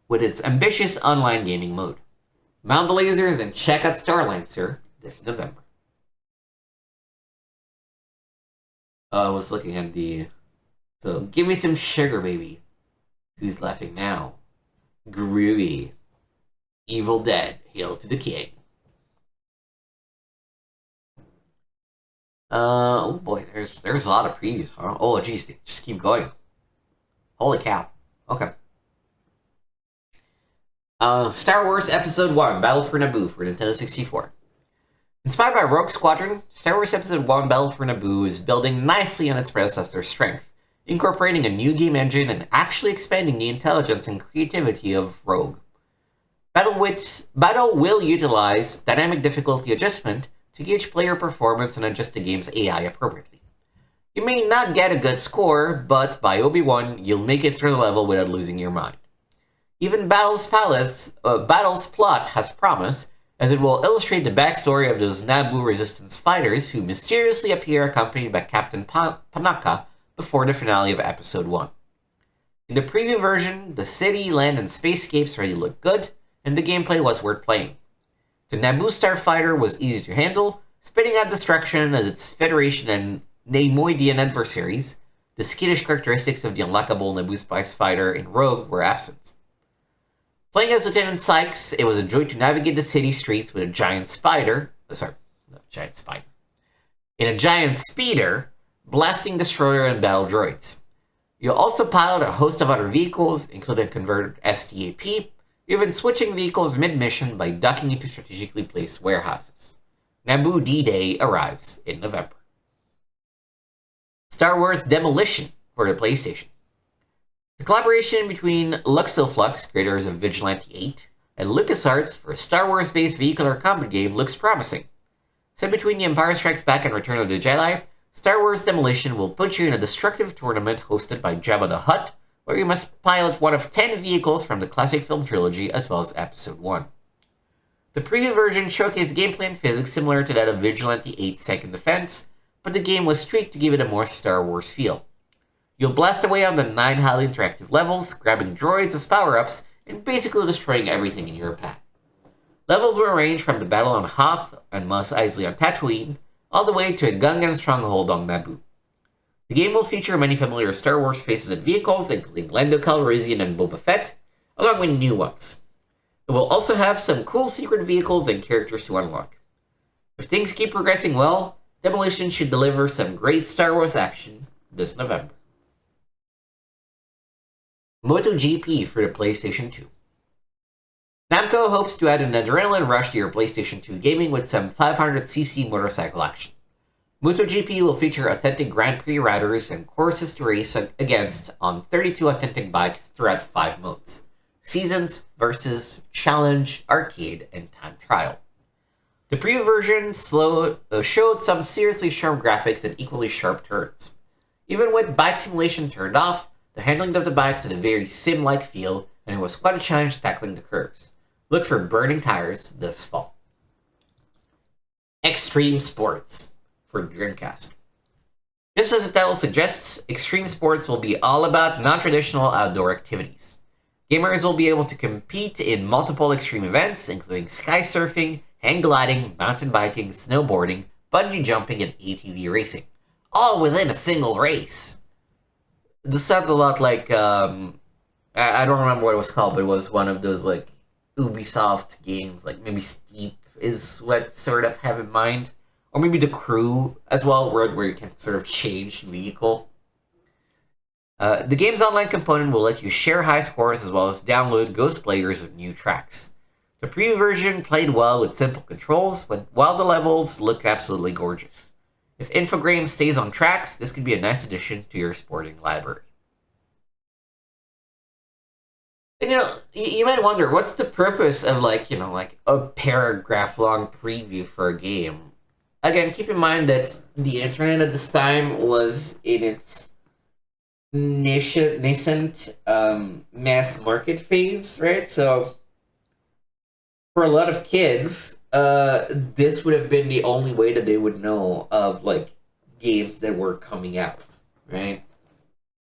with its ambitious online gaming mode. Mount the lasers and check out Star Lancer this November. I was looking at so give me some sugar, baby. Who's laughing now? Groovy. Evil Dead, hail to the king. Oh boy, there's a lot of previews, huh? Oh geez, just keep going. Holy cow. Okay. Star Wars Episode 1, Battle for Naboo for Nintendo 64. Inspired by Rogue Squadron, Star Wars Episode 1 Battle for Naboo is building nicely on its predecessor's strength, incorporating a new game engine and actually expanding the intelligence and creativity of Rogue. Battle will utilize dynamic difficulty adjustment to gauge player performance and adjust the game's AI appropriately. You may not get a good score, but by Obi-Wan, you'll make it through the level without losing your mind. Even Battle's plot has promise, as it will illustrate the backstory of those Naboo resistance fighters who mysteriously appear accompanied by Captain Panaka before the finale of Episode 1. In the preview version, the city, land, and spacescapes already looked good, and the gameplay was worth playing. The Naboo starfighter was easy to handle, spitting out destruction as its Federation and Neimoidian adversaries. The skittish characteristics of the unlockable Naboo spice fighter in Rogue were absent. Playing as Lieutenant Sykes, it was a joy to navigate the city streets with a giant spider. In a giant speeder, blasting destroyer and battle droids. You'll also pilot a host of other vehicles, including a converted STAP, even switching vehicles mid-mission by ducking into strategically placed warehouses. Naboo D-Day arrives in November. Star Wars Demolition for the PlayStation. The collaboration between Luxoflux, creators of Vigilante 8, and LucasArts for a Star Wars-based vehicular combat game looks promising. Set between The Empire Strikes Back and Return of the Jedi, Star Wars Demolition will put you in a destructive tournament hosted by Jabba the Hutt, where you must pilot one of 10 vehicles from the classic film trilogy as well as Episode 1. The preview version showcased gameplay and physics similar to that of Vigilante 8's Second Defense, but the game was tweaked to give it a more Star Wars feel. You'll blast away on the 9 highly interactive levels, grabbing droids as power-ups, and basically destroying everything in your path. Levels will range from the battle on Hoth and Mos Eisley on Tatooine, all the way to a Gungan stronghold on Naboo. The game will feature many familiar Star Wars faces and vehicles, including Lando Calrissian and Boba Fett, along with new ones. It will also have some cool secret vehicles and characters to unlock. If things keep progressing well, Demolition should deliver some great Star Wars action this November. MotoGP for the PlayStation 2. Namco hopes to add an adrenaline rush to your PlayStation 2 gaming with some 500cc motorcycle action. MotoGP will feature authentic Grand Prix riders and courses to race against on 32 authentic bikes throughout 5 modes: Seasons, Versus, Challenge, Arcade, and Time Trial. The preview version showed some seriously sharp graphics and equally sharp turns. Even with bike simulation turned off, the handling of the bikes had a very sim-like feel, and it was quite a challenge tackling the curves. Look for burning tires this fall. Extreme Sports for Dreamcast. Just as the title suggests, Extreme Sports will be all about non-traditional outdoor activities. Gamers will be able to compete in multiple extreme events, including sky surfing, hang gliding, mountain biking, snowboarding, bungee jumping, and ATV racing, all within a single race. This sounds a lot like, I don't remember what it was called, but it was one of those, like, Ubisoft games, like maybe Steep is what sort of have in mind. Or maybe The Crew as well, where you can sort of change vehicle. The game's online component will let you share high scores as well as download ghost players of new tracks. The preview version played well with simple controls, but while the levels look absolutely gorgeous. If Infogrames stays on tracks, this could be a nice addition to your sporting library. And, you might wonder, what's the purpose of, like a paragraph-long preview for a game? Again, keep in mind that the internet at this time was in its nascent mass market phase, right? So, for a lot of kids, this would have been the only way that they would know of, like, games that were coming out, right?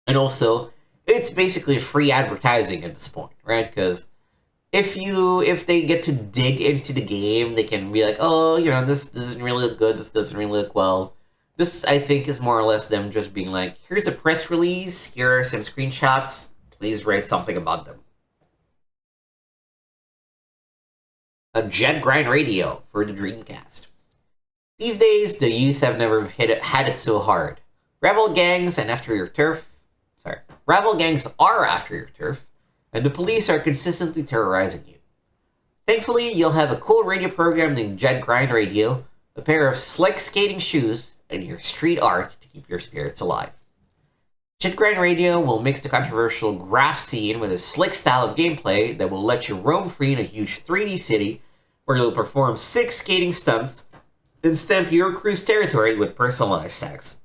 And also, it's basically free advertising at this point, right? Because if they get to dig into the game, they can be like, oh, this doesn't really look good, this doesn't really look well. This, I think, is more or less them just being like, here's a press release, here are some screenshots, please write something about them. A Jet Grind Radio for the Dreamcast. These days, the youth have never had it so hard. Rival gangs are after your turf, and the police are consistently terrorizing you. Thankfully, you'll have a cool radio program named Jet Grind Radio, a pair of slick skating shoes, and your street art to keep your spirits alive. Jet Grind Radio will mix the controversial graph scene with a slick style of gameplay that will let you roam free in a huge 3D city where you'll perform 6 skating stunts and stamp your crew's territory with personalized tags.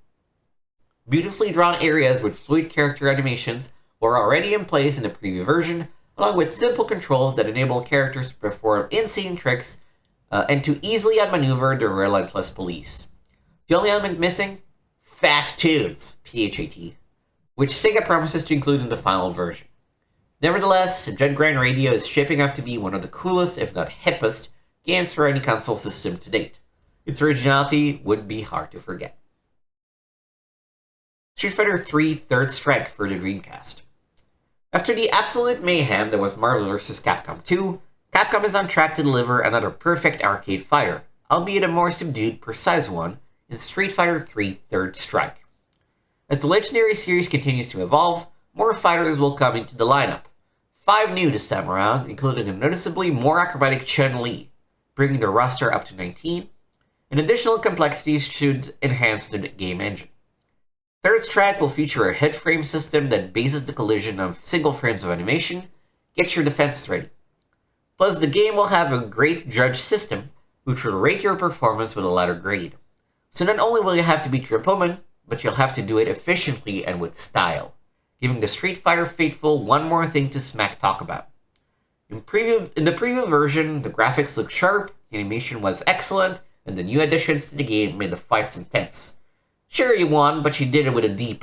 Beautifully drawn areas with fluid character animations were already in place in the preview version, along with simple controls that enable characters to perform insane tricks and to easily outmaneuver the relentless police. The only element missing? Fat tunes, PHAT, which Sega promises to include in the final version. Nevertheless, Jet Grind Radio is shaping up to be one of the coolest, if not hippest, games for any console system to date. Its originality would be hard to forget. Street Fighter III Third Strike for the Dreamcast. After the absolute mayhem that was Marvel vs. Capcom 2, Capcom is on track to deliver another perfect arcade fighter, albeit a more subdued, precise one, in Street Fighter III Third Strike. As the legendary series continues to evolve, more fighters will come into the lineup. 5 new this time around, including a noticeably more acrobatic Chun-Li, bringing the roster up to 19, and additional complexities should enhance the game engine. Third Strike will feature a hit frame system that bases the collision of single frames of animation, get your defenses ready. Plus, the game will have a great judge system, which will rate your performance with a letter grade. So not only will you have to beat your opponent, but you'll have to do it efficiently and with style, giving the Street Fighter faithful one more thing to smack talk about. In the preview version, the graphics looked sharp, the animation was excellent, and the new additions to the game made the fights intense. Sure, you won, but you did it with a D+.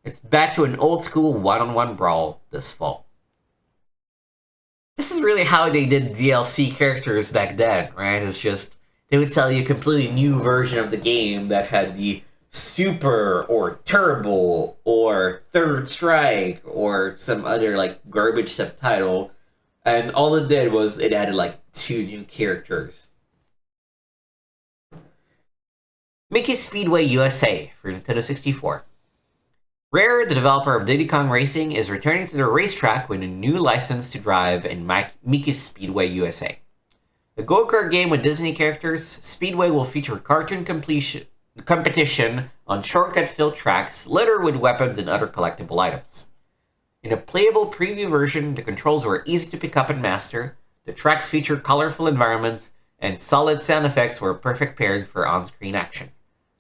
It's back to an old-school one-on-one brawl this fall. This is really how they did DLC characters back then, right? It's just, they would sell you a completely new version of the game that had the Super or Turbo or Third Strike or some other like garbage subtitle, and all it did was it added like 2 new characters. Mickey Speedway USA for Nintendo 64. Rare, the developer of Diddy Kong Racing, is returning to the racetrack with a new license to drive in Mickey's Speedway USA. The go-kart game with Disney characters, Speedway will feature cartoon competition on shortcut-filled tracks littered with weapons and other collectible items. In a playable preview version, the controls were easy to pick up and master, the tracks feature colorful environments, and solid sound effects were a perfect pairing for on-screen action,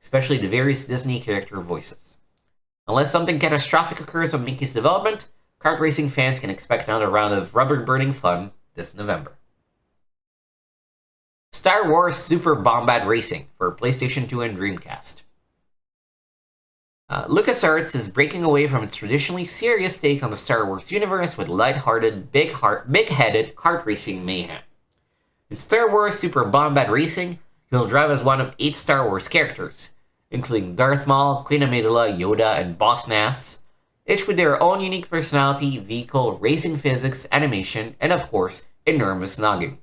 especially the various Disney character voices. Unless something catastrophic occurs on Mickey's development, kart racing fans can expect another round of rubber-burning fun this November. Star Wars Super Bombad Racing for PlayStation 2 and Dreamcast. LucasArts is breaking away from its traditionally serious take on the Star Wars universe with light-hearted, big-headed kart racing mayhem. In Star Wars Super Bombad Racing, you'll drive as one of 8 Star Wars characters, including Darth Maul, Queen Amidala, Yoda, and Boss Nass, each with their own unique personality, vehicle, racing physics, animation, and of course, enormous noggin.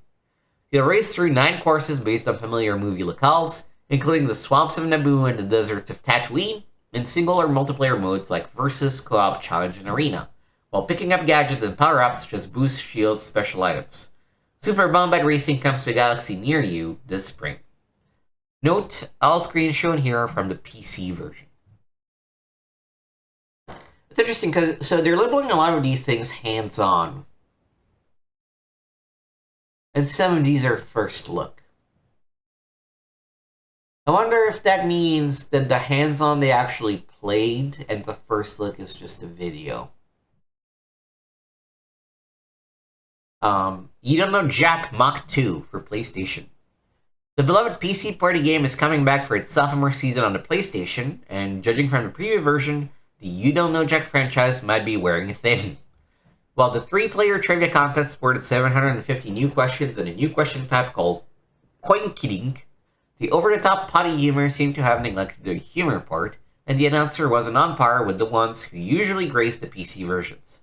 You'll race through 9 courses based on familiar movie locales, including the swamps of Naboo and the deserts of Tatooine, in single or multiplayer modes like Versus, Co-op, Challenge, and Arena, while picking up gadgets and power-ups such as boost, shields, special items. Super Bombad Racing comes to a galaxy near you this spring. Note, all screens shown here are from the PC version. It's interesting because so they're labeling a lot of these things hands-on. And some of these are first look. I wonder if that means that the hands-on they actually played and the first look is just a video. You Don't Know Jack Mach 2 for PlayStation. The beloved PC party game is coming back for its sophomore season on the PlayStation, and judging from the preview version, the You Don't Know Jack franchise might be wearing thin. While the 3-player trivia contest sported 750 new questions and a new question type called Coin Kidding, the over-the-top potty humor seemed to have neglected the humor part, and the announcer wasn't on par with the ones who usually grace the PC versions.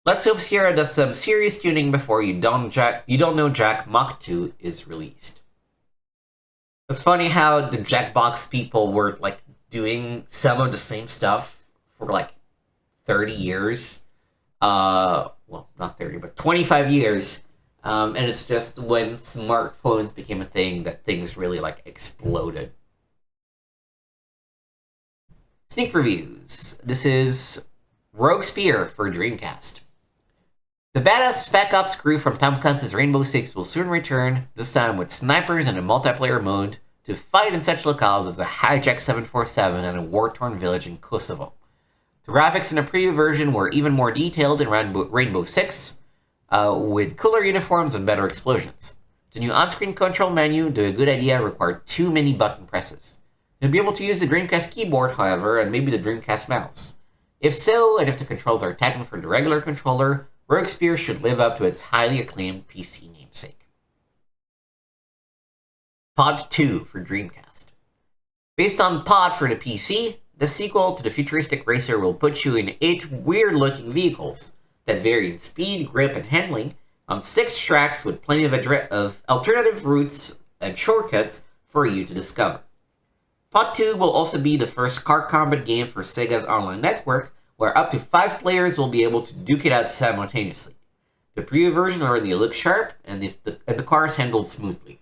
Let's hope Sierra does some serious tuning before You Don't Know Jack Mach 2 is released. It's funny how the Jackbox people were like doing some of the same stuff for like 30 years. Well, not 30, but 25 years. And it's just when smartphones became a thing that things really like exploded. Sneak reviews. This is Rogue Spear for Dreamcast. The badass Spec Ops crew from Tom Clancy's Rainbow Six will soon return, this time with snipers and a multiplayer mode, to fight in such locales as a hijacked 747 and a war-torn village in Kosovo. The graphics in the preview version were even more detailed in Rainbow Six, with cooler uniforms and better explosions. The new on-screen control menu, though a good idea, required too many button presses. You'll be able to use the Dreamcast keyboard, however, and maybe the Dreamcast mouse. If so, and if the controls are tightened for the regular controller, Rogue Spear should live up to its highly acclaimed PC namesake. Pod 2 for Dreamcast. Based on Pod for the PC, the sequel to the futuristic racer will put you in 8 weird-looking vehicles that vary in speed, grip, and handling on 6 tracks with plenty of alternative routes and shortcuts for you to discover. Pod 2 will also be the first car combat game for Sega's online network, where up to 5 players will be able to duke it out simultaneously. The preview version already looks sharp, and the cars handled smoothly.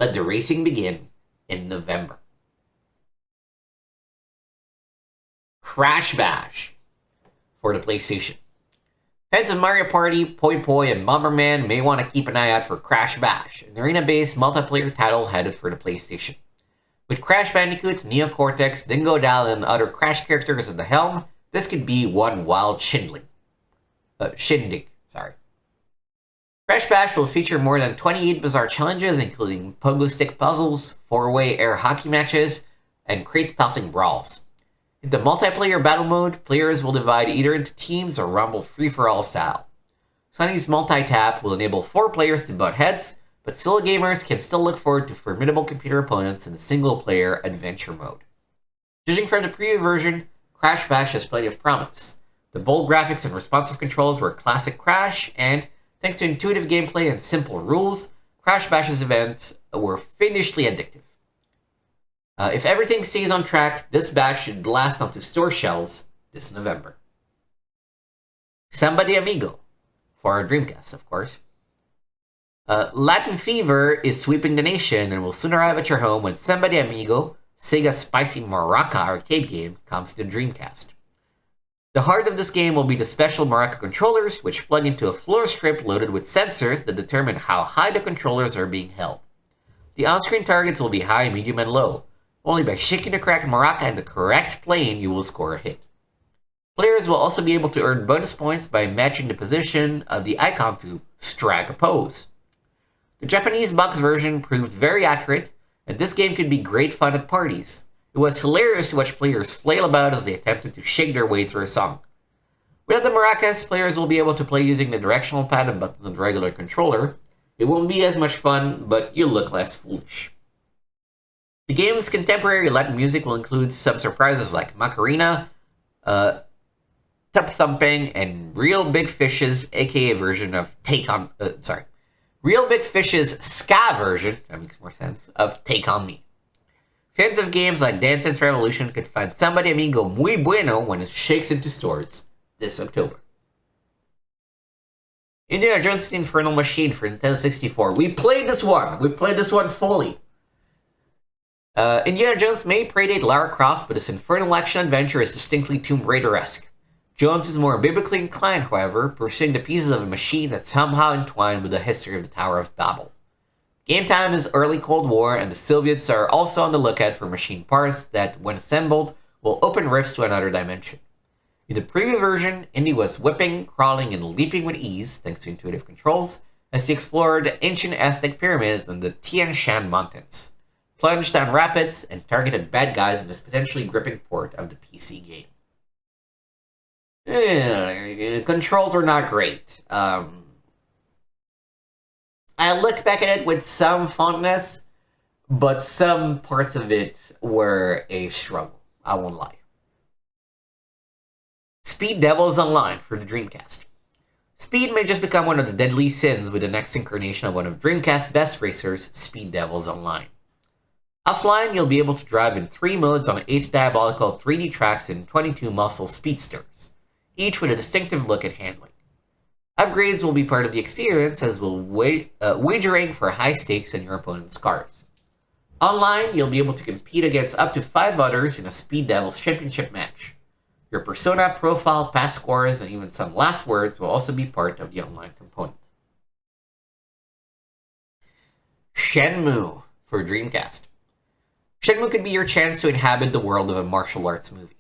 Let the racing begin in November. Crash Bash for the PlayStation. Fans of Mario Party, Poi Poi, and Bomberman may want to keep an eye out for Crash Bash, an arena-based multiplayer title headed for the PlayStation. With Crash Bandicoot, Neo Cortex, Dingo Dal, and other Crash characters at the helm, this could be one wild shindig. Crash Bash will feature more than 28 bizarre challenges, including pogo stick puzzles, 4-way air hockey matches, and crate tossing brawls. In the multiplayer battle mode, players will divide either into teams or rumble free-for-all style. Sunny's multi-tap will enable 4 players to butt heads, but still gamers can still look forward to formidable computer opponents in the single-player adventure mode. Judging from the preview version, Crash Bash has plenty of promise. The bold graphics and responsive controls were classic Crash, and thanks to intuitive gameplay and simple rules, Crash Bash's events were fiendishly addictive. If everything stays on track, this bash should blast onto store shelves this November. Samba de Amigo, for our Dreamcast, of course. Latin Fever is sweeping the nation and will soon arrive at your home when Samba de Amigo, Sega's spicy maraca arcade game, comes to the Dreamcast. The heart of this game will be the special maraca controllers, which plug into a floor strip loaded with sensors that determine how high the controllers are being held. The on-screen targets will be high, medium, and low. Only by shaking the correct maraca in the correct plane you will score a hit. Players will also be able to earn bonus points by matching the position of the icon to strike a pose. The Japanese box version proved very accurate, and this game could be great fun at parties. It was hilarious to watch players flail about as they attempted to shake their way through a song. Without the maracas, players will be able to play using the directional pad and buttons of the regular controller. It won't be as much fun, but you'll look less foolish. The game's contemporary Latin music will include some surprises like Macarena, Tub Thumping, and Real Big Fish's aka version of Real Big Fish's ska version, that makes more sense, of Take On Me. Fans of games like Dance Dance Revolution could find Samba de Amigo muy bueno when it shakes into stores this October. Indiana Jones and the Infernal Machine for Nintendo 64. We played this one fully. Indiana Jones may predate Lara Croft, but this infernal action-adventure is distinctly Tomb Raider-esque. Jones is more biblically inclined, however, pursuing the pieces of a machine that somehow entwined with the history of the Tower of Babel. Game time is early Cold War, and the Soviets are also on the lookout for machine parts that, when assembled, will open rifts to another dimension. In the preview version, Indy was whipping, crawling, and leaping with ease, thanks to intuitive controls, as he explored the ancient Aztec pyramids and the Tian Shan Mountains, plunged down rapids, and targeted bad guys in this potentially gripping port of the PC game. Controls were not great. I look back at it with some fondness, but some parts of it were a struggle. I won't lie. Speed Devils Online for the Dreamcast. Speed may just become one of the deadly sins with the next incarnation of one of Dreamcast's best racers, Speed Devils Online. Offline, you'll be able to drive in 3 modes on 8 diabolical 3D tracks in 22 muscle speedsters, each with a distinctive look at handling. Upgrades will be part of the experience, as will wagering for high stakes in your opponent's cars. Online, you'll be able to compete against up to 5 others in a Speed Devils Championship match. Your persona, profile, pass scores, and even some last words will also be part of the online component. Shenmue for Dreamcast. Shenmue could be your chance to inhabit the world of a martial arts movie.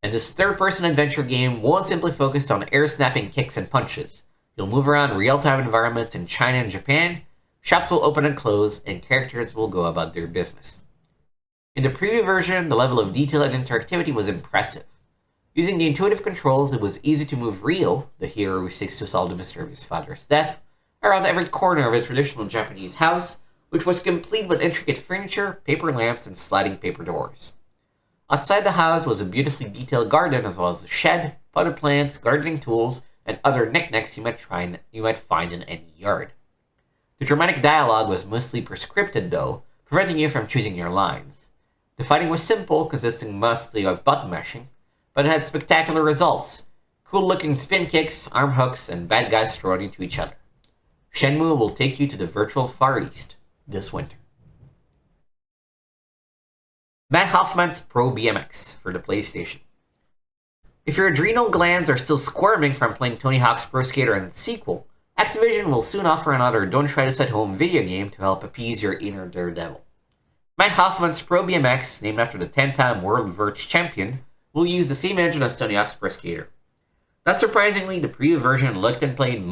And this third-person adventure game won't simply focus on air-snapping kicks and punches. You'll move around real-time environments in China and Japan, shops will open and close, and characters will go about their business. In the preview version, the level of detail and interactivity was impressive. Using the intuitive controls, it was easy to move Ryo, the hero who seeks to solve the mystery of his father's death, around every corner of a traditional Japanese house, which was complete with intricate furniture, paper lamps, and sliding paper doors. Outside the house was a beautifully detailed garden, as well as a shed, potted plants, gardening tools, and other knickknacks you might find in any yard. The dramatic dialogue was mostly prescripted, though, preventing you from choosing your lines. The fighting was simple, consisting mostly of button mashing, but it had spectacular results. Cool-looking spin kicks, arm hooks, and bad guys thrown into each other. Shenmue will take you to the virtual Far East this winter. Matt Hoffman's Pro BMX for the PlayStation. If your adrenal glands are still squirming from playing Tony Hawk's Pro Skater and its sequel, Activision will soon offer another Don't Try This at Home video game to help appease your inner daredevil. Matt Hoffman's Pro BMX, named after the 10-time World Vert champion, will use the same engine as Tony Hawk's Pro Skater. Not surprisingly, the preview version looked and played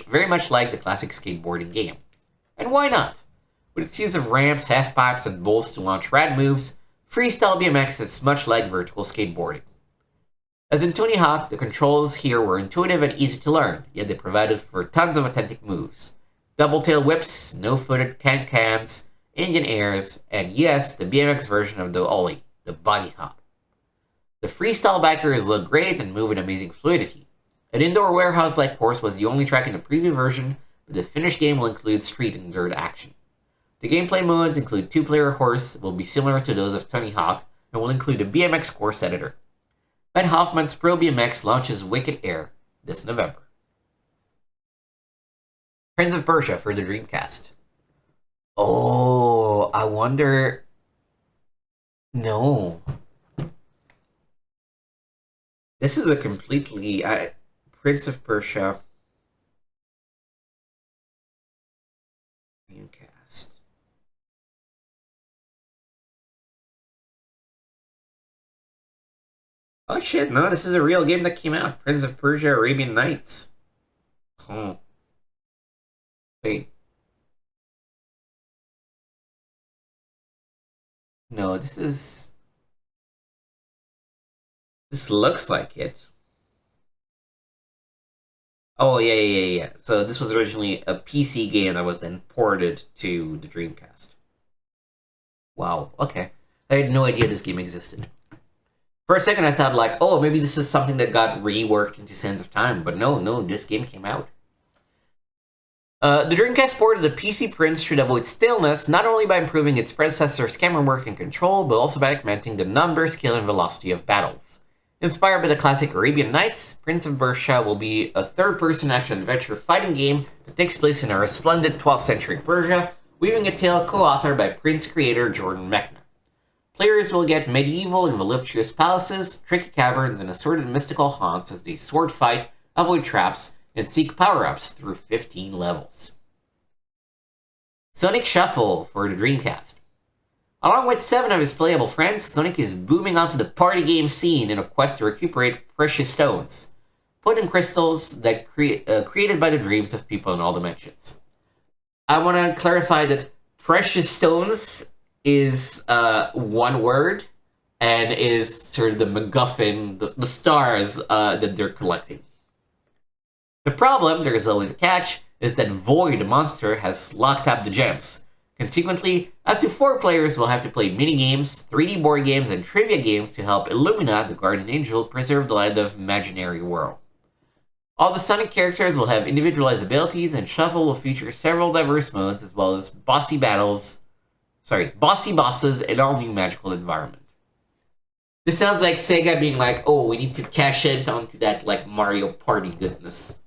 very much like the classic skateboarding game. And why not? With its use of ramps, half-pipes, and bowls to launch rad moves, freestyle BMX is much like vertical skateboarding. As in Tony Hawk, the controls here were intuitive and easy to learn, yet they provided for tons of authentic moves. Double tail whips, no-footed can-cans, Indian airs, and yes, the BMX version of the ollie, the bunny hop. The freestyle bikers look great and move with amazing fluidity. An indoor warehouse-like course was the only track in the preview version, but the finished game will include street and dirt action. The gameplay modes include two-player horse, will be similar to those of Tony Hawk, and will include a BMX course editor. Ben Hoffman's Pro BMX launches Wicked Air this November. Prince of Persia for the Dreamcast. Oh, I wonder... No. This is a completely... Prince of Persia... Dreamcast. Oh shit, no, this is a real game that came out. Prince of Persia, Arabian Nights. Oh. Wait. No, this looks like it. Oh, yeah. So this was originally a PC game that was then ported to the Dreamcast. Wow, okay. I had no idea this game existed. For a second I thought like, oh, maybe this is something that got reworked into Sands of Time, but no, this game came out. The Dreamcast port of the PC Prince should avoid staleness, not only by improving its predecessor's camera work and control, but also by augmenting the number, scale, and velocity of battles. Inspired by the classic Arabian Nights, Prince of Persia will be a third-person action-adventure fighting game that takes place in a resplendent 12th century Persia, weaving a tale co-authored by Prince creator Jordan Mechner. Players will get medieval and voluptuous palaces, tricky caverns, and assorted mystical haunts as they sword fight, avoid traps, and seek power-ups through 15 levels. Sonic Shuffle for the Dreamcast. Along with 7 of his playable friends, Sonic is booming onto the party game scene in a quest to recuperate precious stones, put in crystals that created by the dreams of people in all dimensions. I want to clarify that precious stones is one word and is sort of the MacGuffin, the stars that they're collecting. The problem, there is always a catch, is that Void, the monster, has locked up the gems. Consequently, up to 4 players will have to play mini-games, 3D board games, and trivia games to help Illumina, the guardian angel, preserve the land of Imaginary World. All the Sonic characters will have individualized abilities, and Shuffle will feature several diverse modes, as well as bossy bosses, and all new magical environment. This sounds like Sega being like, oh, we need to cash in onto that, like, Mario Party goodness.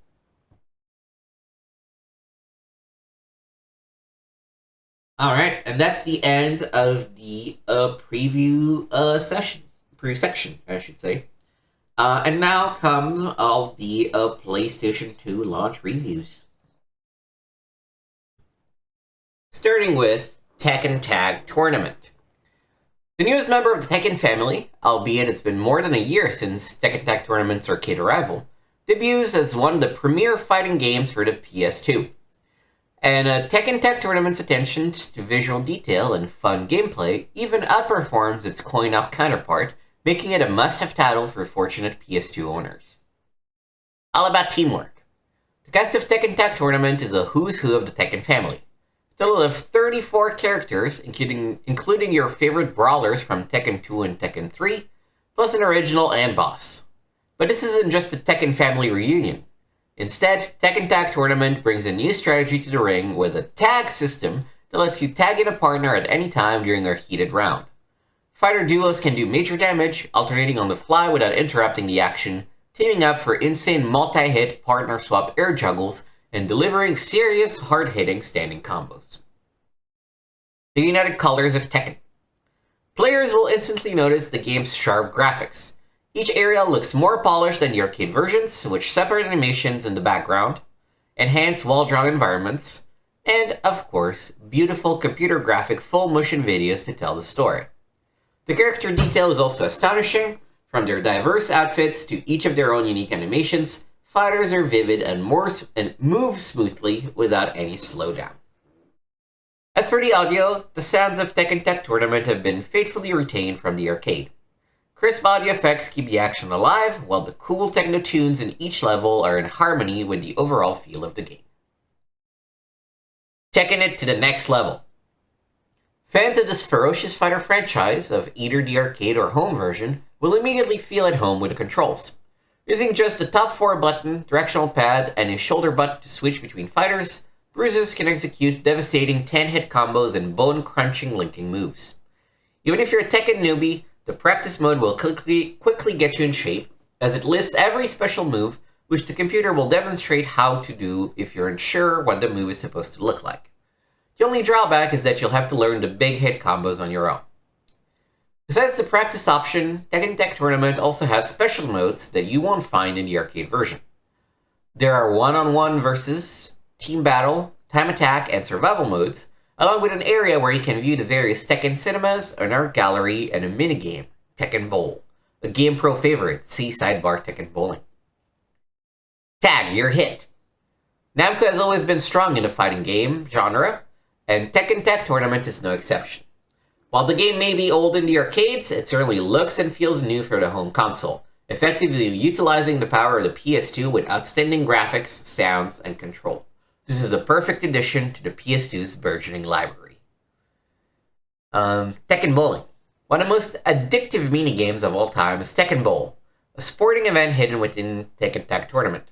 Alright, and that's the end of the preview section, I should say. And now comes all the PlayStation 2 launch reviews. Starting with Tekken Tag Tournament. The newest member of the Tekken family, albeit it's been more than a year since Tekken Tag Tournament's arcade arrival, debuts as one of the premier fighting games for the PS2. And Tekken Tag Tournament's attention to visual detail and fun gameplay even outperforms its coin-op counterpart, making it a must-have title for fortunate PS2 owners. All about teamwork. The cast of Tekken Tag Tournament is a who's who of the Tekken family. A total of 34 characters, including your favorite brawlers from Tekken 2 and Tekken 3, plus an original and boss. But this isn't just a Tekken family reunion. Instead, Tekken Tag Tournament brings a new strategy to the ring with a tag system that lets you tag in a partner at any time during a heated round. Fighter duos can do major damage, alternating on the fly without interrupting the action, teaming up for insane multi-hit partner swap air juggles, and delivering serious hard-hitting standing combos. The United Colors of Tekken. Players will instantly notice the game's sharp graphics. Each area looks more polished than the arcade versions, which separate animations in the background, enhance well-drawn environments, and, of course, beautiful computer graphic full-motion videos to tell the story. The character detail is also astonishing. From their diverse outfits to each of their own unique animations, fighters are vivid and move smoothly without any slowdown. As for the audio, the sounds of Tekken Tag Tournament have been faithfully retained from the arcade. Crisp audio effects keep the action alive, while the cool techno tunes in each level are in harmony with the overall feel of the game. Taking it to the next level. Fans of this ferocious fighter franchise, of either the arcade or home version, will immediately feel at home with the controls. Using just the top 4 button, directional pad, and a shoulder button to switch between fighters, bruisers can execute devastating 10-hit combos and bone-crunching linking moves. Even if you're a Tekken newbie, the practice mode will quickly get you in shape, as it lists every special move, which the computer will demonstrate how to do if you're unsure what the move is supposed to look like. The only drawback is that you'll have to learn the big hit combos on your own. Besides the practice option, Tekken Tag Tournament also has special modes that you won't find in the arcade version. There are one-on-one versus, team battle, time attack, and survival modes, along with an area where you can view the various Tekken cinemas, an art gallery, and a minigame, Tekken Bowl, a GamePro favorite, see sidebar Tekken Bowling. Tag your hit. Namco has always been strong in the fighting game genre, and Tekken Tag Tournament is no exception. While the game may be old in the arcades, it certainly looks and feels new for the home console, effectively utilizing the power of the PS2 with outstanding graphics, sounds, and control. This is a perfect addition to the PS2's burgeoning library. Tekken Bowling. One of the most addictive minigames of all time is Tekken Bowl, a sporting event hidden within Tekken Tag Tournament.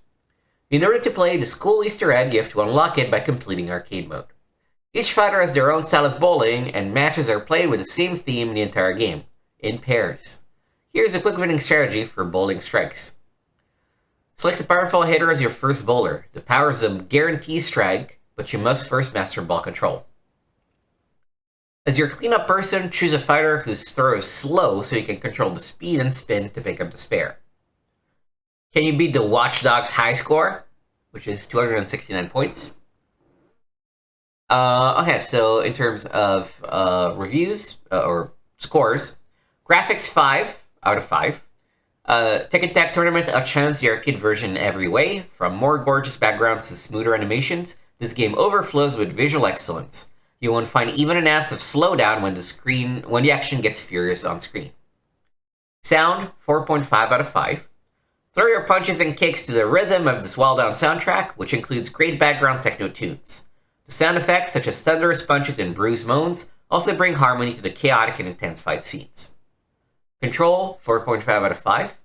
In order to play this cool Easter egg, you have to unlock it by completing arcade mode. Each fighter has their own style of bowling, and matches are played with the same theme in the entire game, in pairs. Here's a quick winning strategy for bowling strikes. Select a powerful hitter as your first bowler. The powers of guarantee strike, but you must first master ball control. As your cleanup person, choose a fighter whose throw is slow so you can control the speed and spin to pick up the spare. Can you beat the Watch Dogs high score, which is 269 points? Okay, so in terms of reviews or scores, graphics 5 out of 5. Tekken Tag Tournament outshines the arcade version in every way, from more gorgeous backgrounds to smoother animations. This game overflows with visual excellence. You won't find even an ounce of slowdown when the action gets furious on screen. Sound 4.5 out of 5. Throw your punches and kicks to the rhythm of this well-done soundtrack, which includes great background techno tunes. The sound effects, such as thunderous punches and bruised moans, also bring harmony to the chaotic and intense fight scenes. Control, 4.5 out of 5.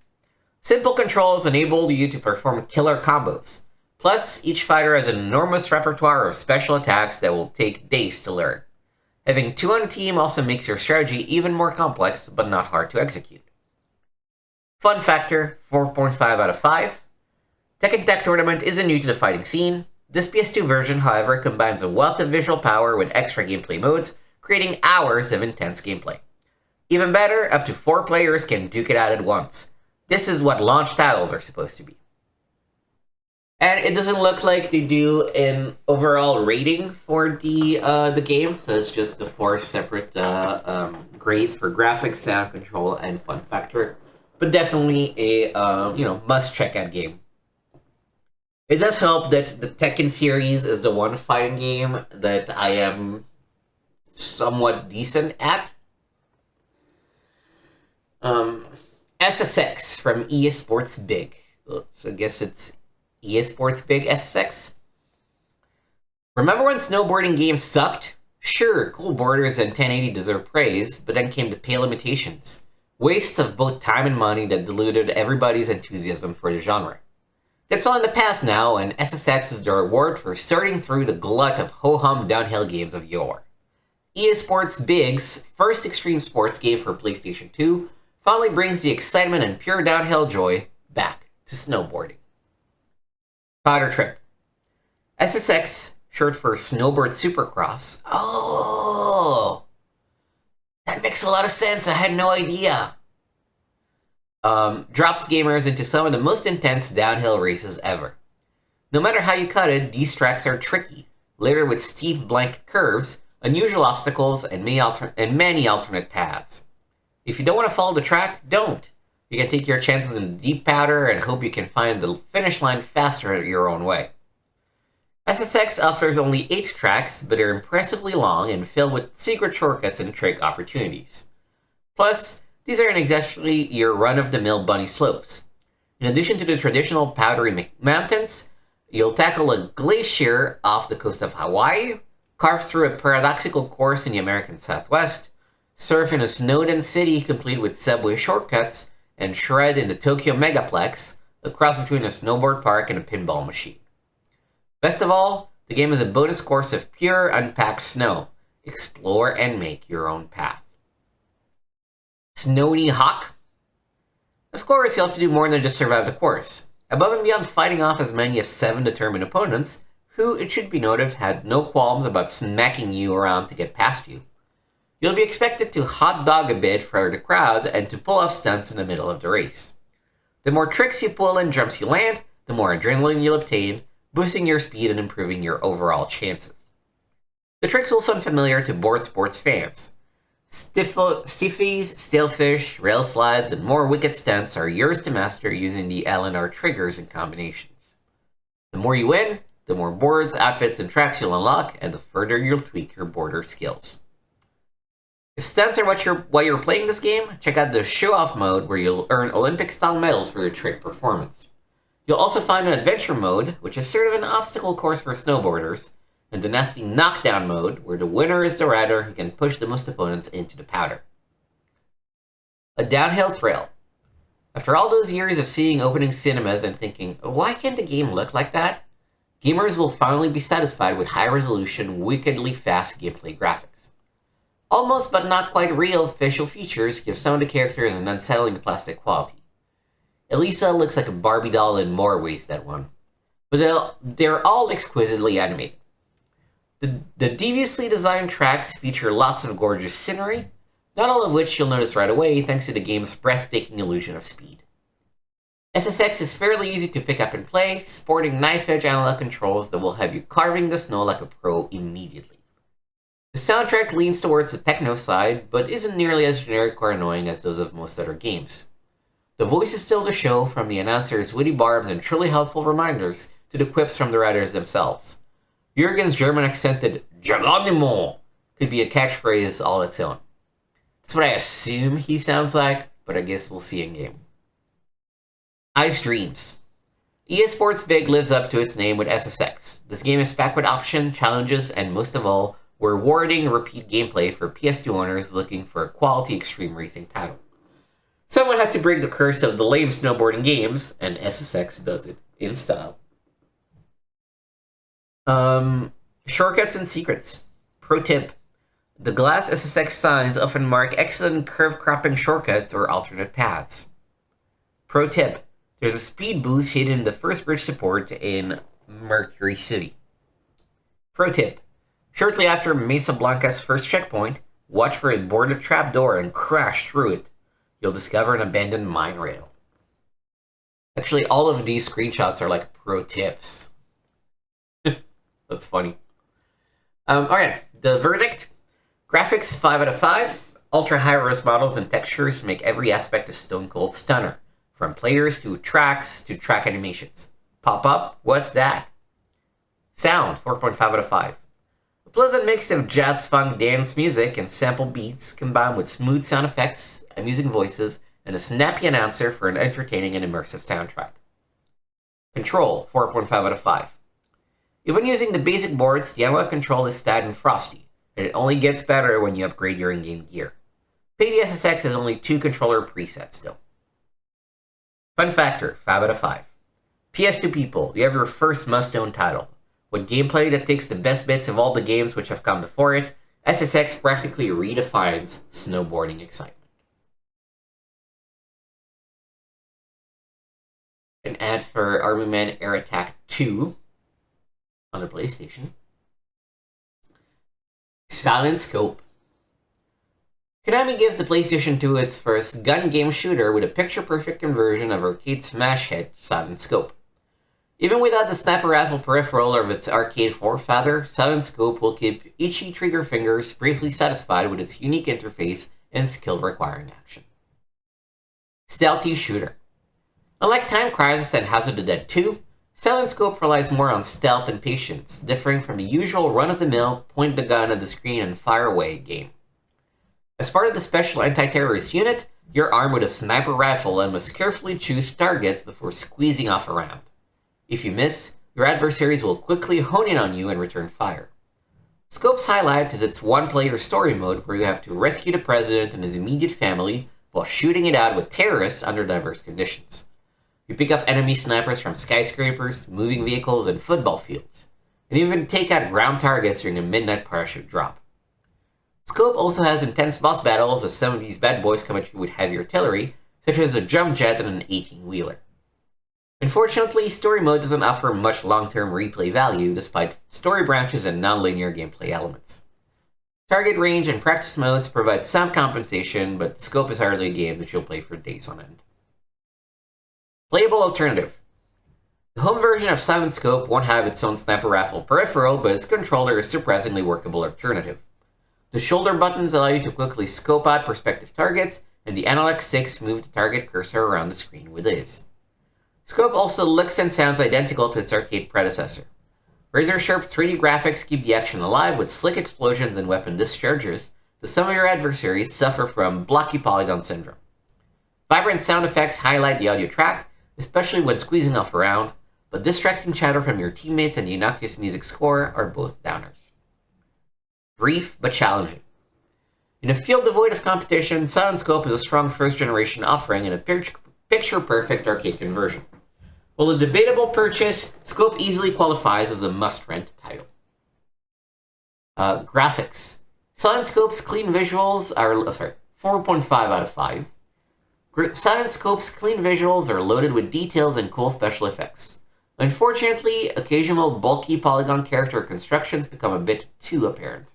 Simple controls enable you to perform killer combos. Plus, each fighter has an enormous repertoire of special attacks that will take days to learn. Having 2 on a team also makes your strategy even more complex, but not hard to execute. Fun factor, 4.5 out of 5. Tekken Tag Tournament isn't new to the fighting scene. This PS2 version, however, combines a wealth of visual power with extra gameplay modes, creating hours of intense gameplay. Even better, up to 4 players can duke it out at once. This is what launch titles are supposed to be. And it doesn't look like they do an overall rating for the game, so it's just the 4 separate grades for graphics, sound control, and fun factor. But definitely a must-check-out game. It does help that the Tekken series is the one fighting game that I am somewhat decent at. SSX from EA Sports Big. So I guess it's EA Sports Big SSX. Remember when snowboarding games sucked? Sure, cool borders and 1080 deserve praise, but then came the pale limitations. Wastes of both time and money that diluted everybody's enthusiasm for the genre. That's all in the past now, and SSX is the reward for sorting through the glut of ho-hum downhill games of yore. EA Sports Big's first extreme sports game for PlayStation 2 finally brings the excitement and pure downhill joy back to snowboarding. Powder Trip. SSX, short for Snowboard Supercross. Oh! That makes a lot of sense, I had no idea. Drops gamers into some of the most intense downhill races ever. No matter how you cut it, these tracks are tricky, littered with steep blanket curves, unusual obstacles, and many alternate paths. If you don't want to follow the track, don't. You can take your chances in deep powder and hope you can find the finish line faster your own way. SSX offers only 8 tracks, but are impressively long and filled with secret shortcuts and trick opportunities. Plus, These aren't exactly your run-of-the-mill bunny slopes. In addition to the traditional powdery mountains, you'll tackle a glacier off the coast of Hawaii, carve through a paradoxical course in the American Southwest, surf in a snowed-in city complete with subway shortcuts, and shred in the Tokyo Megaplex, a cross between a snowboard park and a pinball machine. Best of all, the game is a bonus course of pure unpacked snow. Explore and make your own path. Snowy Hawk? Of course, you'll have to do more than just survive the course. Above and beyond fighting off as many as 7 determined opponents, who, it should be noted, had no qualms about smacking you around to get past you, you'll be expected to hot dog a bit for the crowd and to pull off stunts in the middle of the race. The more tricks you pull and jumps you land, the more adrenaline you'll obtain, boosting your speed and improving your overall chances. The tricks will sound familiar to board sports fans. Stiffies, stalefish, rail slides, and more wicked stunts are yours to master using the L and R triggers and combinations. The more you win, the more boards, outfits, and tracks you'll unlock, and the further you'll tweak your boarder skills. If stunts are why you're playing this game, check out the show-off mode where you'll earn Olympic-style medals for your trick performance. You'll also find an adventure mode, which is sort of an obstacle course for snowboarders, and the nasty knockdown mode, where the winner is the rider who can push the most opponents into the powder. A downhill thrill. After all those years of seeing opening cinemas and thinking, why can't the game look like that? Gamers will finally be satisfied with high-resolution, wickedly fast gameplay graphics. Almost but not quite real facial features give some of the characters an unsettling plastic quality. Elisa looks like a Barbie doll in more ways than one, but they're all exquisitely animated. The deviously designed tracks feature lots of gorgeous scenery, not all of which you'll notice right away thanks to the game's breathtaking illusion of speed. SSX is fairly easy to pick up and play, sporting knife-edge analog controls that will have you carving the snow like a pro immediately. The soundtrack leans towards the techno side, but isn't nearly as generic or annoying as those of most other games. The voices steal the show, from the announcers' witty barbs and truly helpful reminders to the quips from the writers themselves. Jurgen's German-accented Geronimo could be a catchphrase all its own. That's what I assume he sounds like, but I guess we'll see in-game. Ice Dreams. EA Sports Big lives up to its name with SSX. This game is packed with options, challenges, and most of all, rewarding repeat gameplay for PS2 owners looking for a quality extreme racing title. Someone had to break the curse of the lame snowboarding games, and SSX does it in style. Shortcuts and secrets. Pro tip. The glass SSX signs often mark excellent curve cropping shortcuts or alternate paths. Pro tip. There's a speed boost hidden in the first bridge support in Mercury City. Pro tip. Shortly after Mesa Blanca's first checkpoint, watch for it board a trapdoor and crash through it. You'll discover an abandoned mine rail. Actually, all of these screenshots are like pro tips. That's funny. Alright, the verdict. Graphics 5 out of 5. Ultra high-res models and textures make every aspect a stone-cold stunner. From players to tracks to track animations. Pop up? What's that? Sound 4.5 out of 5. A pleasant mix of jazz funk dance music and sample beats combined with smooth sound effects, amusing voices, and a snappy announcer for an entertaining and immersive soundtrack. Control 4.5 out of 5. Even using the basic boards, the analog control is sad and frosty, and it only gets better when you upgrade your in-game gear. PDSSX has only 2 controller presets still. Fun factor, 5 out of 5. PS2 people, you have your first must-own title. With gameplay that takes the best bits of all the games which have come before it, SSX practically redefines snowboarding excitement. An ad for Army Man Air Attack 2 on the PlayStation. Silent Scope. Konami gives the PlayStation 2 its first gun game shooter with a picture-perfect conversion of arcade smash hit Silent Scope. Even without the sniper rifle peripheral of its arcade forefather, Silent Scope will keep itchy trigger fingers briefly satisfied with its unique interface and skill-requiring action. Stealthy Shooter. Unlike Time Crisis and House of the Dead 2, Silent Scope relies more on stealth and patience, differing from the usual run-of-the-mill, point the gun at the screen and fire away game. As part of the special anti-terrorist unit, You're armed with a sniper rifle and must carefully choose targets before squeezing off a round. If you miss, your adversaries will quickly hone in on you and return fire. Scope's highlight is its one-player story mode where you have to rescue the president and his immediate family while shooting it out with terrorists under diverse conditions. You pick off enemy snipers from skyscrapers, moving vehicles, and football fields, and even take out ground targets during a midnight parachute drop. Scope also has intense boss battles as some of these bad boys come at you with heavy artillery, such as a jump jet and an 18-wheeler. Unfortunately, story mode doesn't offer much long-term replay value despite story branches and non-linear gameplay elements. Target range and practice modes provide some compensation, but Scope is hardly a game that you'll play for days on end. Playable alternative. The home version of Silent Scope won't have its own sniper rifle peripheral, but its controller is a surprisingly workable alternative. The shoulder buttons allow you to quickly scope out prospective targets, and the analog sticks move the target cursor around the screen with ease. Scope also looks and sounds identical to its arcade predecessor. Razor-sharp 3D graphics keep the action alive with slick explosions and weapon discharges, though some of your adversaries suffer from blocky polygon syndrome. Vibrant sound effects highlight the audio track, especially when squeezing off a round, but distracting chatter from your teammates and the innocuous music score are both downers. Brief but challenging. In a field devoid of competition, Silent Scope is a strong first-generation offering and a picture-perfect arcade conversion. While a debatable purchase, Scope easily qualifies as a must-rent title. Graphics. Silent Scope's clean visuals are 4.5 out of 5. Silent Scope's clean visuals are loaded with details and cool special effects. Unfortunately, occasional bulky polygon character constructions become a bit too apparent.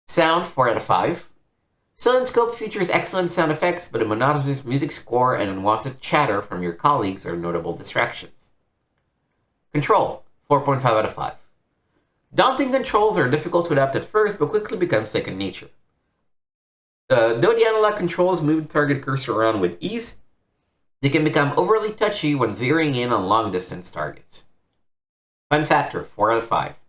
Sound, 4 out of 5. Silent Scope features excellent sound effects, but a monotonous music score and unwanted chatter from your colleagues are notable distractions. Control, 4.5 out of 5. Daunting controls are difficult to adapt at first, but quickly become second nature. Though the analog controls move the target cursor around with ease, they can become overly touchy when zeroing in on long-distance targets. Fun factor, 4 out of 5.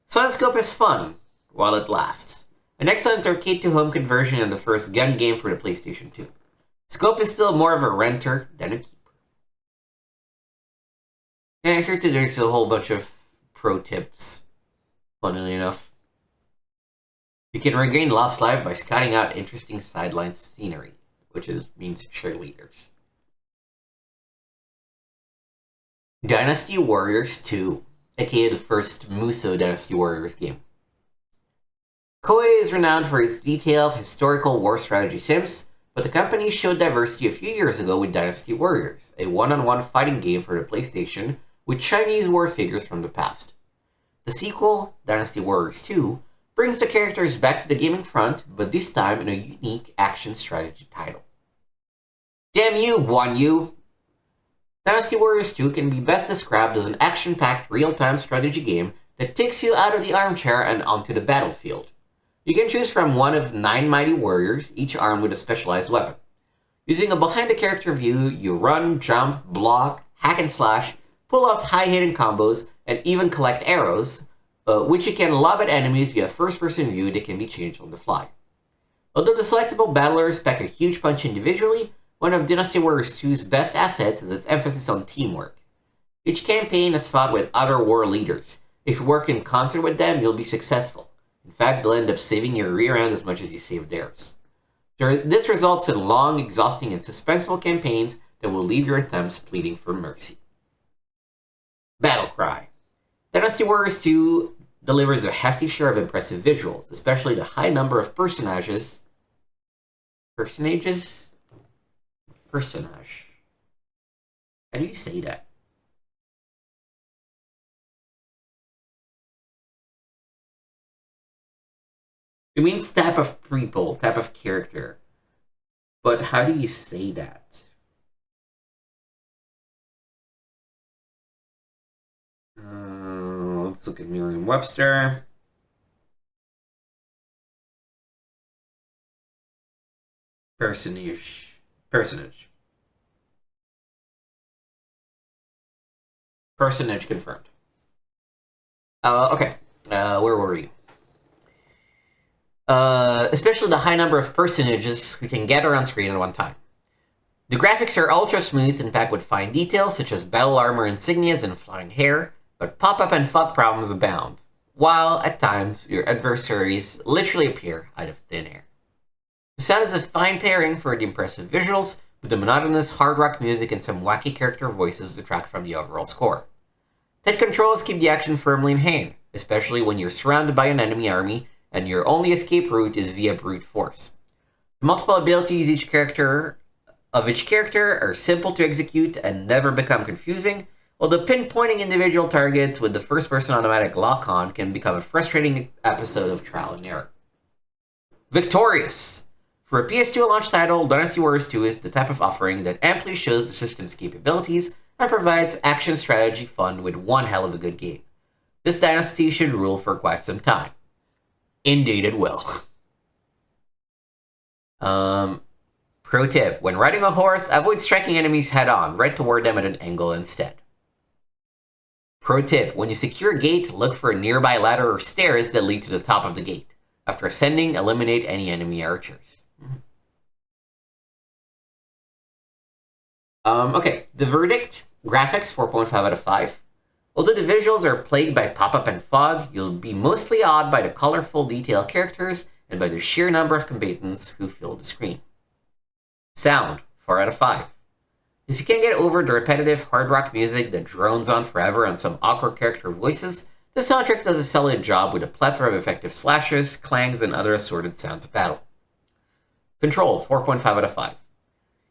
Silent Scope is fun, while it lasts. An excellent arcade-to-home conversion and the first gun game for the PlayStation 2. Scope is still more of a renter than a keeper. And here today there's a whole bunch of pro tips, funnily enough. You can regain lost life by scouting out interesting sideline scenery, which means cheerleaders. Dynasty Warriors 2, aka the first Muso Dynasty Warriors game. Koei is renowned for its detailed, historical war strategy sims, but the company showed diversity a few years ago with Dynasty Warriors, a one-on-one fighting game for the PlayStation with Chinese war figures from the past. The sequel, Dynasty Warriors 2, brings the characters back to the gaming front, but this time in a unique action strategy title. Damn you, Guan Yu! Dynasty Warriors 2 can be best described as an action-packed real-time strategy game that takes you out of the armchair and onto the battlefield. You can choose from one of 9 mighty warriors, each armed with a specialized weapon. Using a behind-the-character view, you run, jump, block, hack and slash, pull off high-hitting combos, and even collect arrows, which you can lob at enemies via first-person view that can be changed on the fly. Although the selectable battlers pack a huge punch individually, one of Dynasty Warriors 2's best assets is its emphasis on teamwork. Each campaign is fought with other war leaders. If you work in concert with them, you'll be successful. In fact, they'll end up saving your rear end as much as you save theirs. This results in long, exhausting, and suspenseful campaigns that will leave your thumbs pleading for mercy. Battle Cry. Dynasty Warriors 2 delivers a hefty share of impressive visuals, especially the high number of personage. How do you say that? It means type of people, type of character. But how do you say that? Let's look at Merriam-Webster. Personage. Personage confirmed. Okay. Where were you? especially the high number of personages who can gather on screen at one time. The graphics are ultra smooth and packed with fine details such as battle armor insignias and flying hair, but pop-up and FUD problems abound, while, at times, your adversaries literally appear out of thin air. The sound is a fine pairing for the impressive visuals, with the monotonous hard rock music and some wacky character voices detract from the overall score. Tight controls keep the action firmly in hand, especially when you're surrounded by an enemy army and your only escape route is via brute force. The multiple abilities each character are simple to execute and never become confusing, while the pinpointing individual targets with the first-person automatic lock-on can become a frustrating episode of trial and error. Victorious! For a PS2 launch title, Dynasty Warriors 2 is the type of offering that amply shows the system's capabilities and provides action strategy fun with one hell of a good game. This dynasty should rule for quite some time. Indeed it will. Pro tip, when riding a horse, avoid striking enemies head-on, right toward them at an angle instead. Pro tip, when you secure a gate, look for a nearby ladder or stairs that lead to the top of the gate. After ascending, eliminate any enemy archers. Okay, the verdict, graphics 4.5 out of 5. Although the visuals are plagued by pop-up and fog, you'll be mostly awed by the colorful, detailed characters and by the sheer number of combatants who fill the screen. Sound, 4 out of 5. If you can't get over the repetitive hard rock music that drones on forever and some awkward character voices, the soundtrack does a solid job with a plethora of effective slashes, clangs, and other assorted sounds of battle. Control, 4.5 out of 5.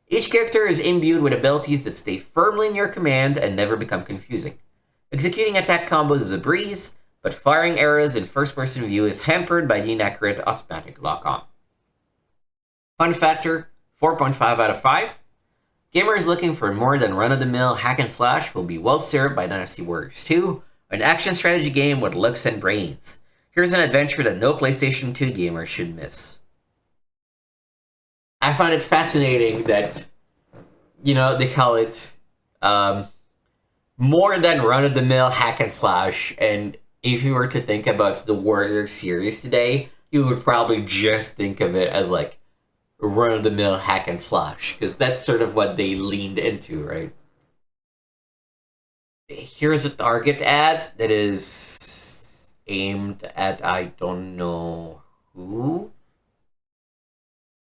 Each character is imbued with abilities that stay firmly in your command and never become confusing. Executing attack combos is a breeze, but firing arrows in first-person view is hampered by the inaccurate automatic lock-on. Fun factor, 4.5 out of 5. Gamers looking for more than run-of-the-mill hack and slash will be well served by Dynasty Warriors 2, an action strategy game with looks and brains. Here's an adventure that no PlayStation 2 gamer should miss. I find it fascinating that, they call it more than run-of-the-mill hack and slash, and if you were to think about the Warrior series today, you would probably just think of it as like run-of-the-mill hack and slash, because that's sort of what they leaned into, right? Here's a Target ad that is aimed at I don't know who.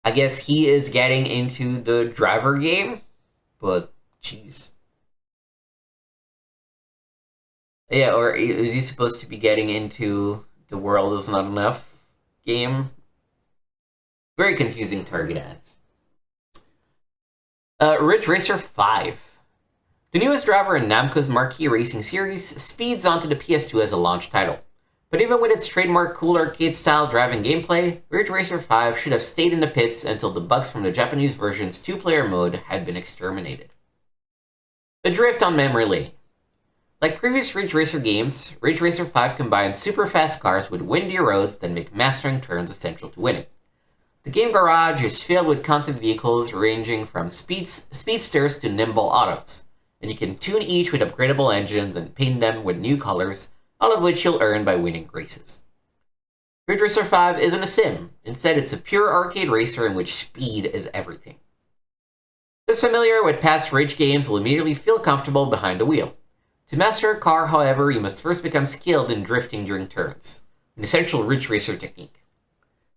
I guess he is getting into the driver game, but jeez. Yeah, or is he supposed to be getting into the world is not enough game? Very confusing Target ads. Ridge Racer 5. The newest driver in Namco's marquee racing series speeds onto the PS2 as a launch title. But even with its trademark cool arcade-style driving gameplay, Ridge Racer 5 should have stayed in the pits until the bugs from the Japanese version's two-player mode had been exterminated. The drift on memory lane. Like previous Ridge Racer games, Ridge Racer 5 combines super fast cars with windy roads that make mastering turns essential to winning. The game garage is filled with concept vehicles ranging from speedsters to nimble autos, and you can tune each with upgradable engines and paint them with new colors, all of which you'll earn by winning races. Ridge Racer 5 isn't a sim, instead it's a pure arcade racer in which speed is everything. Those familiar with past Ridge games will immediately feel comfortable behind the wheel. To master a car, however, you must first become skilled in drifting during turns, an essential Ridge Racer technique.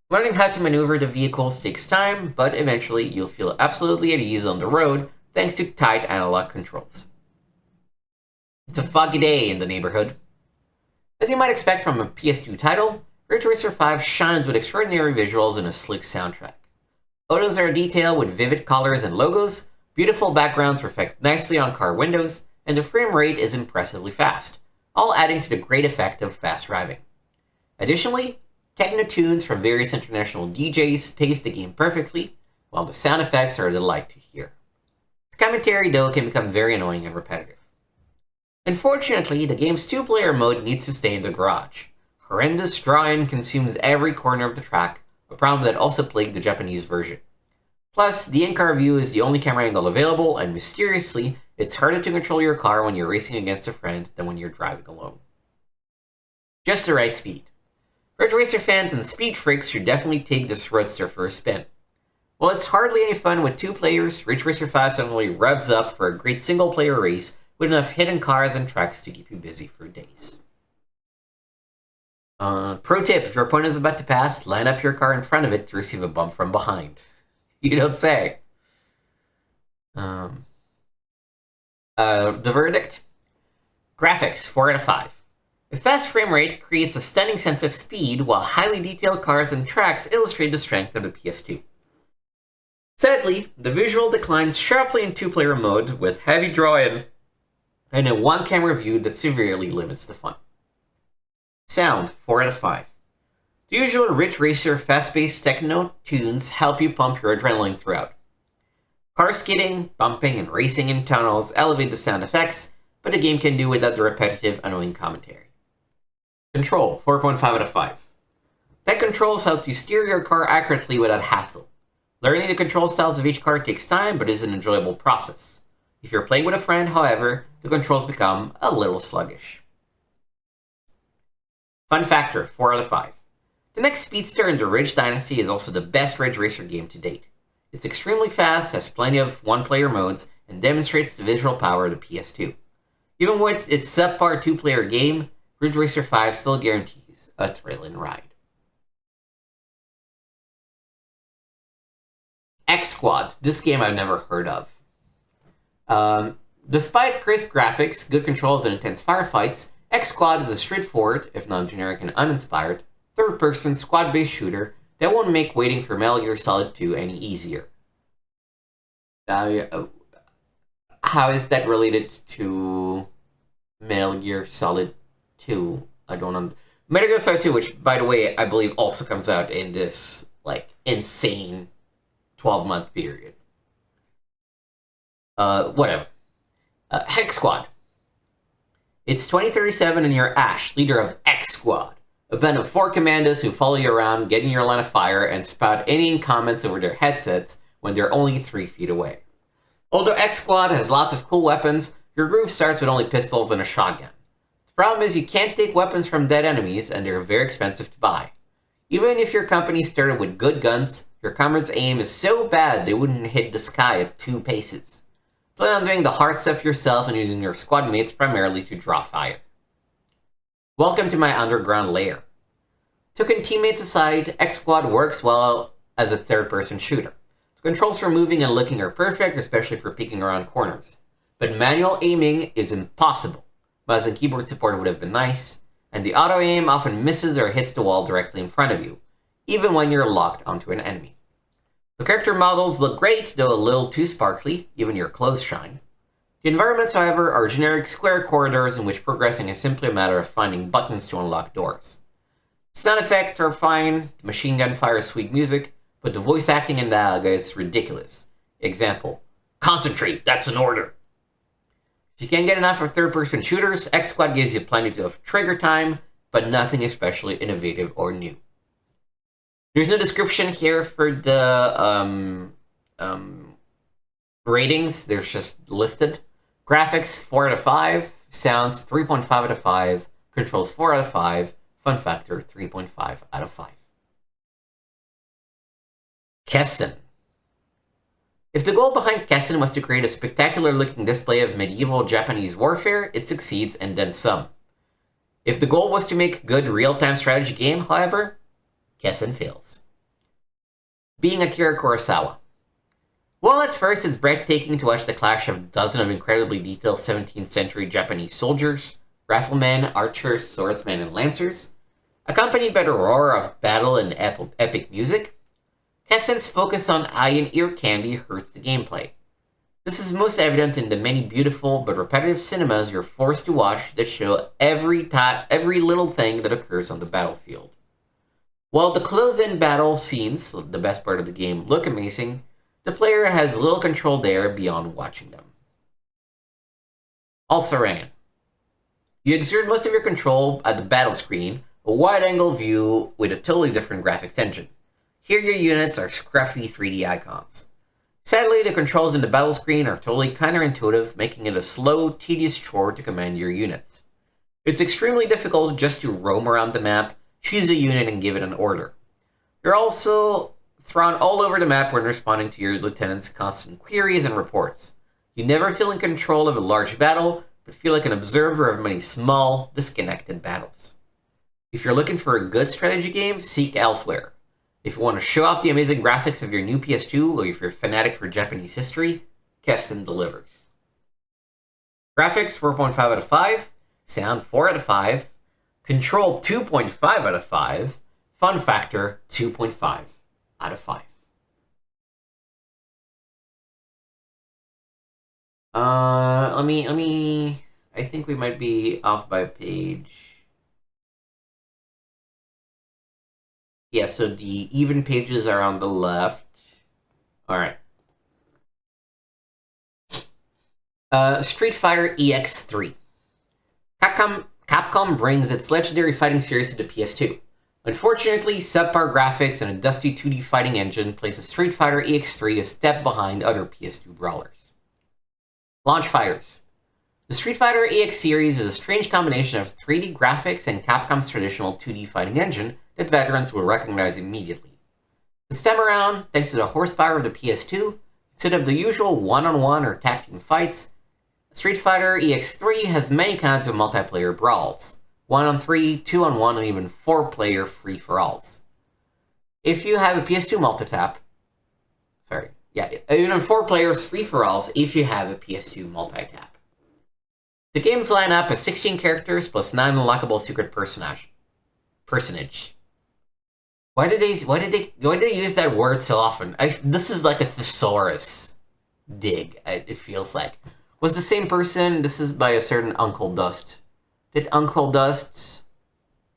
Learning how to maneuver the vehicles takes time, but eventually you'll feel absolutely at ease on the road thanks to tight analog controls. It's a foggy day in the neighborhood. As you might expect from a PS2 title, Ridge Racer 5 shines with extraordinary visuals and a slick soundtrack. Photos are detailed with vivid colors and logos, beautiful backgrounds reflect nicely on car windows, and the frame rate is impressively fast, all adding to the great effect of fast driving. Additionally, techno tunes from various international DJs pace the game perfectly, while the sound effects are a delight to hear. The commentary, though, can become very annoying and repetitive. Unfortunately, the game's two-player mode needs to stay in the garage. Horrendous drawing consumes every corner of the track, a problem that also plagued the Japanese version. Plus, the in-car view is the only camera angle available, and mysteriously, it's harder to control your car when you're racing against a friend than when you're driving alone. Just the right speed. Ridge Racer fans and speed freaks should definitely take this roadster for a spin. While it's hardly any fun with 2 players, Ridge Racer 5 suddenly revs up for a great single-player race with enough hidden cars and tracks to keep you busy for days. Pro tip, if your opponent is about to pass, line up your car in front of it to receive a bump from behind. You don't say. The verdict? Graphics, 4 out of 5. A fast frame rate creates a stunning sense of speed, while highly detailed cars and tracks illustrate the strength of the PS2. Sadly, the visual declines sharply in 2-player mode, with heavy draw-in and a one-camera view that severely limits the fun. Sound, 4 out of 5. The usual Ridge Racer fast-paced techno tunes help you pump your adrenaline throughout. Car skidding, bumping, and racing in tunnels elevate the sound effects, but the game can do without the repetitive, annoying commentary. Control, 4.5 out of 5. Tech controls help you steer your car accurately without hassle. Learning the control styles of each car takes time, but is an enjoyable process. If you're playing with a friend, however, the controls become a little sluggish. Fun factor, 4 out of 5. The next speedster in the Ridge Dynasty is also the best Ridge Racer game to date. It's extremely fast, has plenty of one-player modes, and demonstrates the visual power of the PS2. Even with its subpar 2-player game, Ridge Racer 5 still guarantees a thrilling ride. X-Squad, this game I've never heard of. Despite crisp graphics, good controls, and intense firefights, X-Squad is a straightforward, if not generic and uninspired, third-person squad-based shooter that won't make waiting for Metal Gear Solid 2 any easier. How is that related to Metal Gear Solid 2? I don't know. Metal Gear Solid 2, which, by the way, I believe also comes out in this, insane 12-month period. Whatever. Hex Squad. It's 2037 and you're Ash, leader of X Squad, a band of 4 commandos who follow you around, get in your line of fire, and spout inane comments over their headsets when they're only 3 feet away. Although X Squad has lots of cool weapons, your group starts with only pistols and a shotgun. The problem is you can't take weapons from dead enemies, and they're very expensive to buy. Even if your company started with good guns, your comrades' aim is so bad they wouldn't hit the sky at 2 paces. Plan on doing the hard stuff yourself and using your squad mates primarily to draw fire. Welcome to my underground lair. Token teammates aside, X-Squad works well as a third-person shooter. The controls for moving and looking are perfect, especially for peeking around corners. But manual aiming is impossible. Mouse and keyboard support would have been nice, and the auto-aim often misses or hits the wall directly in front of you, even when you're locked onto an enemy. The character models look great, though a little too sparkly, even your clothes shine. The environments, however, are generic square corridors in which progressing is simply a matter of finding buttons to unlock doors. Sound effects are fine, the machine gun fires sweet music, but the voice acting in dialogue is ridiculous. Example, concentrate, that's an order. If you can't get enough of third-person shooters, X-Squad gives you plenty of trigger time, but nothing especially innovative or new. There's no description here for the ratings. They're just listed. Graphics, 4 out of 5. Sounds, 3.5 out of 5. Controls, 4 out of 5. Fun factor, 3.5 out of 5. Kessen. If the goal behind Kessen was to create a spectacular-looking display of medieval Japanese warfare, it succeeds and then some. If the goal was to make a good real-time strategy game, however, Kessen fails. Being Akira Kurosawa. While at first it's breathtaking to watch the clash of a dozen of incredibly detailed 17th century Japanese soldiers, riflemen, archers, swordsmen, and lancers, accompanied by the roar of battle and epic music, Kessen's focus on eye and ear candy hurts the gameplay. This is most evident in the many beautiful but repetitive cinemas you're forced to watch that show every little thing that occurs on the battlefield. While the close-in battle scenes, the best part of the game, look amazing, the player has little control there beyond watching them. Also ran. You exert most of your control at the battle screen, a wide-angle view with a totally different graphics engine. Here your units are scruffy 3D icons. Sadly, the controls in the battle screen are totally counterintuitive, making it a slow, tedious chore to command your units. It's extremely difficult just to roam around the map, choose a unit, and give it an order. You're also thrown all over the map when responding to your lieutenant's constant queries and reports. You never feel in control of a large battle, but feel like an observer of many small, disconnected battles. If you're looking for a good strategy game, seek elsewhere. If you want to show off the amazing graphics of your new PS2, or if you're a fanatic for Japanese history, Kessen delivers. Graphics 4.5 out of 5, sound 4 out of 5, control 2.5 out of 5, fun factor 2.5 out of 5. I think we might be off by a page. Yeah, so the even pages are on the left. Alright. Street Fighter EX3. Capcom brings its legendary fighting series to the PS2. Unfortunately, subpar graphics and a dusty 2D fighting engine places Street Fighter EX3 a step behind other PS2 brawlers. Launch fighters. The Street Fighter EX series is a strange combination of 3D graphics and Capcom's traditional 2D fighting engine that veterans will recognize immediately. This time around, thanks to the horsepower of the PS2, instead of the usual one-on-one or tag team fights, Street Fighter EX3 has many kinds of multiplayer brawls. 1-on-3, 2-on-1, and even 4-player free-for-alls. If you have a PS2 multitap, even 4 players free-for-alls if you have a PS2 multitap. The game's lineup has 16 characters plus 9 unlockable secret personage. Why did they use that word so often? This is like a thesaurus dig, it feels like. Was the same person, this is by a certain Uncle Dust. Did Uncle Dust?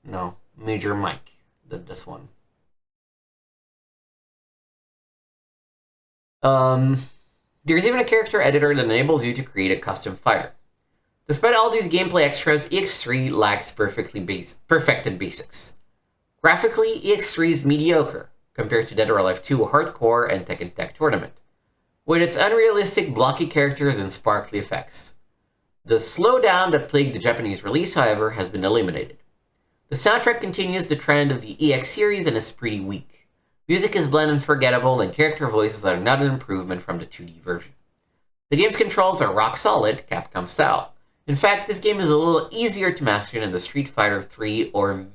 No, Major Mike did this one. There's even a character editor that enables you to create a custom fighter. Despite all these gameplay extras, EX3 lacks perfected basics. Graphically, EX3 is mediocre compared to Dead or Alive 2 Hardcore and Tekken Tag Tournament, with its unrealistic blocky characters and sparkly effects. The slowdown that plagued the Japanese release, however, has been eliminated. The soundtrack continues the trend of the EX series and is pretty weak. Music is bland and forgettable, and character voices are not an improvement from the 2D version. The game's controls are rock solid, Capcom style. In fact, this game is a little easier to master than the Street Fighter 3 or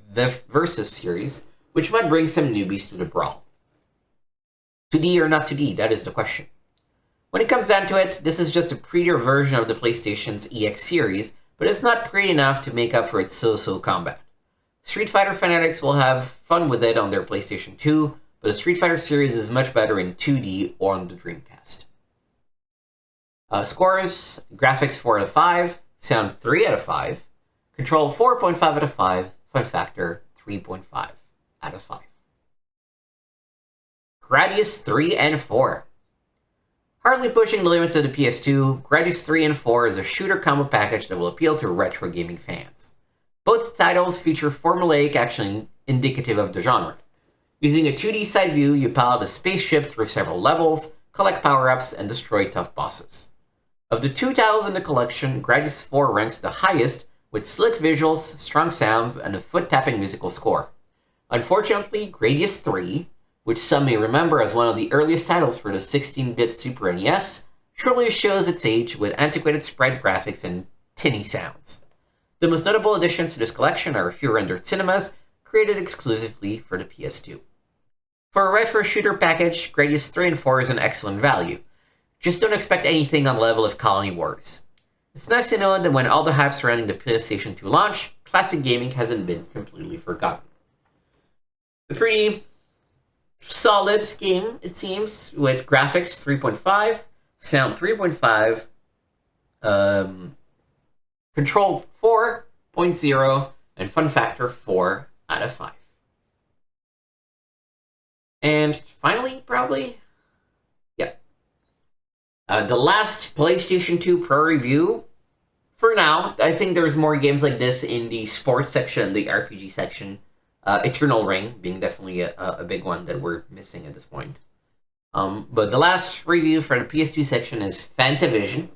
Versus series, which might bring some newbies to the brawl. 2D or not 2D, that is the question. When it comes down to it, this is just a prettier version of the PlayStation's EX series, but it's not pretty enough to make up for its so-so combat. Street Fighter fanatics will have fun with it on their PlayStation 2, but the Street Fighter series is much better in 2D or on the Dreamcast. Scores, graphics 4 out of 5, sound 3 out of 5, control 4.5 out of 5, fun factor 3.5 out of 5. Gradius 3 and 4. Hardly pushing the limits of the PS2, Gradius 3 and 4 is a shooter combo package that will appeal to retro gaming fans. Both titles feature formulaic action indicative of the genre. Using a 2D side view, you pilot a spaceship through several levels, collect power-ups, and destroy tough bosses. Of the 2 titles in the collection, Gradius 4 ranks the highest, with slick visuals, strong sounds, and a foot-tapping musical score. Unfortunately, Gradius 3, which some may remember as one of the earliest titles for the 16-bit Super NES, surely shows its age with antiquated sprite graphics and tinny sounds. The most notable additions to this collection are a few rendered cinemas, created exclusively for the PS2. For a retro shooter package, Gradius 3 and 4 is an excellent value. Just don't expect anything on the level of Colony Wars. It's nice to know that when all the hype surrounding the PlayStation 2 launch, classic gaming hasn't been completely forgotten. A pretty solid game, it seems, with graphics 3.5, sound 3.5, control 4.0, and fun factor 4 out of 5. And finally, probably, the last PlayStation 2 Pro review. For now, I think there's more games like this in the sports section, the RPG section. Eternal Ring being definitely a big one that we're missing at this point. But the last review for the PS2 section is Fantavision.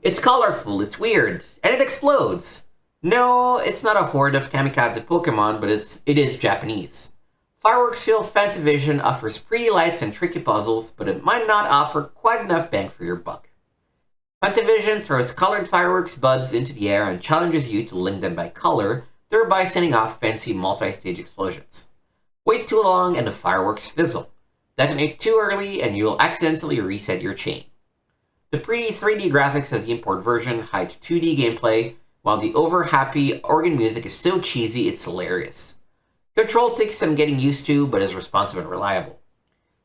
It's colorful, it's weird, and it explodes. No, it's not a horde of kamikaze Pokemon, but it is Japanese. Fireworks Field Fantavision offers pretty lights and tricky puzzles, but it might not offer quite enough bang for your buck. Fantavision throws colored fireworks buds into the air and challenges you to link them by color, thereby sending off fancy multi-stage explosions. Wait too long and the fireworks fizzle. Detonate too early and you'll accidentally reset your chain. The pretty 3D graphics of the import version hide 2D gameplay, while the over-happy organ music is so cheesy it's hilarious. Control takes some getting used to, but is responsive and reliable.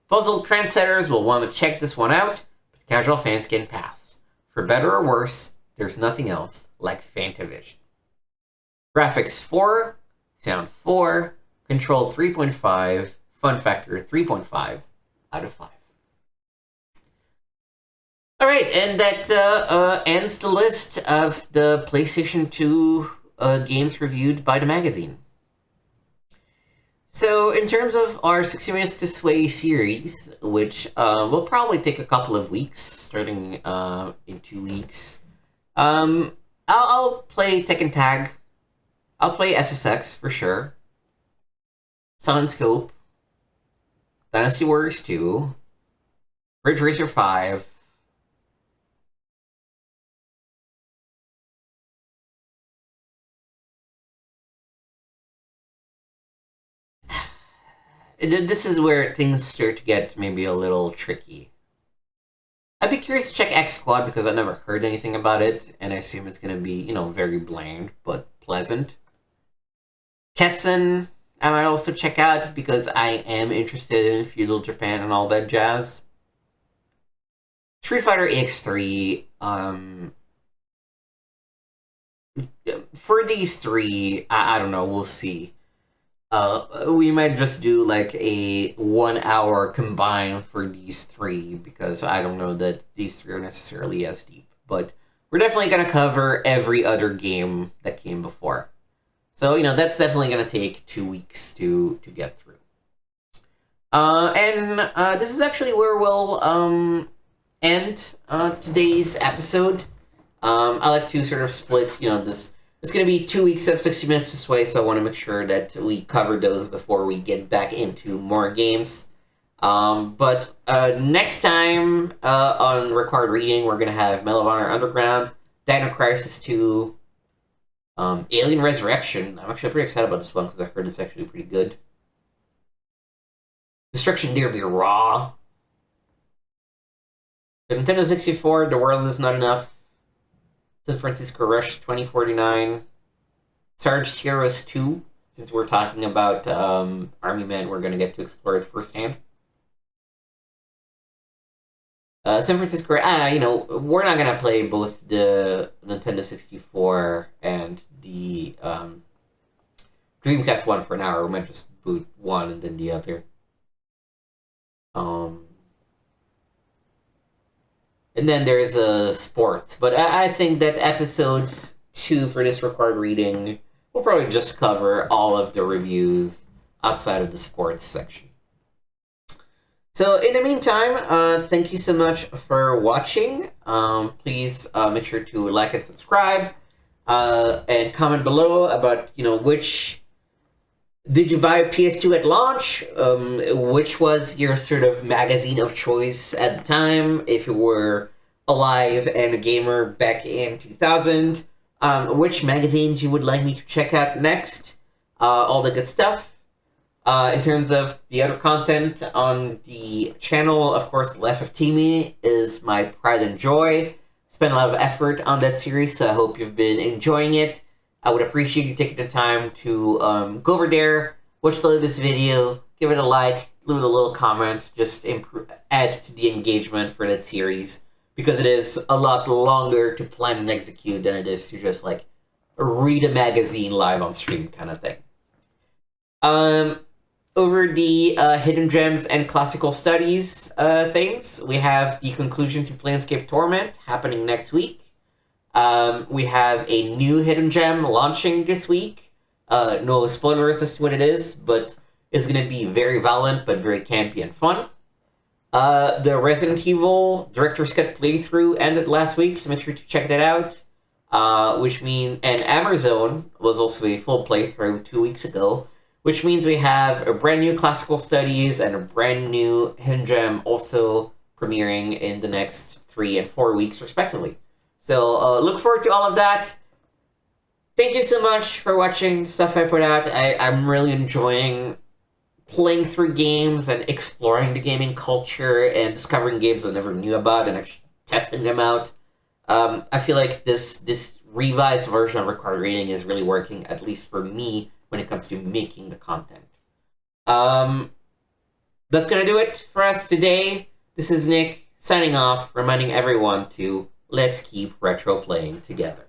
Puzzle trendsetters will want to check this one out, but casual fans can pass. For better or worse, there's nothing else like Fantavision. Graphics 4, sound 4, control 3.5, fun factor 3.5 out of 5. Alright, and that ends the list of the PlayStation 2 games reviewed by the magazine. So, in terms of our 60 Minutes to Sway series, which will probably take a couple of weeks, starting in 2 weeks, I'll play Tekken Tag. I'll play SSX for sure. Sun Scope. Dynasty Warriors 2. Ridge Racer 5. This is where things start to get maybe a little tricky. I'd be curious to check X Squad because I never heard anything about it, and I assume it's going to be, very bland but pleasant. Kessen, I might also check out because I am interested in feudal Japan and all that jazz. Street Fighter EX3, for these three, I don't know, we'll see. We might just do like a 1 hour combine for these three because I don't know that these three are necessarily as deep. But we're definitely going to cover every other game that came before. So, that's definitely going to take 2 weeks to get through. And this is actually where we'll end today's episode. I like to sort of split, this. It's going to be 2 weeks of 60 Minutes to Sway, so I want to make sure that we cover those before we get back into more games. But next time on Required Reading, we're going to have Medal of Honor Underground, Dino Crisis 2, Alien Resurrection. I'm actually pretty excited about this one because I heard it's actually pretty good. Destruction Derby Raw. The Nintendo 64, The World Is Not Enough. San Francisco Rush 2049. Sarge Heroes 2. Since we're talking about Army Men, we're going to get to explore it firsthand. San Francisco, we're not going to play both the Nintendo 64 and the Dreamcast one for an hour. We might just boot one and then the other. And then there's sports. But I think that episodes 2 for this Required Reading will probably just cover all of the reviews outside of the sports section. So in the meantime, thank you so much for watching. Please make sure to like and subscribe. And comment below about, which... Did you buy a PS2 at launch? Which was your sort of magazine of choice at the time, if you were alive and a gamer back in 2000? Which magazines you would like me to check out next? All the good stuff. In terms of the other content on the channel, of course, Life of Timmy is my pride and joy. Spent a lot of effort on that series, so I hope you've been enjoying it. I would appreciate you taking the time to go over there, watch the latest video, give it a like, leave it a little comment, just add to the engagement for that series, because it is a lot longer to plan and execute than it is to just, read a magazine live on stream kind of thing. Over the Hidden Gems and Classical Studies things, we have the conclusion to Planescape Torment happening next week. We have a new Hidden Gem launching this week. No spoilers as to what it is, but it's going to be very violent, but very campy and fun. The Resident Evil Director's Cut playthrough ended last week, so make sure to check that out. and Amazon was also a full playthrough 2 weeks ago, which means we have a brand new Classical Studies and a brand new Hindram also premiering in the next 3 and 4 weeks, respectively. So look forward to all of that. Thank you so much for watching the stuff I put out. I'm really enjoying playing through games and exploring the gaming culture and discovering games I never knew about and actually testing them out. I feel like this revised version of Required Reading is really working, at least for me, when it comes to making the content. That's gonna do it for us today. This is Nick signing off, reminding everyone to let's keep retro playing together.